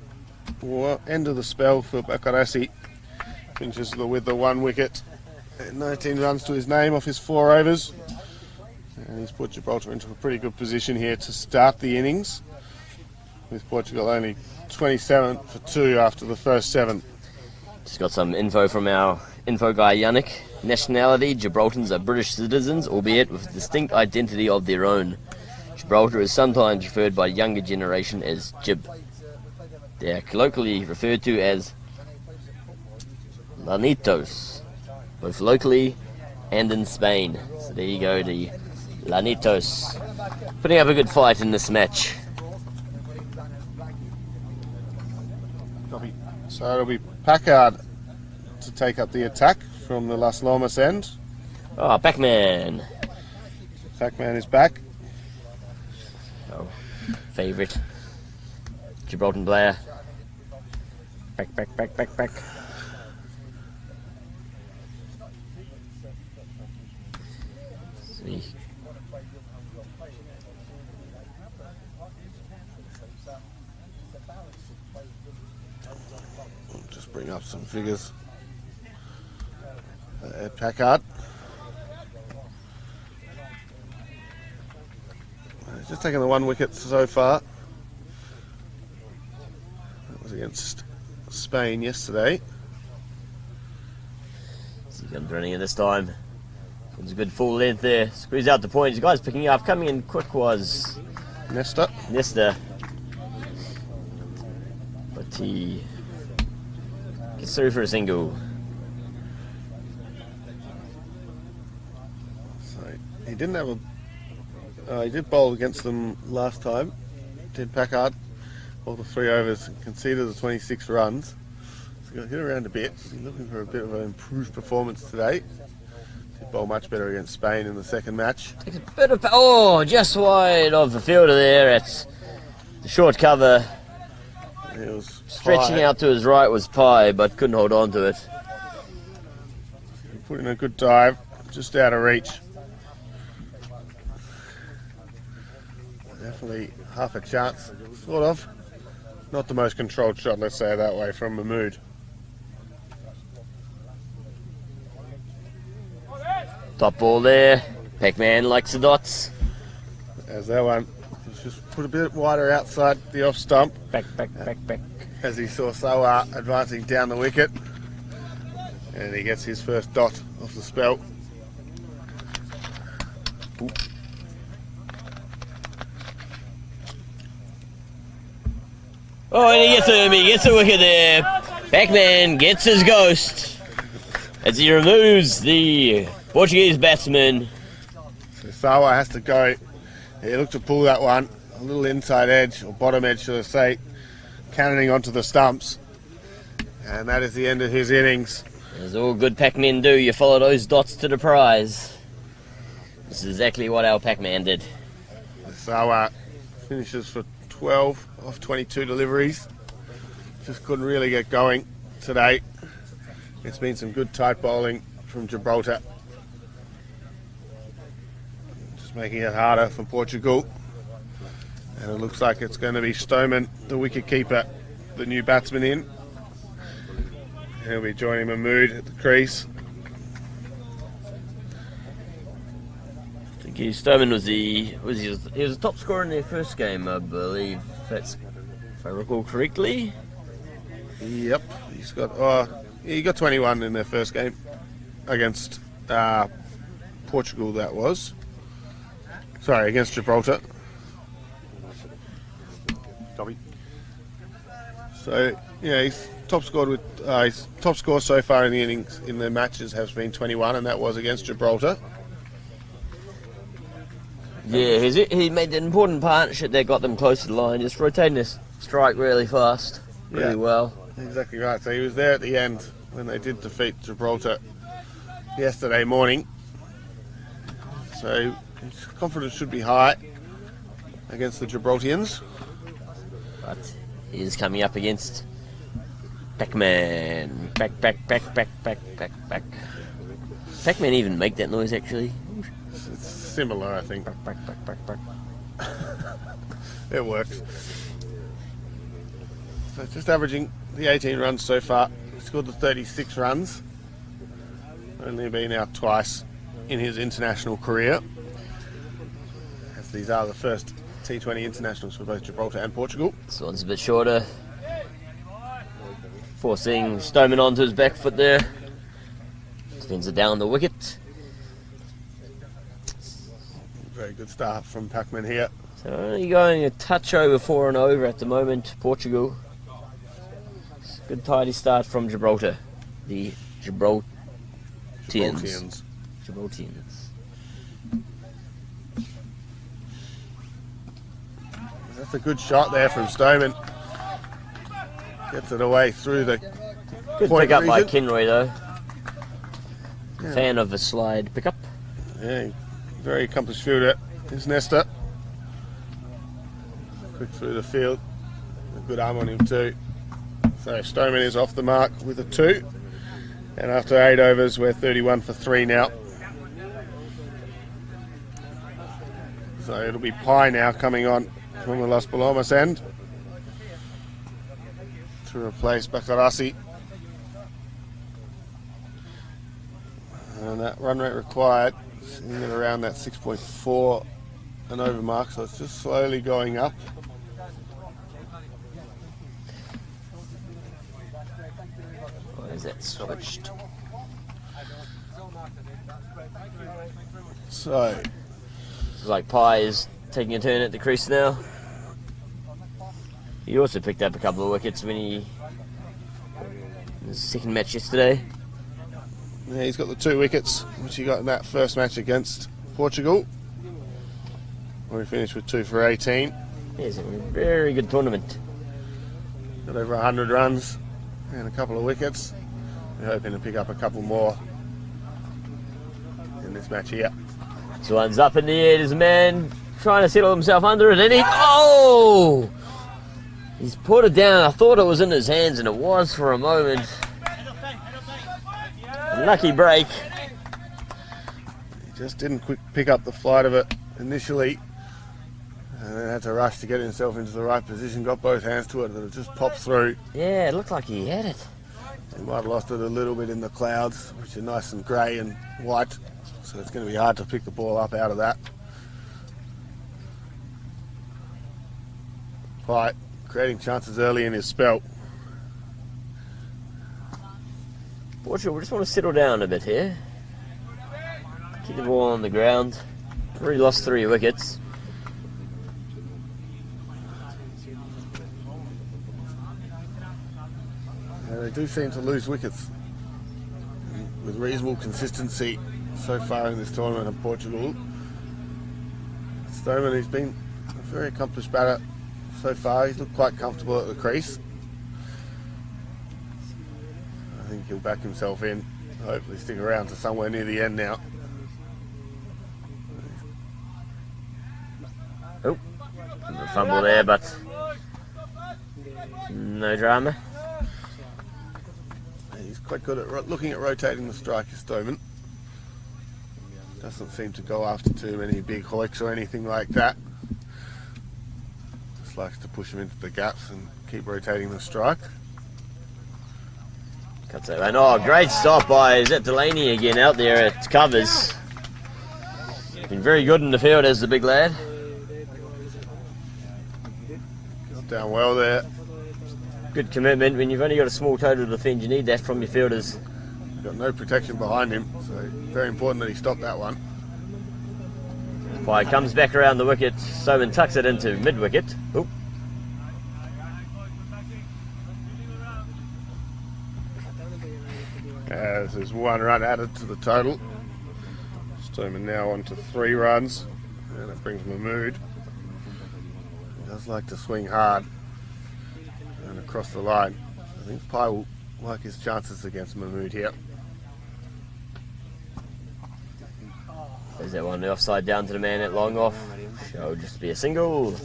end of the spell for Manga Resort. Finishes with the 1 wicket. 19 runs to his name off his 4 overs. And he's put Gibraltar into a pretty good position here to start the innings. With Portugal only 27 for 2 after the first 7. Just got some info from our info guy Yannick. Nationality, Gibraltans are British citizens, albeit with a distinct identity of their own. Gibraltar is sometimes referred by the younger generation as Gib. They are colloquially referred to as Lanitos, both locally and in Spain. So there you go, the Lanitos. Putting up a good fight in this match. So it'll be Packard to take up the attack from the Las Lomas end. Oh, Pac-Man. Pac-Man is back. Oh, favourite. Gibraltar player. Back. See. Just bring up some figures. Packard. He's just taken the 1 wicket so far. That was against Spain yesterday. See if he's running it this time. It's a good full length there. Squeeze out the points. The guy's picking up. Coming in quick was Nesta. But he gets through for a single. So he didn't have he did bowl against them last time. Did Packard. All the 3 overs, conceded the 26 runs. So got hit around a bit. He's looking for a bit of an improved performance today. Did bowl much better against Spain in the second match. Takes a bit of just wide of the fielder there. It's the short cover. It was Stretching Pye. out to his right was Pye, but couldn't hold on to it. He put in a good dive, just out of reach. Definitely half a chance, sort of. Not the most controlled shot, let's say it that way, from Mahmood. Top ball there. Pac-Man likes the dots. As that one, just put a bit wider outside the off stump. Back. As he saw Sawa advancing down the wicket. And he gets his first dot off the spell. Oop. Oh, and he gets him. He gets a wicket there. Pac-Man gets his ghost as he removes the Portuguese batsman. So Sawa has to go. He looked to pull that one. a little inside edge, or bottom edge should I say, cannoning onto the stumps. And that is the end of his innings. As all good packmen do, you follow those dots to the prize. This is exactly what our packman did. So finishes for 12 off 22 deliveries. Just couldn't really get going today. It's been some good tight bowling from Gibraltar. Just making it harder for Portugal. And it looks like it's going to be Stoneman, the wicket keeper, the new batsman in. He'll be joining Mahmood at the crease. I think Stoneman was he was the top scorer in their first game, I believe. If I recall correctly. Yep, he got 21 in their first game against Portugal. That was against Gibraltar. So yeah, he's top scored with his top score so far in the innings in the matches has been 21, and that was against Gibraltar. Yeah, he made an important partnership that got them close to the line, just rotating his strike really fast, really well. Exactly right. So he was there at the end when they did defeat Gibraltar yesterday morning. So his confidence should be high against the Gibraltarians. But he is coming up against Pac-Man. Back. Pac-Man even make that noise actually. It's similar, I think. Back. It works. So just averaging the 18 runs so far. He scored the 36 runs. Only been out twice in his international career. As these are the first T20 internationals for both Gibraltar and Portugal. This one's a bit shorter. Forcing Stoneman onto his back foot there. Spins it down the wicket. Very good start from Pac-Man here. So only going a touch over 4 and over at the moment, Portugal. Good tidy start from Gibraltar. The Gibraltarians. That's a good shot there from Stoneman. Gets it away through the Good point pick up by region. Kinroy though. Yeah. Fan of the slide pickup. Yeah, very accomplished fielder is Nesta. Quick through the field. A good arm on him too. So Stoneman is off the mark with a 2. And after 8 overs, we're 31 for 3 now. So it'll be Pye now coming on from the Las Palomas end to replace Bakarasi. And that run rate required is in and around that 6.4 and over mark, so it's just slowly going up. Why is that switched? So It's like Pye is taking a turn at the crease now. He also picked up a couple of wickets when in his second match yesterday. yeah, he's got the 2 wickets which he got in that first match against Portugal, where he finished with 2 for 18. It's a very good tournament. Got over 100 runs and a couple of wickets. We're hoping to pick up a couple more in this match here. This one's up in the air. There's a man trying to settle himself under it, and he's put it down. I thought it was in his hands, and it was for a moment. A lucky break. He just didn't pick up the flight of it initially, and then had to rush to get himself into the right position. Got both hands to it, and it just popped through. Yeah, it looked like he had it. He might have lost it a little bit in the clouds, which are nice and grey and white, so it's going to be hard to pick the ball up out of that. Right, creating chances early in his spell. Portugal, we just want to settle down a bit here. Keep the ball on the ground. Already lost 3 wickets. They do seem to lose wickets with reasonable consistency so far in this tournament of Portugal. Stoneman, he's been very accomplished batter so far. He's looked quite comfortable at the crease. I think he'll back himself in. Hopefully stick around to somewhere near the end now. Oh, a fumble there, but no drama. He's quite good at looking at rotating the striker, Stoneman. Doesn't seem to go after too many big hoiks or anything like that. Just likes to push him into the gaps and keep rotating the strike. Cuts that one. Oh, great stop by, is that Delaney again out there at covers. Been very good in the field as the big lad. Got down well there. Good commitment. When you've only got a small total to defend, you need that from your fielders. Got no protection behind him, so very important that he stopped that one. Pye comes back around the wicket. Stoneman tucks it into mid-wicket. Oop. As there's 1 run added to the total. Stoneman now on to 3 runs, and it brings Mahmood. He does like to swing hard and across the line. I think Pye will like his chances against Mahmood here. There's that one, the offside down to the man at long off. Should just be a single.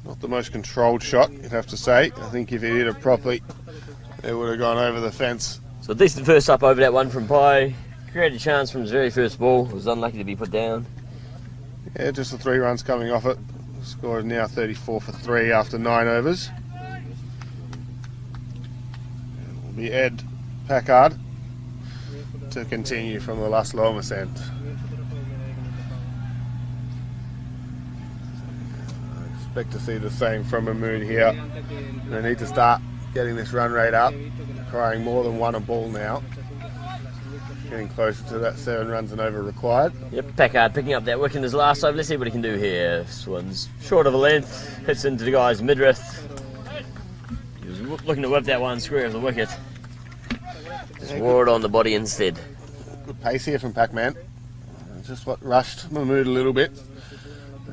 Not the most controlled shot, you'd have to say. I think if he hit it properly, it would have gone over the fence. So a decent first up over that one from Pye. Created a chance from his very first ball. Was unlucky to be put down. Yeah, just the 3 runs coming off it. The score is now 34 for 3 after 9 overs. And it will be Ed Packard to continue from the Las Lomas end. I expect to see the same from Mahmood here. They need to start getting this run rate up, requiring more than 1 a ball now. Getting closer to that 7 runs and over required. Yep, Packard picking up that wicket in his last over. Let's see what he can do here. This one's short of a length, hits into the guy's midriff. He was looking to whip that one square of the wicket. Just wore it on the body instead. Good pace here from Pac-Man. Just what rushed Mahmood a little bit.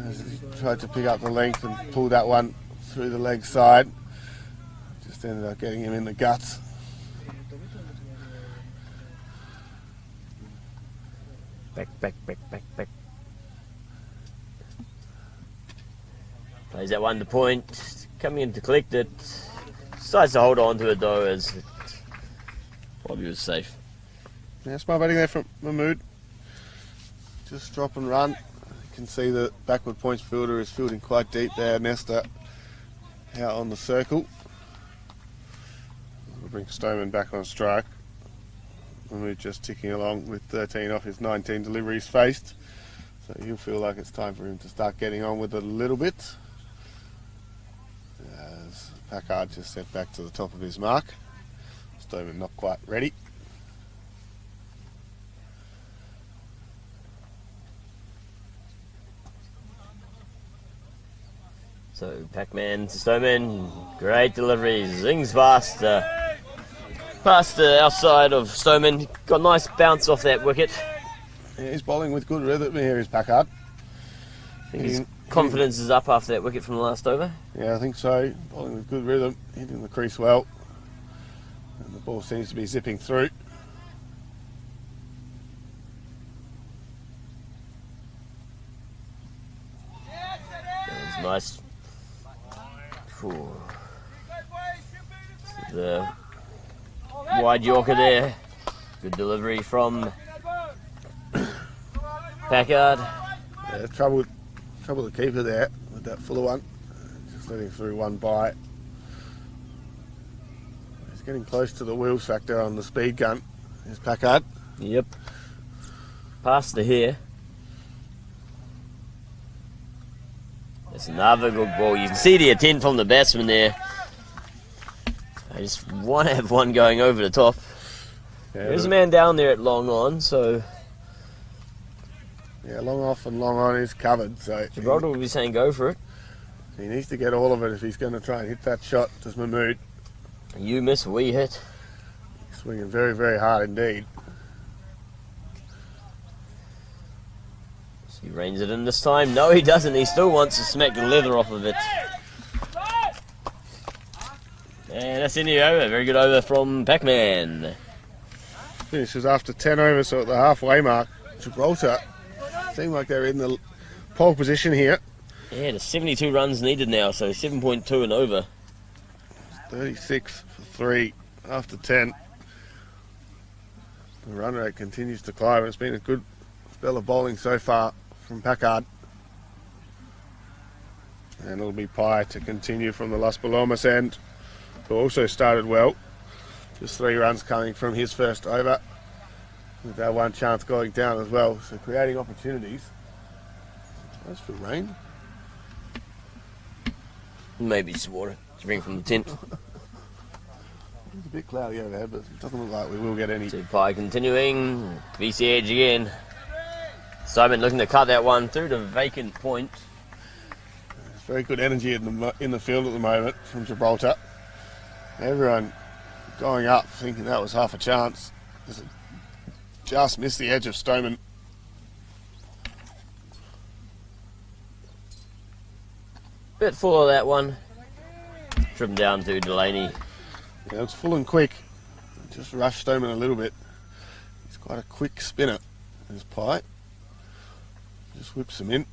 As he tried to pick up the length and pull that one through the leg side. Just ended up getting him in the guts. Back. Plays that one to point. Coming in to collect it. Decides to hold on to it though, as it probably was safe. Yeah, smart batting there from Mahmood. Just drop and run. You can see the backward points fielder is fielding quite deep there. Nesta out on the circle. We'll bring Stoneman back on strike. Mahmood just ticking along with 13 off his 19 deliveries faced. So he'll feel like it's time for him to start getting on with it a little bit. As Packard just set back to the top of his mark. Stoneman not quite ready. So Pac-Man to Stoneman, great delivery, zings past the outside of Stoneman. Got a nice bounce off that wicket. Yeah, he's bowling with good rhythm here, is Packard. I think his confidence is up after that wicket from the last over. Yeah, I think so. Bowling with good rhythm, hitting the crease well. And the ball seems to be zipping through. That was nice. Ooh. The wide Yorker there. Good delivery from Packard. Yeah, trouble the keeper there with that fuller one. Just letting through one bite. He's getting close to the wheels factor on the speed gun. Here's Packard. Yep. Past the here. That's another good ball. You can see the intent from the batsman there. I just want to have one going over the top. Yeah, There's a man down there at long on, so yeah, long off and long on is covered. So Gibraltar will be saying go for it. he needs to get all of it if he's going to try and hit that shot. Does Mahmood. You miss, we hit. Swinging very, very hard indeed. He reins it in this time. No, he doesn't. He still wants to smack the leather off of it. And that's in the over. Very good over from Pac-Man. Finishes after 10 overs, so at the halfway mark. Gibraltar seem like they're in the pole position here. Yeah, there's 72 runs needed now, so 7.2 and over. 36 for 3 after 10. The run rate continues to climb. It's been a good spell of bowling so far from Packard. And it'll be Pye to continue from the Las Palomas end, who also started well. Just 3 runs coming from his first over, with that one chance going down as well. So creating opportunities. As for rain, Maybe some water to bring from the tent. it's a bit cloudy overhead, but it doesn't look like we will get any. So Pye continuing. VC edge again. Simon looking to cut that one through the vacant point. There's very good energy in the field at the moment from Gibraltar. Everyone going up thinking that was half a chance. Just missed the edge of Stoneman. Bit full of that one. Trim down to Delaney. Yeah, it's full and quick. Just rushed Stoneman a little bit. He's quite a quick spinner. There's Pye. Just whips him in.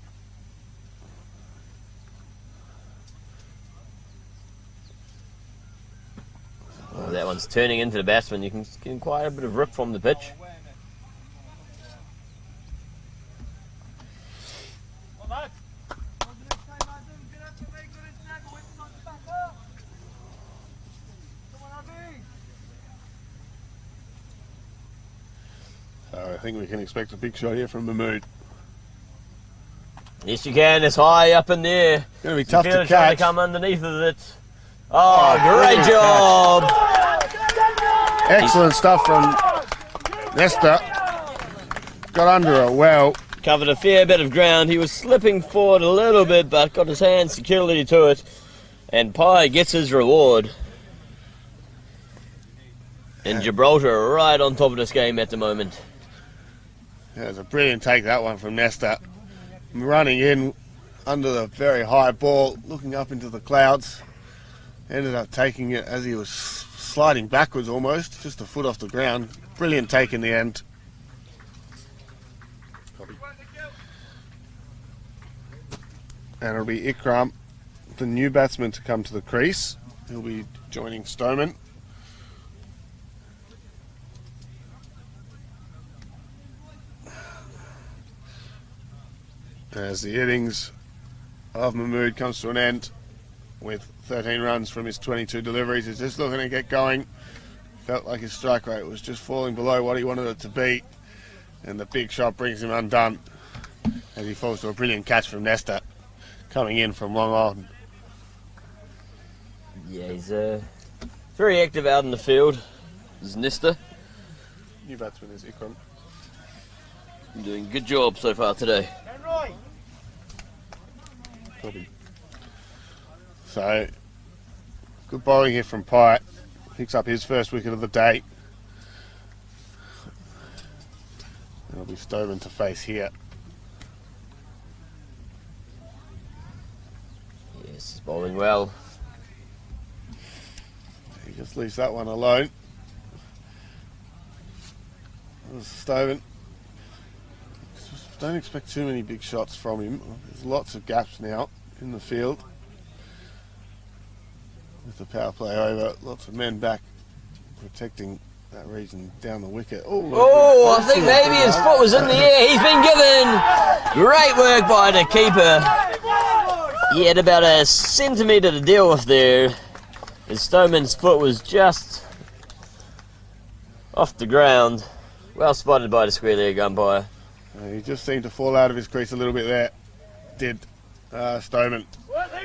Oh, that one's turning into the batsman. You can get quite a bit of rip from the pitch. So I think we can expect a big shot here from Mahmood. Yes, you can. It's high up in there. Going to be tough to Trying catch. to come underneath of it. Oh, great job! Excellent stuff from Nesta. Got under it well. Covered a fair bit of ground. He was slipping forward a little bit, but got his hands securely to it. And Pye gets his reward. And Gibraltar right on top of this game at the moment. Yeah, it was a brilliant take, that one from Nesta. Running in under the very high ball, looking up into the clouds. Ended up taking it as he was sliding backwards almost, just a foot off the ground. Brilliant take in the end. And it'll be Ikram, the new batsman, to come to the crease. He'll be joining Stoneman. As the innings of Mahmood comes to an end with 13 runs from his 22 deliveries, he's just looking to get going. Felt like his strike rate was just falling below what he wanted it to be, and the big shot brings him undone as he falls to a brilliant catch from Nesta coming in from long on. Yeah, he's very active out in the field. This is Nesta. New batsman is Ikram. Doing a good job so far today. Copy. So, good bowling here from Pye. Picks up his first wicket of the day. It'll be Stoneman to face here. Yes, he's bowling well. He just leaves that one alone. Stoneman. Don't expect too many big shots from him. There's lots of gaps now in the field. With the power play over, lots of men back protecting that region down the wicket. Oh, I think maybe his foot was in the air. He's been given great work by the keeper. He had about a centimetre to deal with there. And Stoneman's foot was just off the ground. Well spotted by the square leg umpire. He just seemed to fall out of his crease a little bit there, did Stoneman.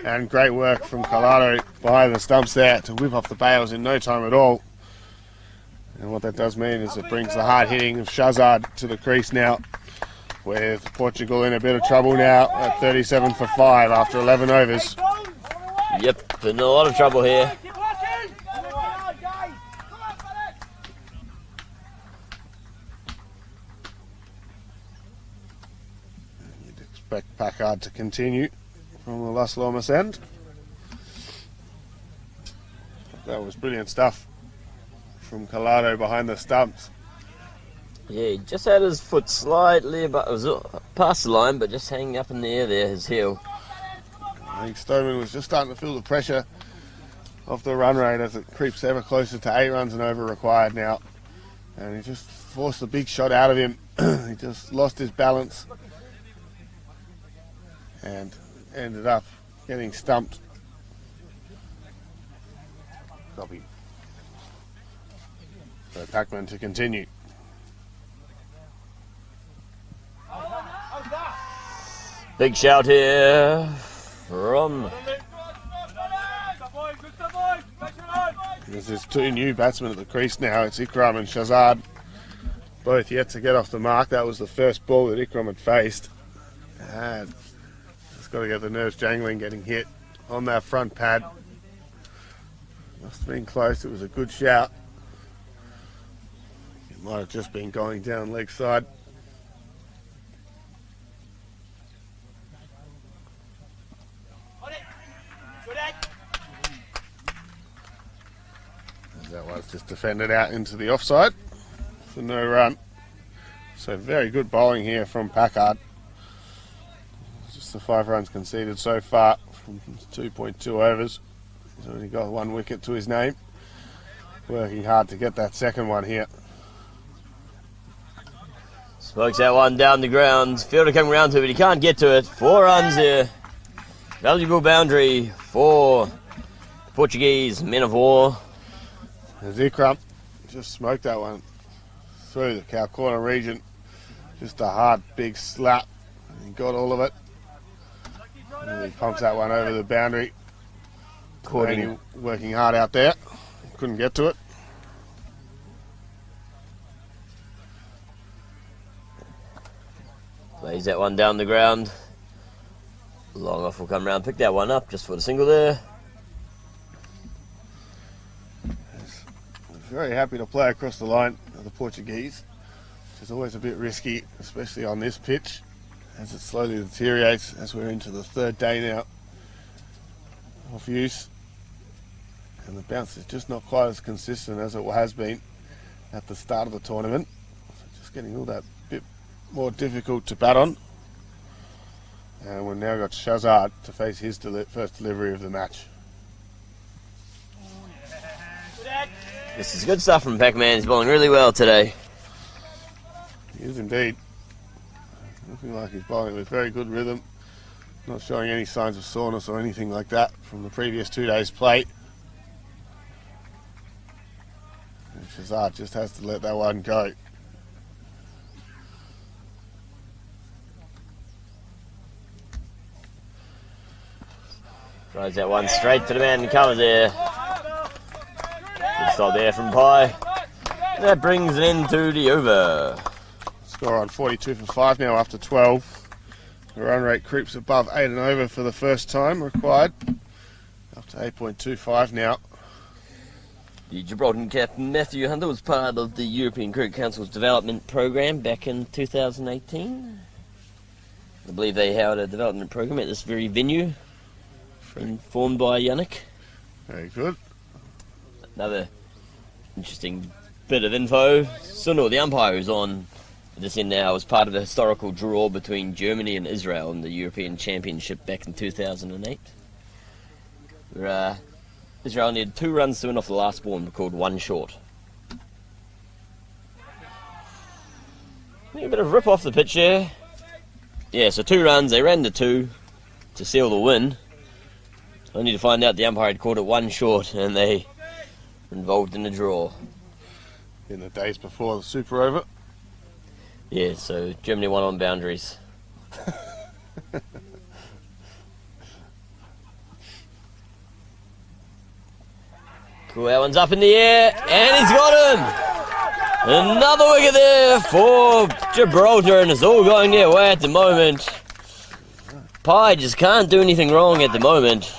And great work from Colado behind the stumps there to whip off the bails in no time at all. And what that does mean is it brings the hard hitting of Shazad to the crease now, with Portugal in a bit of trouble now at 37 for 5 after 11 overs. Yep, in a lot of trouble here. Packard to continue from the Las Lomas end. That was brilliant stuff from Collado behind the stumps. Yeah, he just had his foot slightly, but it was past the line, but just hanging up in the air there, his heel. I think Stoneman was just starting to feel the pressure of the run rate as it creeps ever closer to 8 runs and over required now. And he just forced a big shot out of him. He just lost his balance and ended up getting stumped. Copy. So Packman to continue. Big shout here from... There's 2 new batsmen at the crease now. It's Ikram and Shazad. Both yet to get off the mark. That was the first ball that Ikram had faced. And just got to get the nerves jangling getting hit on that front pad. Must have been close. It was a good shout. It might have just been going down leg side. That was just defended out into the offside for no run. So very good bowling here from Packard. Just the 5 runs conceded so far from 2.2 overs. He's only got 1 wicket to his name. Working hard to get that second one here. Smokes that one down the ground. Fielder coming round to it, but he can't get to it. 4 runs here. Valuable boundary for the Portuguese men of war. As Ikram just smoked that one through the cow corner region. Just a hard big slap. He got all of it. And he pumps that one over the boundary. Courtney working hard out there. Couldn't get to it. Plays that one down the ground. Long off will come round, pick that one up just for the single there. Very happy to play across the line of the Portuguese, which is always a bit risky, especially on this pitch, as it slowly deteriorates as we're into the 3rd day now of use. And the bounce is just not quite as consistent as it has been at the start of the tournament. So just getting all that bit more difficult to bat on. And we've now got Shazad to face his first delivery of the match. This is good stuff from Pac-Man. He's bowling really well today. He is indeed. Looking like he's bowling with very good rhythm. Not showing any signs of soreness or anything like that from the previous 2 days' play. And Shazad just has to let that one go. Throws that one straight to the man and covers there. Good stop there from Pye. That brings an end to the over. Score on 42 for 5 now after 12. The run rate creeps above 8 and over for the first time required. Up to 8.25 now. The Gibraltar captain Matthew Hunter was part of the European Cricket Council's development program back in 2018. I believe they held a development program at this very venue, informed by Yannick. Very good. Another interesting bit of info. Sunil, the umpire who's on this end now, was part of the historical draw between Germany and Israel in the European Championship back in 2008. Where Israel needed 2 runs to win off the last ball and recorded 1 short. A bit of rip off the pitch here. Yeah, so 2 runs, they ran to 2 to seal the win. Only to find out the umpire had called it 1 short and they were involved in a draw. In the days before the Super Over. Yeah, so Germany won on boundaries. Cool, that one's up in the air, and he's got him! Another wicket there for Gibraltar, and it's all going their way at the moment. Pye just can't do anything wrong at the moment.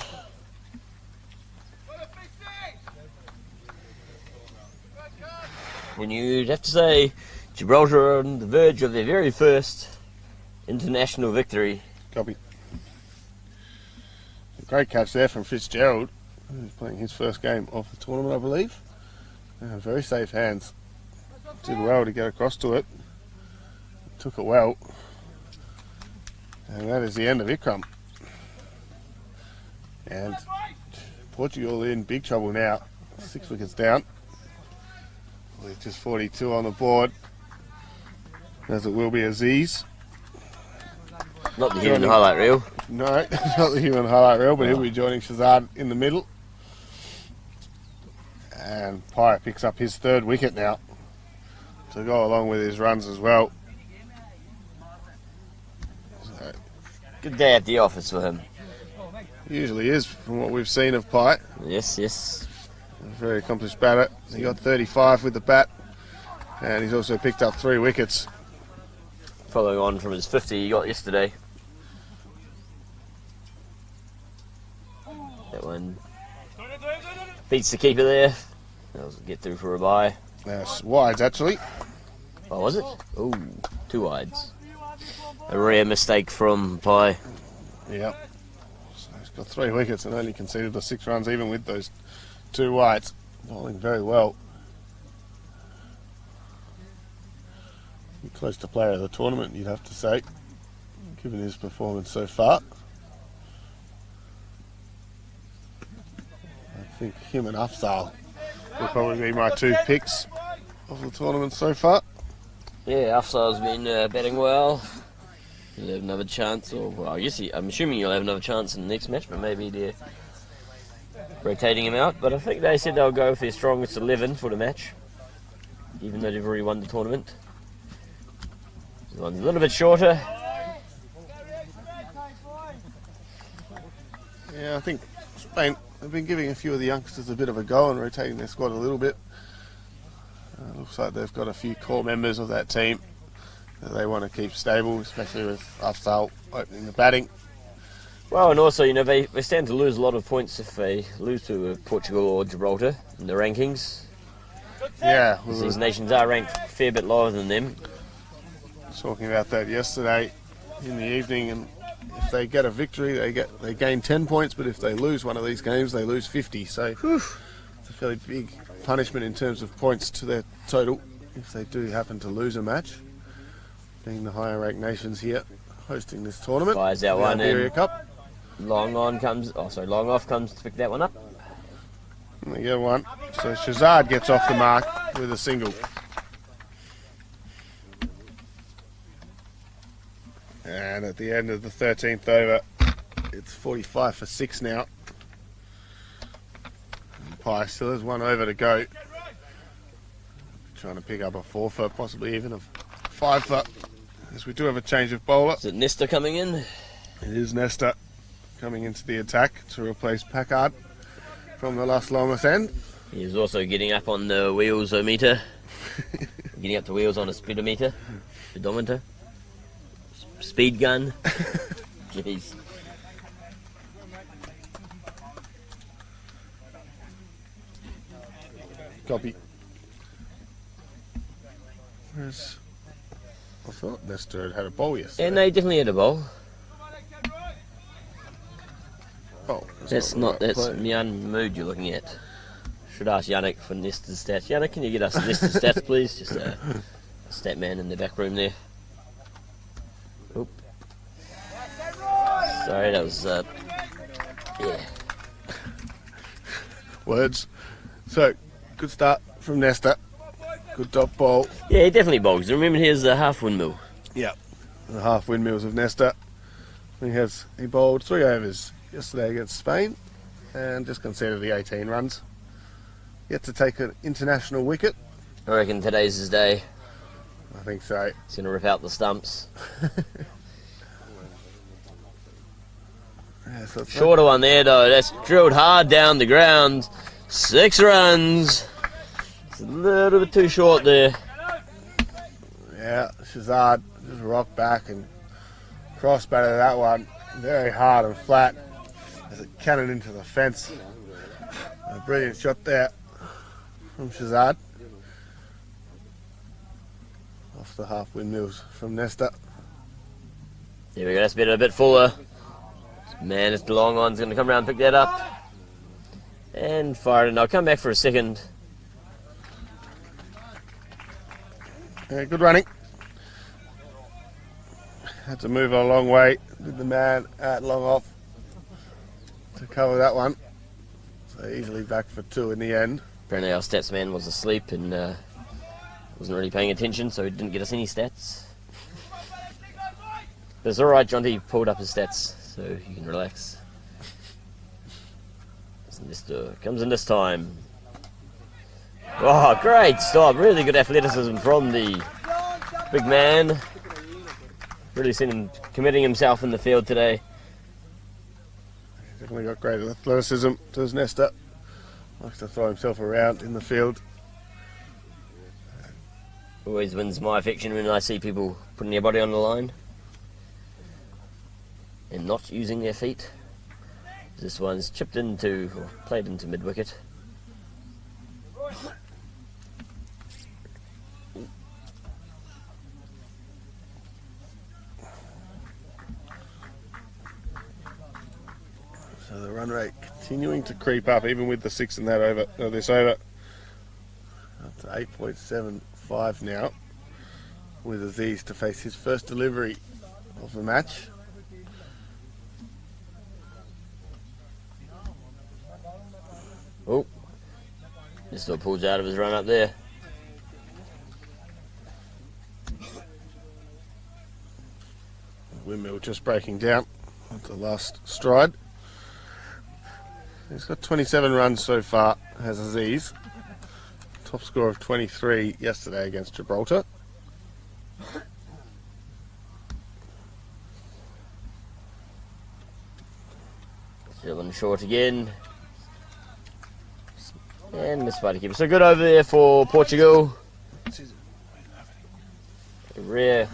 And you'd have to say Gibraltar are on the verge of their very first international victory Copy. A great catch there from Fitzgerald, who's playing his first game of the tournament, I believe. Very safe hands. Did well to get across to it. Took it well. And that is the end of Ikram. And Portugal in big trouble now. 6 wickets down. With just 42 on the board. As it will be Aziz. Not the human highlight reel. No, not the human highlight reel, but he'll be joining Shazad in the middle. And Pye picks up his 3rd wicket now to go along with his runs as well. So, Good day at the office for him. usually is from what we've seen of Pye. Yes, yes. A very accomplished batter. He got 35 with the bat, and he's also picked up 3 wickets. Following on from his 50 he got yesterday. That one beats the keeper there. That was a get through for a bye. That's wides actually. Oh, was it? Oh, 2 wides. A rare mistake from Pye. Yep. So he's got 3 wickets and only conceded the 6 runs even with those 2 wides. Bowling very well. Close to player of the tournament, you'd have to say, given his performance so far. I think him and Afzal will probably be my 2 picks of the tournament so far. Yeah, Afzal's been batting well. He'll have another chance, or well, I guess I'm assuming he'll have another chance in the next match, but maybe they're rotating him out. But I think they said they'll go with their strongest 11 for the match, even though they've already won the tournament. This one's a little bit shorter. Yeah, I think Spain have been giving a few of the youngsters a bit of a go and rotating their squad a little bit. Looks like they've got a few core members of that team that they want to keep stable, especially with Afzal opening the batting. Well, and also, you know, they stand to lose a lot of points if they lose to Portugal or Gibraltar in the rankings. Yeah, we These were nations are ranked a fair bit lower than them. talking about that yesterday in the evening, and if they get a victory, they gain 10 points, but if they lose one of these games, they lose 50. So it's a fairly big punishment in terms of points to their total if they do happen to lose a match. Being the higher ranked nations here hosting this tournament, Fires out the one Iberia in. Cup. Long off comes to pick that one up. And they get one. So Shazad gets off the mark with a single. And at the end of the 13th over, it's 45 for 6 now. And Pye still has 1 over to go. Trying to pick up a 4 for, possibly even a 5 for, as we do have a change of bowler. Is it Nesta coming in? It is Nesta coming into the attack to replace Packard from the Las Lomas end. He's also getting up on the wheels-o-meter. Getting up the wheels on a speedometer. Speed gun. Jeez. Copy. Where's... I thought Nesta had a bowl yesterday. And they definitely had a bowl. Oh, That's Mian Mood you're looking at. Should ask Yannick for Nesta's stats. Yannick, can you get us Nesta's stats, please? Just a stat man in the back room there. Oop. Sorry, that was, yeah. Words. So, good start from Nesta. Good top ball. Yeah, he definitely bowls. Remember, here's a half windmill. Yeah. The half windmills of Nesta. He bowled 3 overs yesterday against Spain and just conceded the 18 runs. Yet to take an international wicket. I reckon today's his day. I think so. He's going to rip out the stumps. Yeah, so Shorter one there, though. That's drilled hard down the ground. 6 runs. It's a little bit too short there. Yeah, Shazad just rocked back and cross batted that one very hard and flat as it cannoned into the fence. A brilliant shot there from Shazad. Off the half windmills from Nesta. There we go, that's a bit fuller. Man, it's the long one's going to come around and pick that up. And fire it, and I'll come back for a second. Yeah, good running. Had to move a long way. Did the man at long off to cover that one. So easily back for 2 in the end. Apparently our stats man was asleep and wasn't really paying attention, so he didn't get us any stats. But it's alright, Jonty pulled up his stats, so you can relax. Comes in this time. Oh, great stop. Really good athleticism from the big man. Really seen him committing himself in the field today. Definitely got great athleticism to his nester. Likes to throw himself around in the field. Always wins my affection when I see people putting their body on the line and not using their feet. This one's chipped into, or played into mid-wicket. So the run rate continuing to creep up, even with the 6 in that over, this over. Up to 8.75 now, with Aziz to face his first delivery of the match. Oh, this still pulls out of his run up there. Windmill just breaking down at the last stride. He's got 27 runs so far, has Aziz. Top score of 23 yesterday against Gibraltar. Still short again. And missed by the keeper. So good over there for Portugal. A rare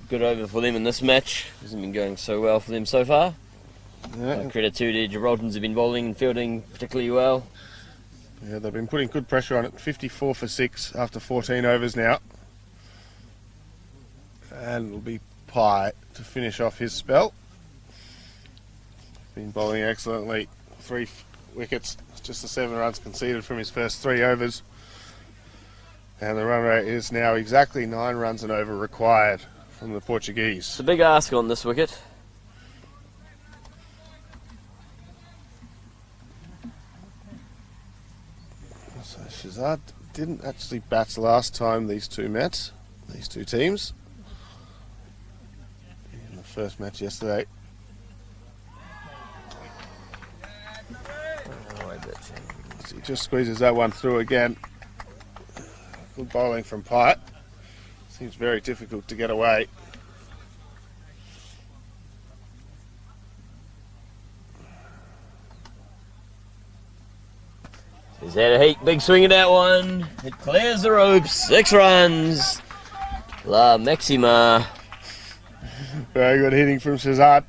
good over for them in this match. Hasn't been going so well for them so far. Yeah. Credit to the Gibraltans have been bowling and fielding particularly well. Yeah, they've been putting good pressure on it. 54 for 6 after 14 overs now. And it'll be Pye to finish off his spell. Been bowling excellently. 3 wickets, just the 7 runs conceded from his first 3 overs. And the run rate is now exactly 9 runs and over required from the Portuguese. It's a big ask on this wicket. So Shazad didn't actually bat last time these two met, these two teams. In the first match yesterday. So he just squeezes that one through again. Good bowling from Pyatt. Seems very difficult to get away. He's had a heat, big swing at that one. It clears the ropes, 6 runs. La Maxima. Very good hitting from Shazad.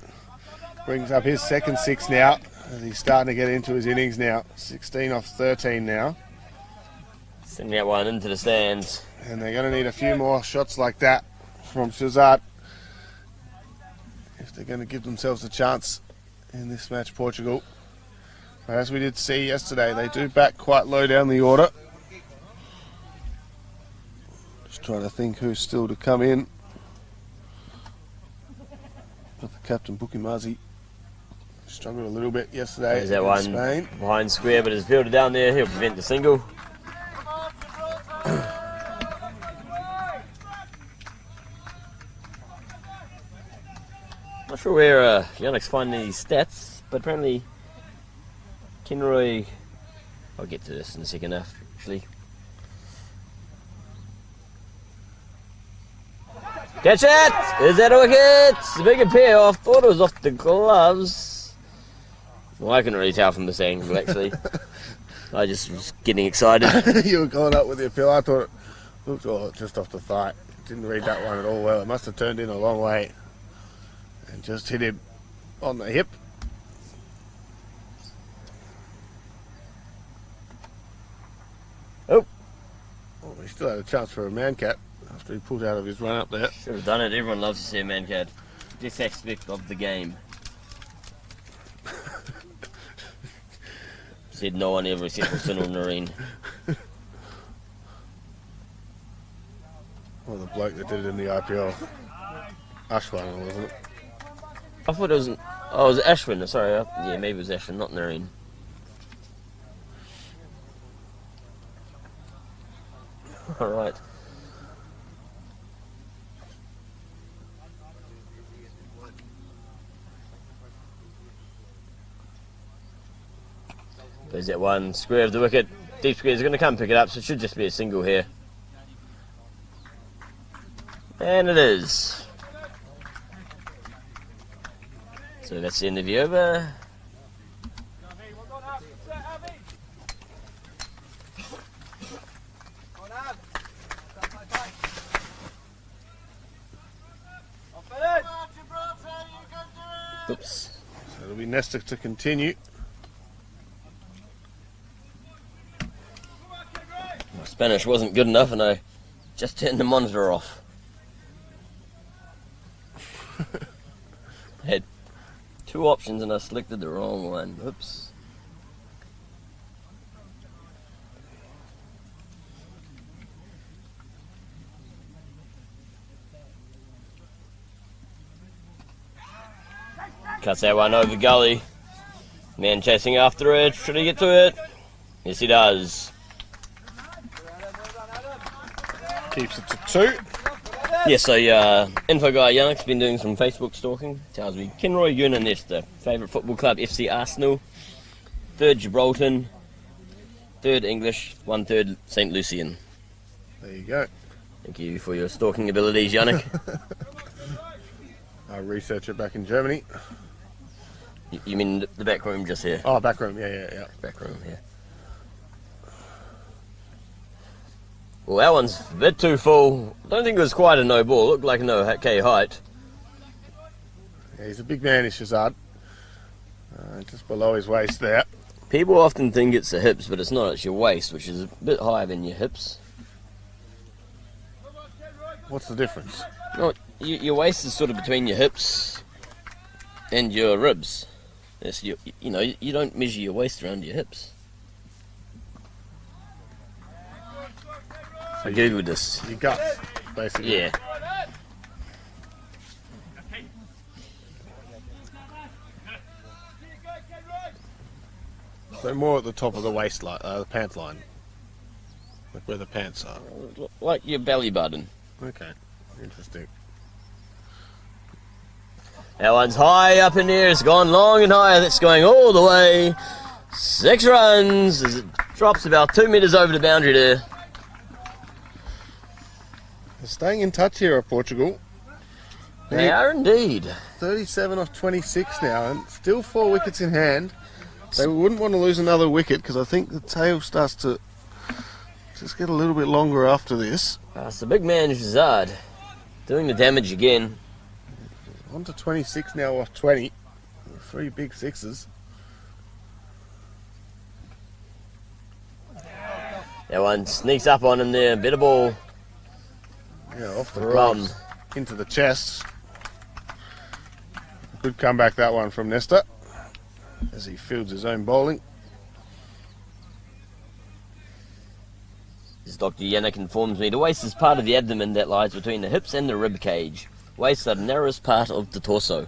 Brings up his second 6 now, as he's starting to get into his innings now. 16 off 13 now. Sending that one into the stands. And they're going to need a few more shots like that from Shazad if they're going to give themselves a chance in this match, Portugal. But as we did see yesterday, they do bat quite low down the order. Just trying to think who's still to come in. But the captain, Bukimazi, struggled a little bit yesterday. There's that one Spain. behind square, but it's fielded down there. He'll prevent the single. Not sure where Yannick's finding these stats, but apparently Kenroy, I'll get to this in a second actually. Catch it! Is that a wicket? It's a big payoff. Thought it was off the gloves. Well, I couldn't really tell from this angle actually. I just was getting excited. You were going up with your pill. I thought it looked just off the thigh. Didn't read that one at all well. It must have turned in a long way and just hit him on the hip. Oh, He still had a chance for a man cat after he pulled out of his run up there. should have done it. Everyone loves to see a man cat. this aspect of the game. Said no one ever except for Sunil Nareen. Well, the bloke that did it in the IPL. Ashwan, wasn't it? I thought it was... Oh, it was Ashwin. Sorry. Yeah, maybe it was Ashwin, not Nareen. Alright. There's that one square of the wicket. Deep square is going to come pick it up, so it should just be a single here. And it is. So that's the end of the over. Oops. So it'll be Nesta to continue. My Spanish wasn't good enough and I just turned the monitor off. Had two options and I selected the wrong one. Oops. Cuts that one over the gully. Man chasing after it. Should he get to it? Yes, he does. Keeps it to 2. Yes, so info guy Yannick's been doing some Facebook stalking. Tells me Kinroy Yuna Nesta, favourite football club FC Arsenal, 3rd Gibraltar, 3rd English, 1/3 St Lucian. There you go. Thank you for your stalking abilities, Yannick. I research it back in Germany. You mean the back room just here? Oh, back room, yeah. Back room, yeah. Well, that one's a bit too full. Don't think it was quite a no ball. Looked like a no K height. Yeah, he's a big man, is Shazad. Just below his waist there. People often think it's the hips, but it's not. It's your waist, which is a bit higher than your hips. What's the difference? No, your waist is sort of between your hips and your ribs. Yes, you know, you don't measure your waist around your hips. I googled this. Your guts, basically. Yeah. So more at the top of the waist line, the pant line. Like where the pants are. Like your belly button. Okay, interesting. That one's high up in the air. It's gone long and high. That's going all the way. 6 runs as it drops about 2 metres over the boundary there. They're staying in touch here at Portugal. They are indeed. 37 off 26 now, and still 4 wickets in hand. They wouldn't want to lose another wicket because I think the tail starts to just get a little bit longer after this. It's the big man Shazad doing the damage again. On to 26 now off 20. 3 big sixes. That one sneaks up on him there. Bit of ball. Yeah, off the Run. gloves into the chest. Good comeback that one from Nesta as he fields his own bowling. As Dr. Yannick informs me, the waist is part of the abdomen that lies between the hips and the rib cage. Waist are the narrowest part of the torso.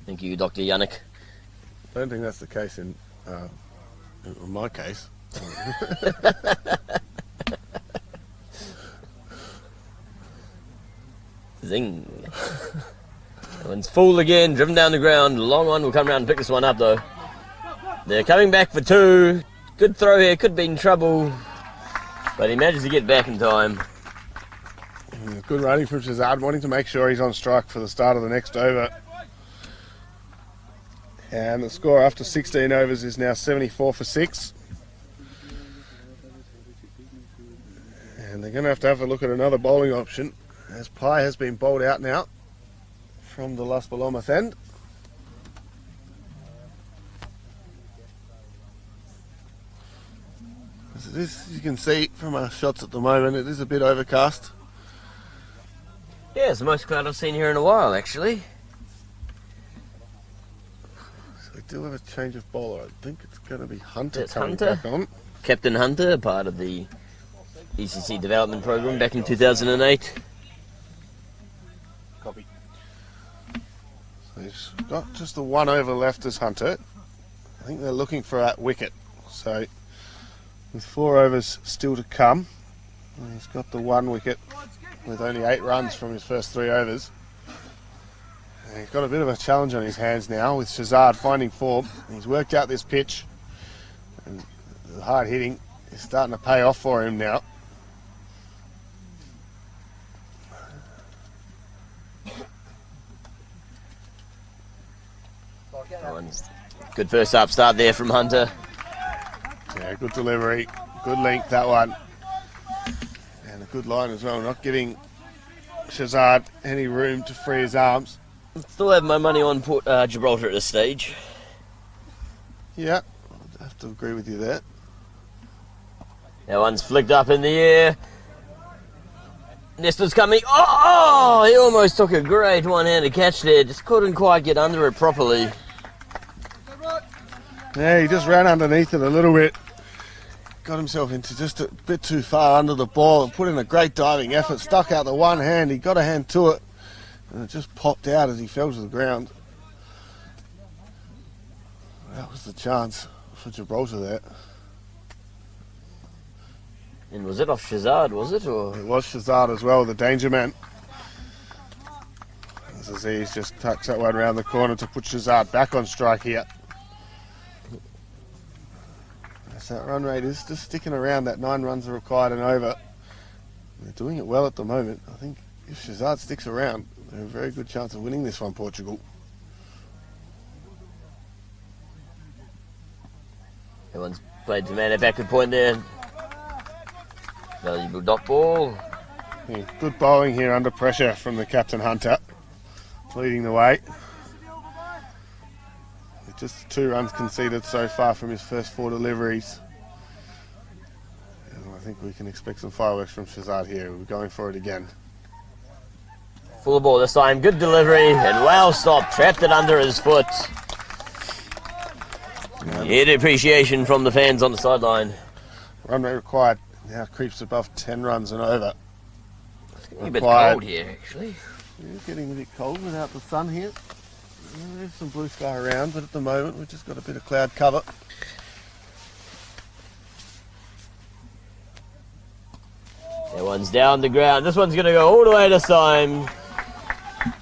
Thank you, Dr. Yannick. I don't think that's the case in my case. Zing. That one's full again, driven down the ground. The long one will come around and pick this one up though. They're coming back for 2. Good throw here, could be in trouble. But he manages to get back in time. Good running from Shazad, wanting to make sure he's on strike for the start of the next over. And the score after 16 overs is now 74 for 6. And they're going to have a look at another bowling option, as Pai has been bowled out now from the Las Palomas end. As you can see from our shots at the moment, it is a bit overcast. Yeah, it's the most cloud I've seen here in a while, actually. So we do have a change of bowler. I think it's going to be Hunter It's coming Hunter. back on. Captain Hunter, part of the ECC development program back in 2008. Copy. So he's got just the 1 over left as Hunter. I think they're looking for that wicket. So with 4 overs still to come, he's got the 1 wicket with only 8 runs from his first 3 overs. And he's got a bit of a challenge on his hands now with Shazad finding form. He's worked out this pitch, and the hard hitting is starting to pay off for him now. Good first up start there from Hunter. Yeah, good delivery, good length that one, and a good line as well, not giving Shazad any room to free his arms. Still have my money on Gibraltar at this stage. Yeah, I have to agree with you there. That one's flicked up in the air. Nestor's coming. Oh, he almost took a great one-handed catch there. Just couldn't quite get under it properly. Yeah, he just ran underneath it a little bit. Got himself into just a bit too far under the ball and put in a great diving effort. Stuck out the one hand, he got a hand to it, and it just popped out as he fell to the ground. That was the chance for Gibraltar there. And was it off Shazad, was it? Or It was Shazad as well, the danger man. As Aziz just tucks that one around the corner to put Shazad back on strike here. That run rate is just sticking around. That 9 runs are required and over. They're doing it well at the moment. I think if Shazad sticks around, they have a very good chance of winning this one, Portugal. everyone's played to man at backward point there. Valuable dot ball. Yeah, good bowling here under pressure from the captain Hunter, leading the way. Just 2 runs conceded so far from his first 4 deliveries. And I think we can expect some fireworks from Shazad here. We're going for it again. Full ball this time. Good delivery and well stopped. Trapped it under his foot. Hit appreciation from the fans on the sideline. Run rate required now creeps above 10 runs and over. It's getting a bit cold here, actually. It's getting a bit cold without the sun here. There's some blue sky around, but at the moment we've just got a bit of cloud cover. That one's down the ground. This one's going to go all the way this time.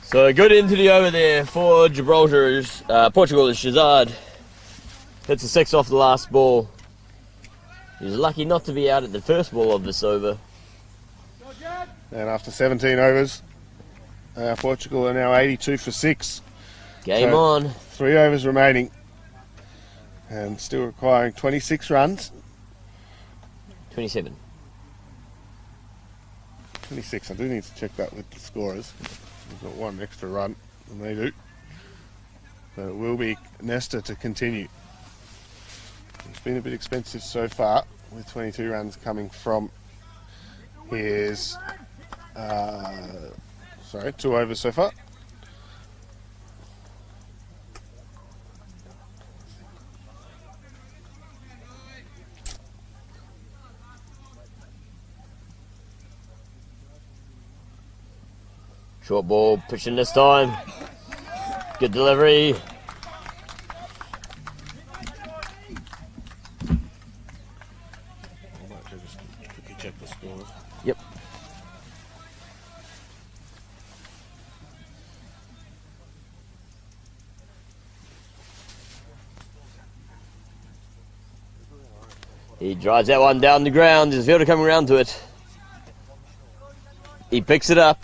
So good into the over there for Gibraltar's Portugal is Shazad. Hits a 6 off the last ball. He was lucky not to be out at the first ball of this over. And after 17 overs, Portugal are now 82 for 6. Game So, on. 3 overs remaining, and still requiring 26 runs. 27. 26. I do need to check that with the scorers. We've got 1 extra run than they do. But it will be Nesta to continue. It's been a bit expensive so far, with 22 runs coming from his 2 overs so far. Short ball, pushing this time. Good delivery. I might just quickly check the scores. Yep. He drives that one down the ground. There's a fielder coming around to it. He picks it up.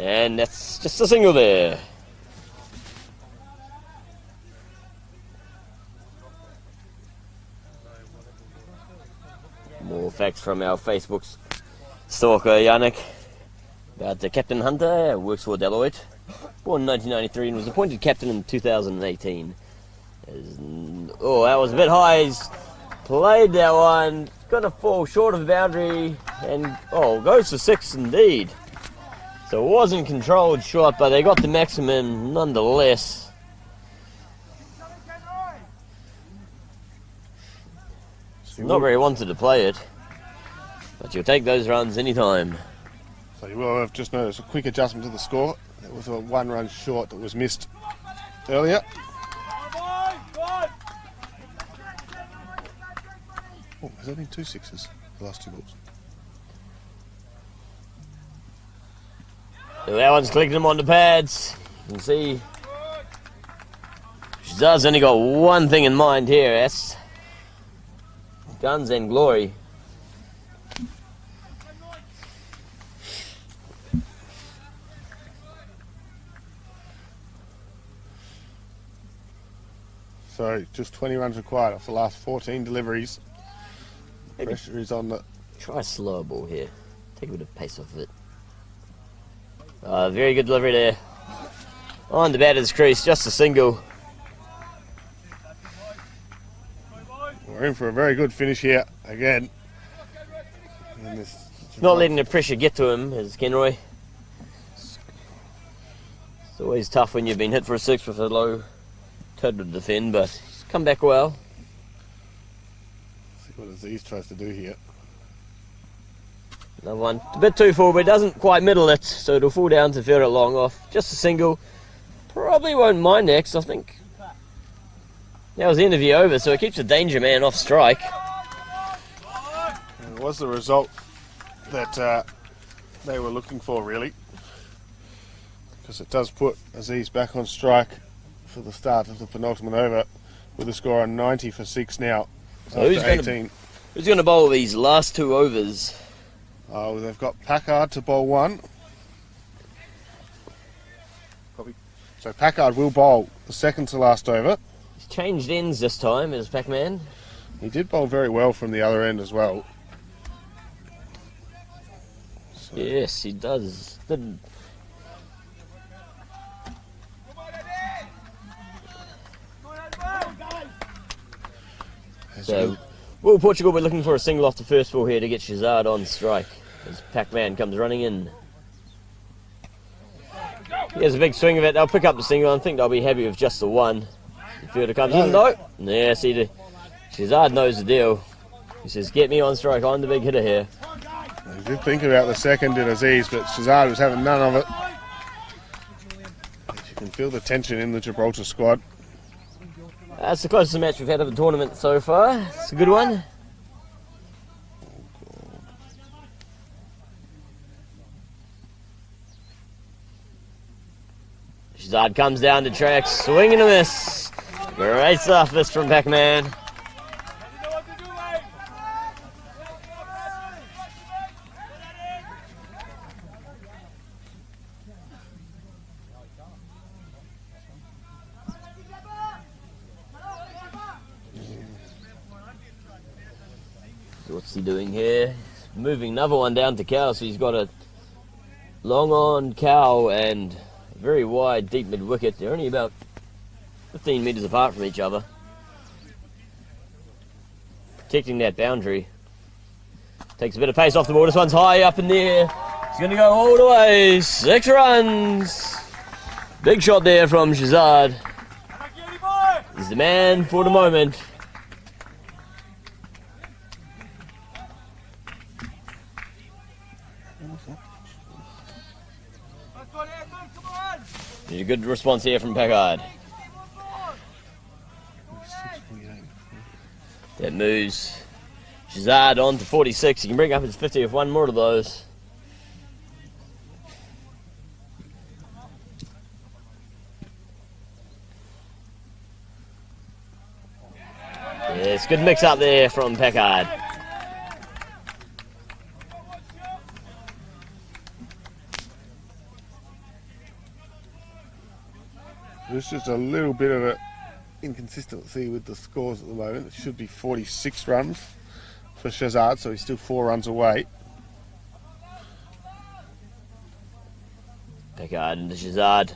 And that's just a single there. More facts from our Facebook stalker, Yannick, about the Captain Hunter, works for Deloitte. Born in 1993 and was appointed captain in 2018. Oh, that was a bit high. He's played that one. Gonna fall short of the boundary. And, oh, goes for 6 indeed. So it wasn't controlled shot, but they got the maximum nonetheless. Not very wanted to play it, but you'll take those runs anytime. So you will have just noticed a quick adjustment to the score. It was a 1-run short that was missed earlier. Oh, has that been 2 6s, the last 2 balls? So that one's clicking them on the pads. You can see Shazad's only got one thing in mind here. That's guns and glory. So just 20 runs required off the last 14 deliveries. Pressure is on the... Try a slower ball here. Take a bit of pace off of it. Very good delivery there. On the batter's crease, just a single. We're in for a very good finish here again. And this Not letting the pressure get to him is Kenroy. It's always tough when you've been hit for a 6 with a low total to defend, but he's come back well. See what Aziz tries to do here. Another one. A bit too full, but doesn't quite middle it, so it'll fall down to field it long off. Just a single. Probably won't mind next, I think. That was the interview over, so it keeps the danger man off strike. And it was the result that they were looking for, really. Because it does put Aziz back on strike for the start of the penultimate over with a score on 90 for 6 now. So who's going to bowl these last 2 overs? Oh, they've got Packard to bowl 1. So Packard will bowl the second to last over. He's changed ends this time as Pac-Man. He did bowl very well from the other end as well. So Yes, he does. So, will Portugal be looking for a single off the first ball here to get Shazad on strike as Pac-Man comes running in? He has a big swing of it. They'll pick up the single. I think they'll be happy with just the 1. The fielder comes in. No. Yes, Shazad knows the deal. He says, get me on strike. I'm the big hitter here. He did think about the second, did Aziz, but Shazad was having none of it. You can feel the tension in the Gibraltar squad. That's the closest match we've had of the tournament so far. It's a good one. Shazad comes down to track, swing and a miss. Great stuff this from Pac-Man. What's he doing here? Moving another one down to cow, so he's got a long on cow and a very wide deep mid wicket. They're only about 15 metres apart from each other. Protecting that boundary. Takes a bit of pace off the ball. This one's high up in the air. He's going to go all the way. 6 runs. Big shot there from Shazad. He's the man for the moment. A good response here from Packard. That moves Shazad on to 46. He can bring up his 50 with 1 more of those. Yes, good mix up there from Packard. There's just a little bit of an inconsistency with the scores at the moment. It should be 46 runs for Shazad, so he's still 4 runs away. Packard into Shazad.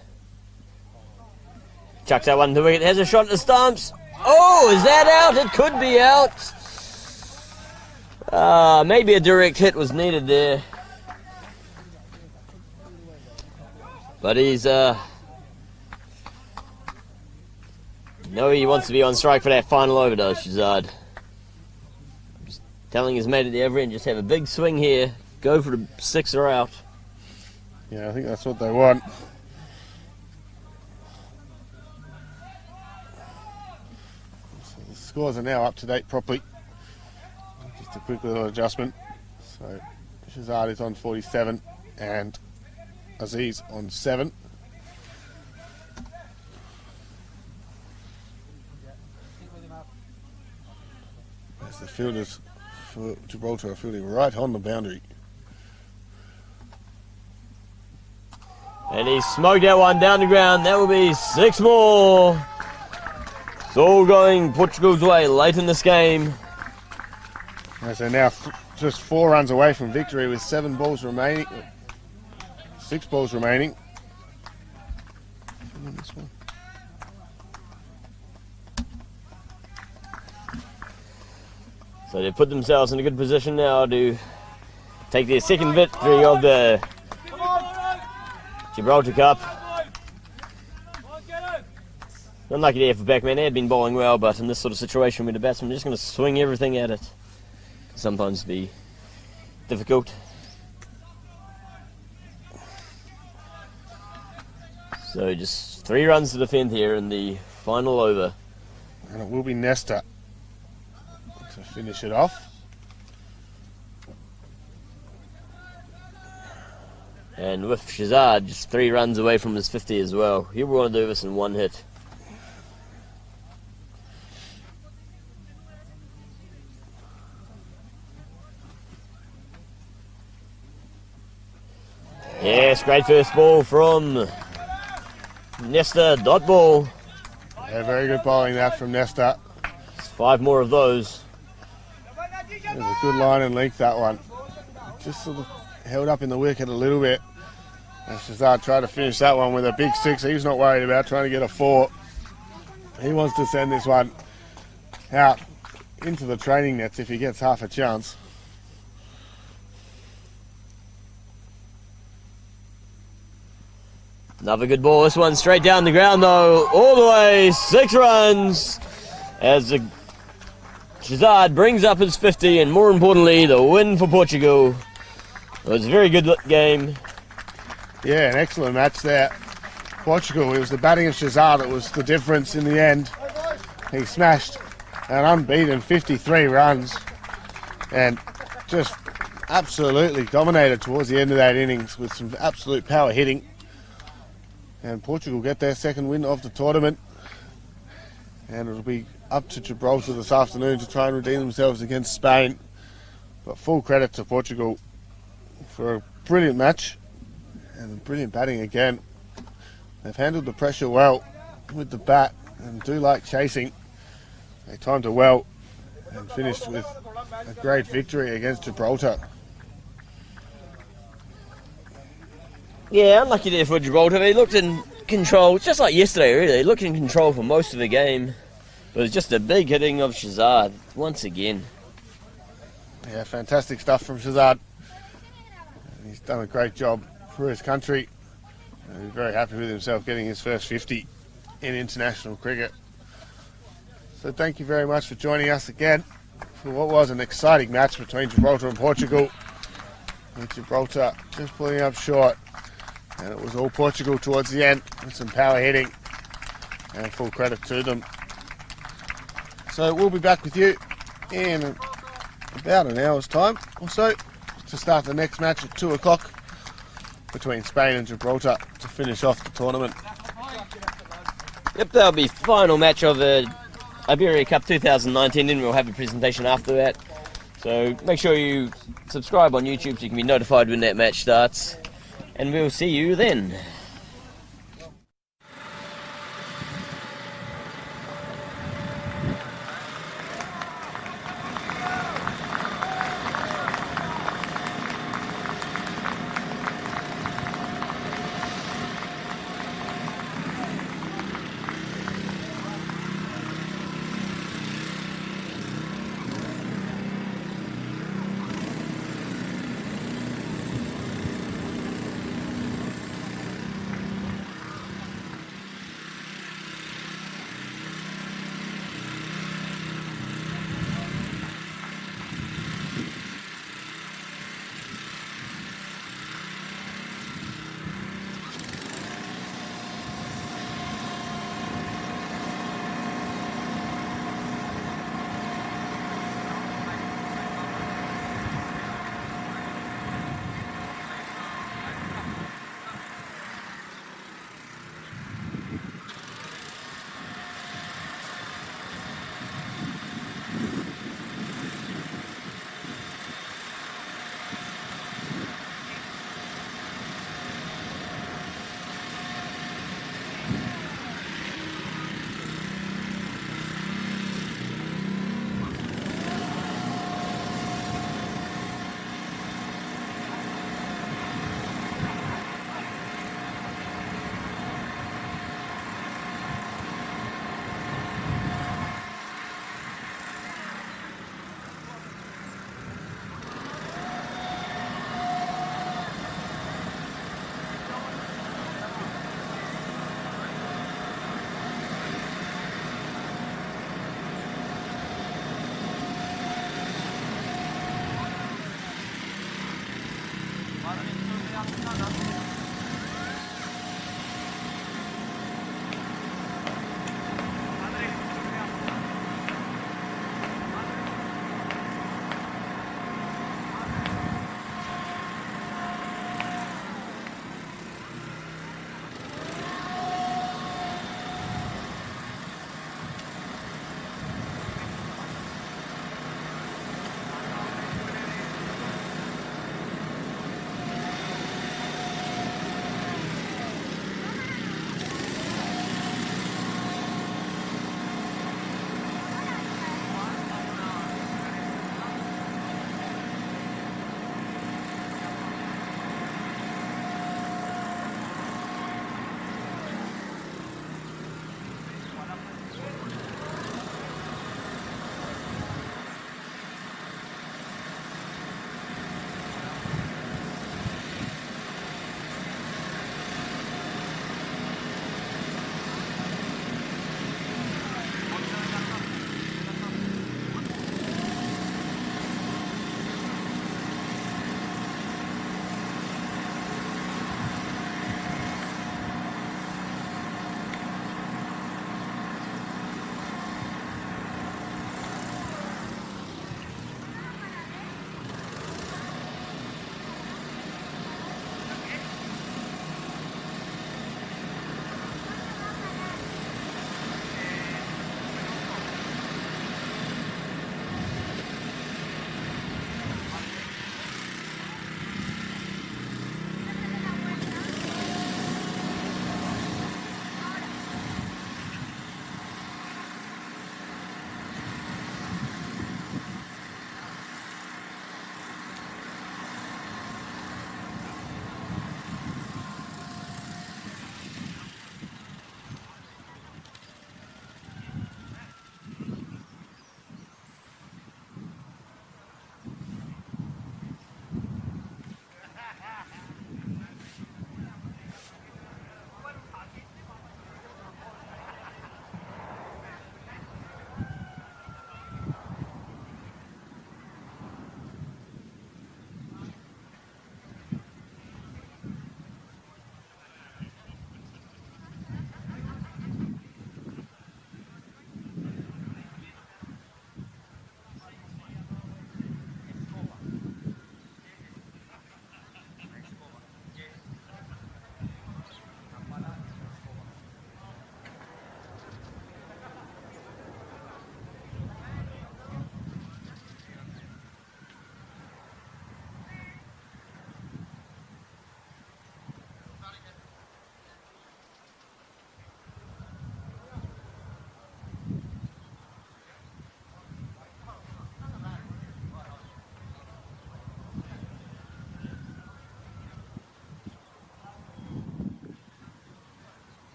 Chucks that one to the wicket. Has a shot at the stumps. Oh, is that out? It could be out. Maybe a direct hit was needed there. But he's, no, he wants to be on strike for that final over, does Shazad. Just telling his mate at the other end, just have a big swing here, go for the sixer out. Yeah, I think that's what they want. So the scores are now up to date properly. Just a quick little adjustment. So Shazad is on 47 and Aziz on 7. As the fielders for Gibraltar are fielding right on the boundary. And he smoked that one down the ground. That will be 6 more. It's all going Portugal's way late in this game. As they're now just 4 runs away from victory with 7 balls remaining. 6 balls remaining. So they put themselves in a good position now to take their second victory of the Gibraltar Cup. Unlucky there for backman, they had been bowling well, but in this sort of situation with the batsman, they're just going to swing everything at it. Can sometimes be difficult. So just 3 runs to defend here in the final over. And it will be Nesta to finish it off. And with Shazad just 3 runs away from his 50 as well. He will want to do this in 1 hit. Yes, great first ball from Nesta, dot ball. Yeah, very good bowling that from Nesta. 5 more of those. There's a good line and length, that one. Just sort of held up in the wicket a little bit. And Shazad tried to finish that one with a big 6. He's not worried about trying to get a 4. He wants to send this one out into the training nets if he gets half a chance. Another good ball. This one straight down the ground though. All the way. 6 runs. As the Shazad brings up his 50, and more importantly, the win for Portugal. It was a very good game. Yeah, an excellent match there. Portugal, it was the batting of Shazad that was the difference in the end. He smashed an unbeaten 53 runs and just absolutely dominated towards the end of that innings with some absolute power hitting. And Portugal get their second win of the tournament. And it'll be up to Gibraltar this afternoon to try and redeem themselves against Spain. But full credit to Portugal for a brilliant match and brilliant batting again. They've handled the pressure well with the bat and do like chasing. They timed it well and finished with a great victory against Gibraltar. Yeah, unlucky there for Gibraltar. They looked in control, just like yesterday really. They looked in control for most of the game. But it was just a big hitting of Shazad once again. Yeah, fantastic stuff from Shazad. He's done a great job for his country. He's very happy with himself getting his first 50 in international cricket. So thank you very much for joining us again for what was an exciting match between Gibraltar and Portugal. With Gibraltar just pulling up short. And it was all Portugal towards the end with some power hitting. And full credit to them. So we'll be back with you in about an hour's time or so to start the next match at 2 o'clock between Spain and Gibraltar to finish off the tournament. Yep, that'll be final match of the Iberia Cup 2019, then we'll have a presentation after that. So make sure you subscribe on YouTube so you can be notified when that match starts, and we'll see you then.